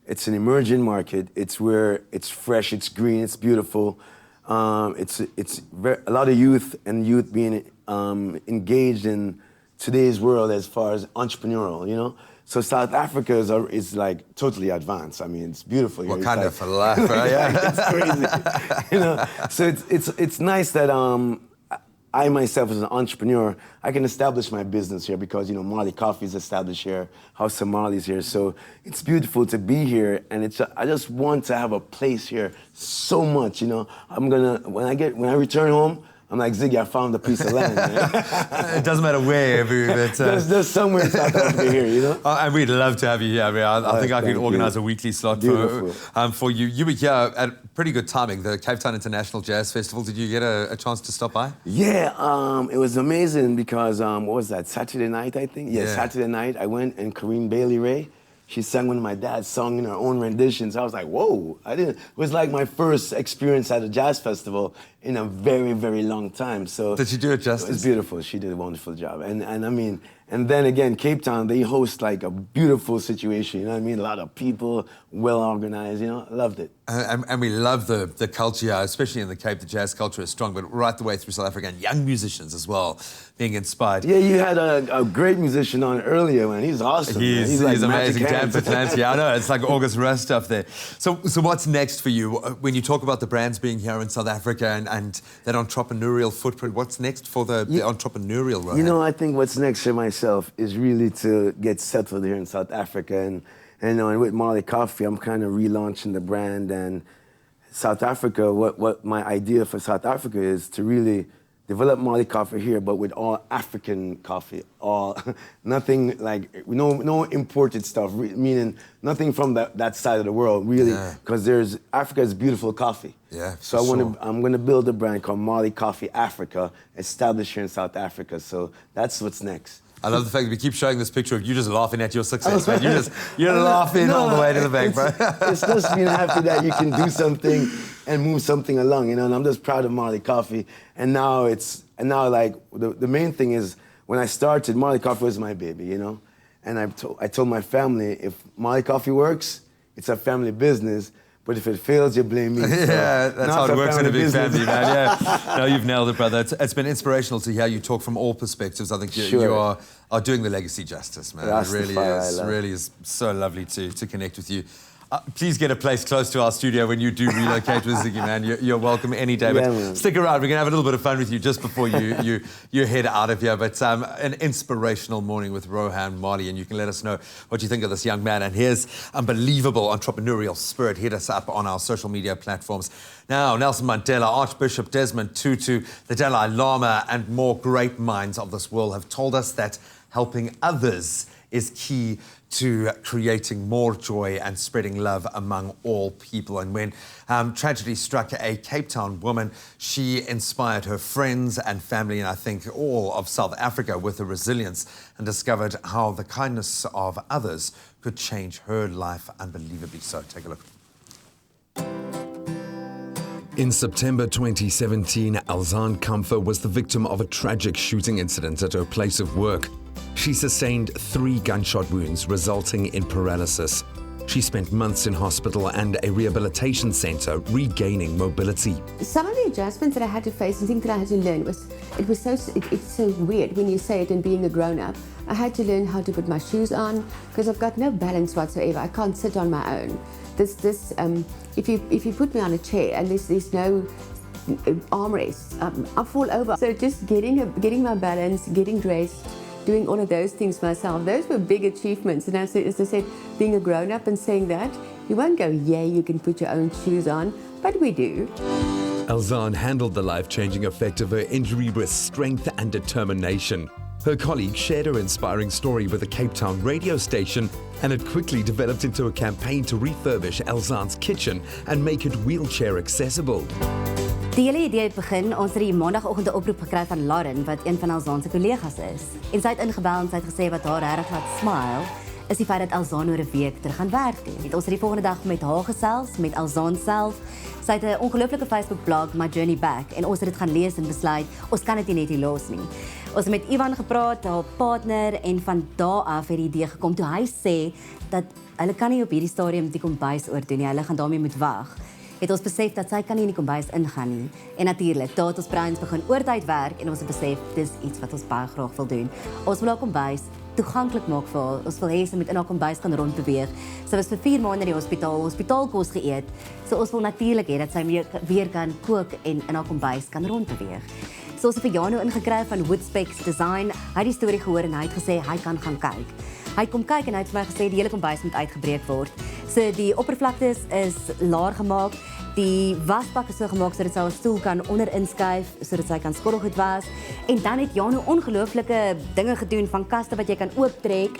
it's an emerging market. It's where it's fresh, it's green, it's beautiful. It's a lot of youth being engaged in today's world as far as entrepreneurial, you know? So South Africa is like totally advanced. I mean, it's beautiful here. Wakanda for life, right? Yeah. It's crazy, you know? So it's nice that I myself as an entrepreneur, I can establish my business here because, you know, Marley Coffee is established here, House of Marley's here. So it's beautiful to be here, and I just want to have a place here so much, you know? When I return home, I'm like, Ziggy, I found a piece of land, man. It doesn't matter where, but... there's somewhere in South Africa here, you know? And we'd love to have you here. I mean, I think I could organise a weekly slot for you. You were here at pretty good timing, the Cape Town International Jazz Festival. Did you get a chance to stop by? Yeah, it was amazing because, what was that, Saturday night, I think? Yeah, Saturday night, I went, and Corinne Bailey Ray, she sang one of my dad's songs in her own renditions. I was like, whoa. It was like my first experience at a jazz festival in a very, very long time. So did she do it justice? It was beautiful. She did a wonderful job. And I mean, and then again, Cape Town, they host like a beautiful situation, you know what I mean? A lot of people, well organized, you know, I loved it. And we love the culture, especially in the Cape. The jazz culture is strong, but right the way through South Africa, and young musicians as well, being inspired. Yeah, you had a great musician on earlier, man. He's awesome. He's like amazing. Dan Patlansky. I know, it's like August Rush stuff there. So what's next for you? When you talk about the brands being here in South Africa and that entrepreneurial footprint, what's next for the entrepreneurial role? You know, I think what's next for myself is really to get settled here in South Africa. And with Marley Coffee, I'm kind of relaunching the brand. And South Africa, what my idea for South Africa is to really develop Marley Coffee here, but with all African coffee, nothing like, no imported stuff, meaning nothing from that side of the world, really, because Africa is beautiful coffee. Yeah, so I'm gonna build a brand called Marley Coffee Africa, established here in South Africa. So that's what's next. I love the fact that we keep showing this picture of you just laughing at your success, man. You're laughing all the way to the bank, bro. It's just being happy that you can do something and move something along, you know. And I'm just proud of Marley Coffee. And now like the main thing is when I started, Marley Coffee was my baby, you know. And I told my family, if Marley Coffee works, it's a family business. But if it fails, you blame me. Yeah, so that's how it works in a big family, man. Yeah. No, you've nailed it, brother. It's been inspirational to hear you talk from all perspectives. I think you are doing the legacy justice, man. It really is so lovely to connect with you. Please get a place close to our studio when you do relocate with Ziggy, man. You're welcome any day. But Yeah, man. stick around. We're going to have a little bit of fun with you just before you head out of here. But an inspirational morning with Rohan Marley, and you can let us know what you think of this young man and his unbelievable entrepreneurial spirit. Hit us up on our social media platforms. Now, Nelson Mandela, Archbishop Desmond Tutu, the Dalai Lama, and more great minds of this world have told us that helping others is key to creating more joy and spreading love among all people. And when tragedy struck a Cape Town woman, she inspired her friends and family, and I think all of South Africa, with her resilience, and discovered how the kindness of others could change her life unbelievably so. Take a look. In September 2017, Alzaan Kamfer was the victim of a tragic shooting incident at her place of work. She sustained 3 gunshot wounds, resulting in paralysis. She spent months in hospital and a rehabilitation centre regaining mobility. Some of the adjustments that I had to face and things that I had to learn it's so weird when you say it and being a grown-up. I had to learn how to put my shoes on because I've got no balance whatsoever. I can't sit on my own. If you put me on a chair and there's no armrests, I fall over. So just getting my balance, getting dressed, doing all of those things myself, those were big achievements. And as I said, being a grown-up and saying that, you won't go, yeah, you can put your own shoes on, but we do. Alzaan handled the life-changing effect of her injury with strength and determination. Her colleague shared her inspiring story with a Cape Town radio station, and it quickly developed into a campaign to refurbish Alzaan's kitchen and make it wheelchair accessible. Die hele idee het begin, ons het die maandagoggend 'n oproep gekry van Lauren, wat een van Alzaan se kollegas is. En sy het ingebel en sy het gesê wat haar regtig laat smile, is die feit dat Alzaan oor 'n week terug gaan werk doen. Ons het die volgende dag met haar gesels, met Alzaan self. Sy het 'n ongelooflike Facebook-blog, My Journey Back, en ons het dit gaan lees en besluit, ons kan dit nie net hier los nie. Ons het met Ivan gepraat, haar partner, en van daar af het die idee gekom toe hy sê dat hulle kan nie op hierdie stadium die kombuis oordoen nie, hulle gaan daarmee moet wag. Het ons besef dat sy kan nie in die kombuis ingaan nie. En natuurlik, daar het ons breins begin oortyd werk en ons het besef dis iets wat ons baie graag wil doen. Ons wil haar kombuis toeganklik maak vir haar. Ons wil hê sy moet in haar kombuis kan rondbeweeg. Sy was vir 4 maande in die hospitaalkos geëet. So ons wil natuurlik hê dat sy weer kan kook en in haar kombuis kan rondbeweeg. So ons het vir Jano ingekry van Woodspecs Design. Hy het die storie gehoor en hy het gesê hy kan gaan kyk. Hy kom kyk en hy het vir my gesê die hele kombuis moet uitgebreek word. So die oppervlaktes is laer gemaak. Die wasbak is so gemaak sodat sy haar stoel kan onder inskuif sodat sy kan skottelgoed was. En dan het Jano ongelooflike dinge gedoen van kaste wat jy kan ooptrek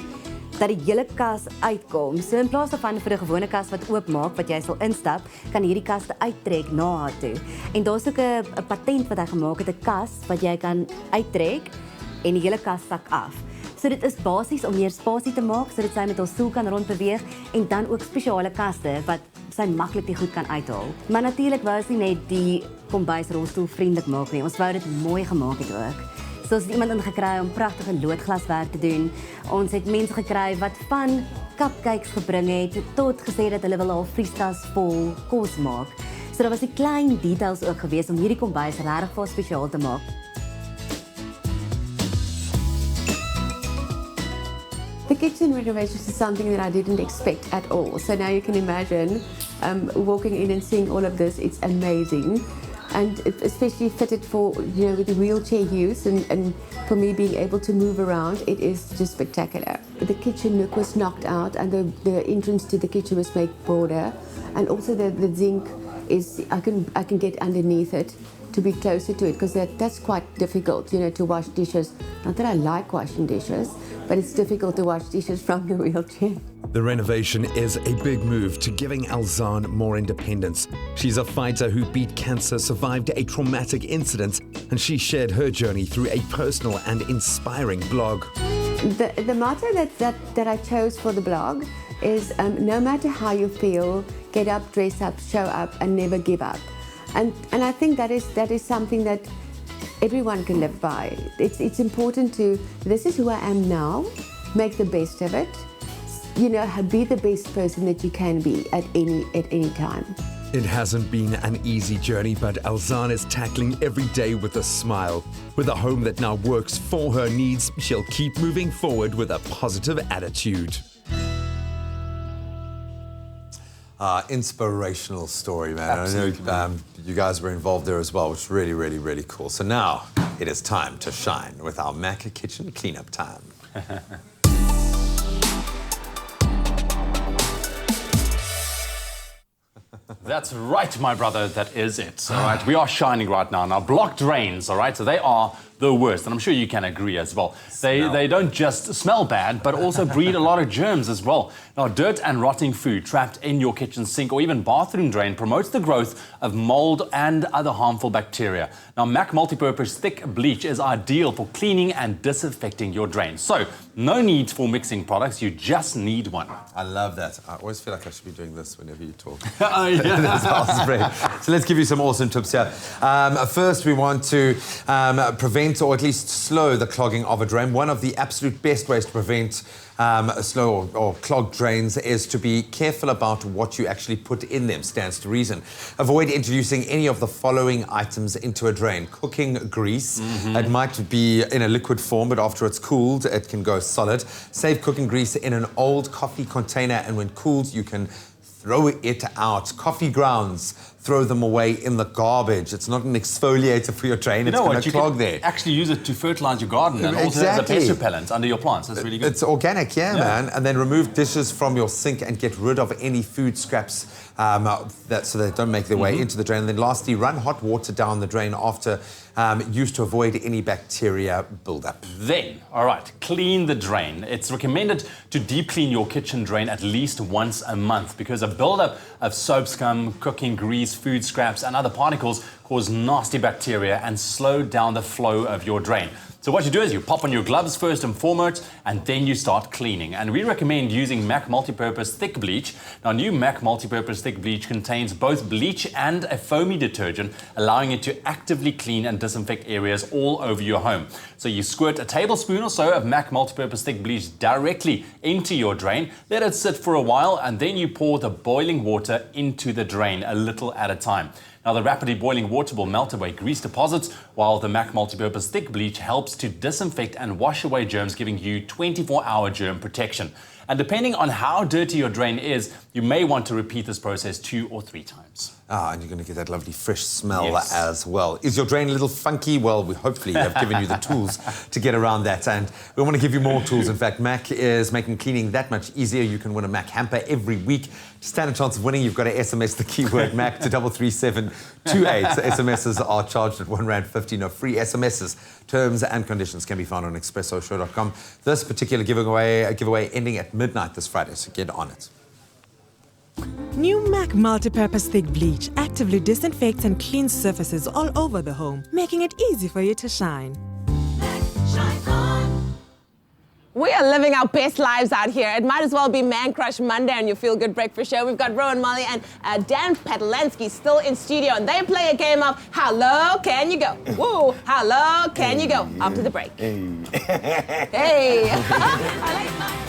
dat die hele kas uitkom. So in plaas daarvan vir 'n gewone kas wat oopmaak wat jy sal instap, kan hierdie kaste uittrek na haar toe. En daar's ook 'n patent wat hy gemaak het, 'n kas wat jy kan uittrek en die hele kas sak af. So dit is basies om meer spasie te maak sodat sy met haar stoel kan rondbeweeg en dan ook spesiale kaste wat sy maklik die goed kan uithaal. Maar natuurlik wou ons nie net die kombuis rolstoelvriendelik maak nie. Ons wou dit mooi gemaak het ook. So ons het iemand ingekry om pragtige loodglaswerk te doen. Ons het mense gekry wat van cupcakes gebring het tot gesê dat hulle wil haar vrieskas vol kos maak. So daar was die klein details ook gewees om hierdie kombuis regtig vir spesiaal te maak. The kitchen renovations is something that I didn't expect at all. So now you can imagine walking in and seeing all of this. It's amazing. And especially fitted for, with the wheelchair use and for me being able to move around, it is just spectacular. The kitchen nook was knocked out and the entrance to the kitchen was made broader. And also the zinc is, I can get underneath it to be closer to it because that's quite difficult, to wash dishes. Not that I like washing dishes, but it's difficult to wash dishes from the wheelchair. The renovation is a big move to giving Alzaan more independence. She's a fighter who beat cancer, survived a traumatic incident, and she shared her journey through a personal and inspiring blog. The motto that I chose for the blog is no matter how you feel, get up, dress up, show up, and never give up. And I think that is something that everyone can live by. It's important to, this is who I am now, make the best of it, be the best person that you can be at any time. It hasn't been an easy journey, but Alzaan is tackling every day with a smile. With a home that now works for her needs, she'll keep moving forward with a positive attitude. Inspirational story, man. Absolutely. I know you guys were involved there as well, which is really, really, really cool. So now it is time to shine with our Mac Kitchen cleanup time. That's right, my brother, that is it. All right, we are shining right now. Now, blocked drains, all right, so they are the worst, and I'm sure you can agree as well. They don't just smell bad, but also breed a lot of germs as well. Now, dirt and rotting food trapped in your kitchen sink or even bathroom drain promotes the growth of mold and other harmful bacteria. Now, Mac Multipurpose Thick Bleach is ideal for cleaning and disinfecting your drain. So, no need for mixing products, you just need one. I love that. I always feel like I should be doing this whenever you talk. Oh, yeah. That's our spray. So let's give you some awesome tips here. First, we want to prevent or at least slow the clogging of a drain. One of the absolute best ways to prevent slow or clogged drains is to be careful about what you actually put in them, stands to reason. Avoid introducing any of the following items into a drain. Cooking grease. It might be in a liquid form, but after it's cooled, it can go solid. Save cooking grease in an old coffee container, and when cooled, you can throw it out. Coffee grounds, throw them away in the garbage. It's not an exfoliator for your drain. It's going to clog there. Actually use it to fertilize your garden and also as a pest repellent under your plants. That's really good. It's organic, yeah, man. And then remove dishes from your sink and get rid of any food scraps so they don't make their way into the drain. And then lastly, run hot water down the drain after use to avoid any bacteria buildup. Then, all right, clean the drain. It's recommended to deep clean your kitchen drain at least once a month because a buildup of soap scum, cooking grease, food scraps and other particles cause nasty bacteria and slow down the flow of your drain. So what you do is you pop on your gloves first and foremost, and then you start cleaning. And we recommend using Mac Multipurpose Thick Bleach. Now, new Mac Multipurpose Thick Bleach contains both bleach and a foamy detergent, allowing it to actively clean and disinfect areas all over your home. So you squirt a tablespoon or so of Mac Multipurpose Thick Bleach directly into your drain, let it sit for a while, and then you pour the boiling water into the drain a little at a time. Now, the rapidly boiling water will melt away grease deposits, while the Mac Multipurpose Thick Bleach helps to disinfect and wash away germs, giving you 24-hour germ protection. And depending on how dirty your drain is, you may want to repeat this process 2 or 3 times. And you're going to get that lovely fresh smell as well. Is your drain a little funky? Well, we hopefully have given you the tools to get around that. And we want to give you more tools. In fact, Mac is making cleaning that much easier. You can win a Mac hamper every week. To stand a chance of winning, you've got to SMS the keyword Mac to 33728. SMSs are charged at R1.50. No free SMSs. Terms and conditions can be found on expressoshow.com. This particular giveaway ending at midnight this Friday, so get on it. New Mac Multipurpose Thick Bleach actively disinfects and cleans surfaces all over the home, making it easy for you to shine. We are living our best lives out here. It might as well be Man Crush Monday on your Feel Good Breakfast Show. We've got Rohan Marley and Dan Patlansky still in studio, and they play a game of How Low Can You Go? Woo! How low can you go? After the break. Hey! I like my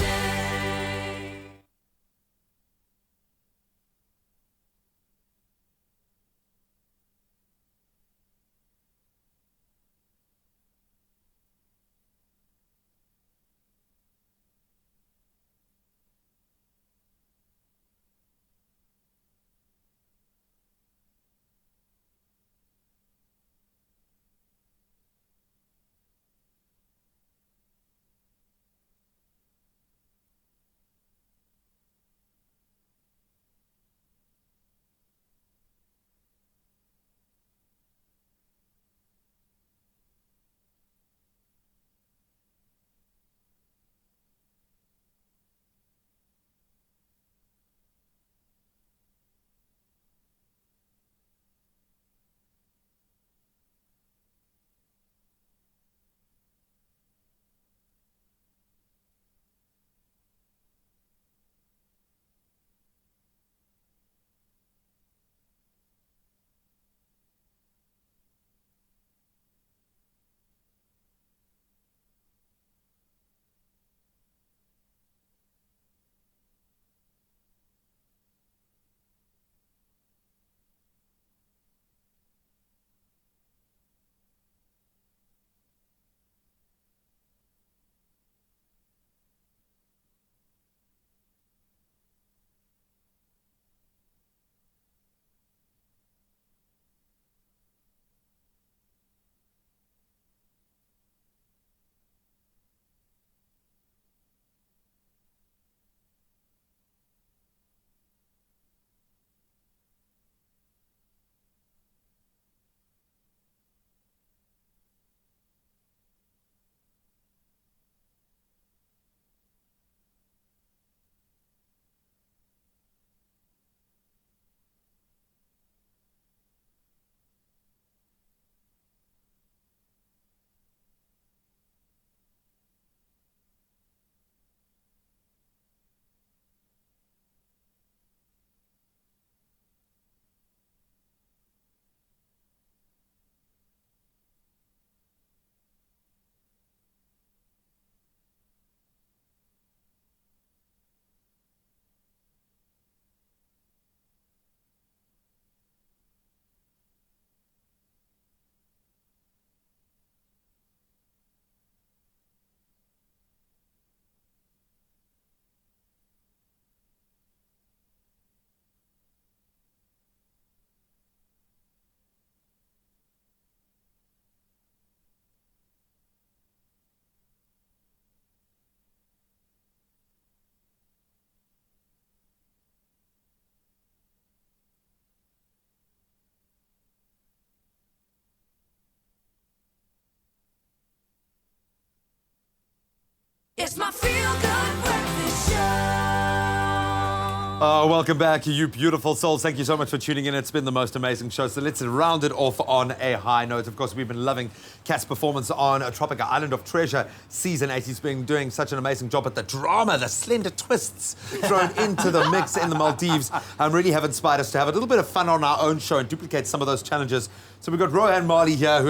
Welcome back, you beautiful souls. Thank you so much for tuning in. It's been the most amazing show. So let's round it off on a high note. Of course, we've been loving Kat's performance on Tropica Island of Treasure Season 8. He's been doing such an amazing job at the drama, the slender twists thrown into the mix in the Maldives. Really have inspired us to have a little bit of fun on our own show and duplicate some of those challenges. So we've got Rohan Marley here,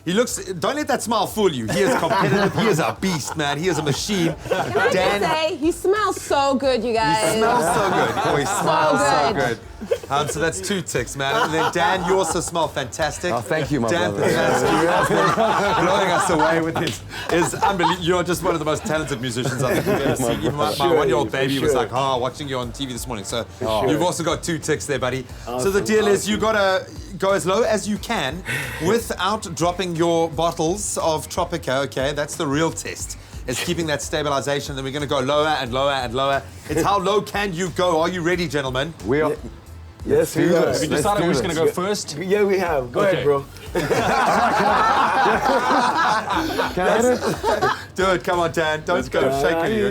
he looks, don't let that smile fool you. He is competitive. He is a beast, man. He is a machine. Can I just say, he smells so good, you guys. He smells so good. Oh, he smells so good. So that's 2 ticks, man. And then Dan, you also smell fantastic. Oh, thank you, my Dan brother. Patlansky, blowing us away with his unbelievable. You're just one of the most talented musicians I think we've ever seen. Even my 1-year-old baby was like, watching you on TV this morning. So you've also got 2 ticks there, buddy. So the deal is you got to go as low as you can without dropping your bottles of Tropica, okay? That's the real test. Is keeping that stabilization. Then we're going to go lower and lower and lower. It's how low can you go? Are you ready, gentlemen? We are. Yes, we are. Have you decided who's going to go first? Yeah, we have. Go ahead, bro. Do it. Come on, Dan. Don't go shaking you.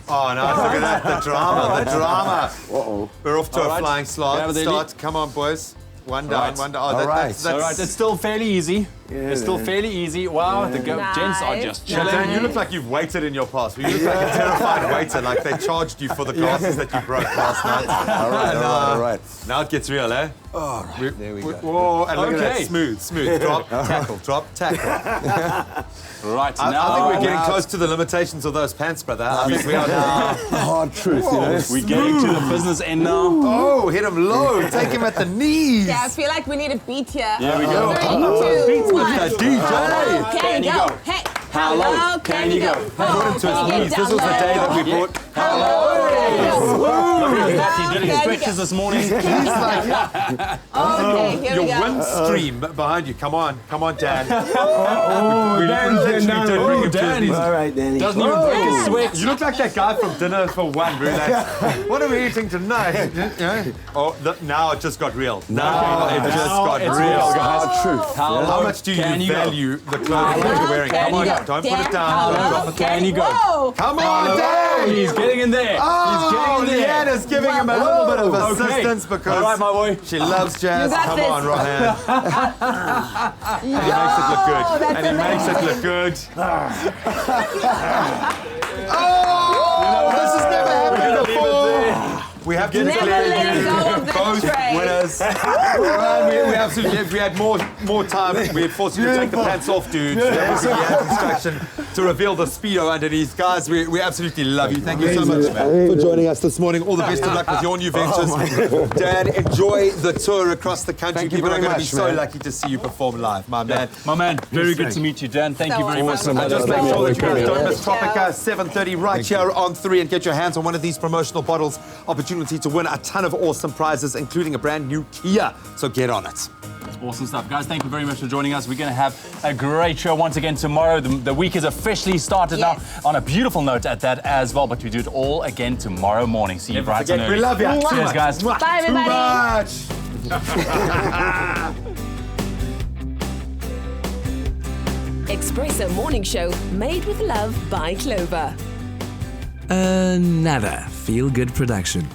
Oh, no. Look at that. The drama. The drama. Uh-oh. We're off to a flying Yeah, start. Come on, boys. One down, one down. Oh, All right, it's still fairly easy. Yeah, it's still fairly easy. Wow, the gents are just chilling. Dan, you look like you've waited in your past. You look like a terrified waiter, like they charged you for the glasses that you broke last night. All right. Now it gets real, eh? All right, there we go. Whoa, and look at that, smooth. Drop, tackle. Right, I now think we're getting close to the limitations of those pants, brother. I think we are now. Hard truth, you know. We're getting to the business end now. Oh, hit him low. Take him at the knees. Yeah, I feel like we need a beat here. Here we go. 3, 2, 1. That DJ. Can you go? Hey, how low can you go? Brought him to his knees. This was the day that we brought. He did his stretches this morning. Okay, here Your we go. wind stream behind you. Come on, Dan. Oh, we literally did bring him to his knees. All right, Danny. Doesn't even break his sweat. You look like that guy from Dinner for One, bro. What are we eating tonight? Now it just got real. Now it just got real. Hard truth. How much do you value the clothing that you're wearing? Come on, don't put it down. Can you go? Come on, Dan! He's getting in there. He's getting in there. Leanna's giving him a little bit of assistance because all right, my boy. She loves jazz. got Come this. on, Rohan. And he makes it look good. And he makes it look good. This has never happened before. We have to declare you both winners. We absolutely, if we had more time, we'd force you to take the pants off, dude. That was the instruction to reveal the Speedo underneath. Guys, we absolutely love you. Thank you so much, man, for joining us this morning. All the best of luck with your new ventures. Dan, enjoy the tour across the country. People are going to be so lucky to see you perform live, my man. My man, very good to meet you, Dan. Thank you very much. And just make sure that you guys don't miss Tropica 7:30 right here on 3 and get your hands on one of these promotional bottles. Opportunity to win a ton of awesome prizes, including a brand new Kia. So get on it. Awesome stuff. Guys, thank you very much for joining us. We're going to have a great show once again tomorrow. The week is officially started now on a beautiful note at that as well, but we do it all again tomorrow morning. See you bright and early. We love you. Cheers, guys. Bye, everybody. Too much. Expresso Morning Show, made with love by Clover. Another feel-good production.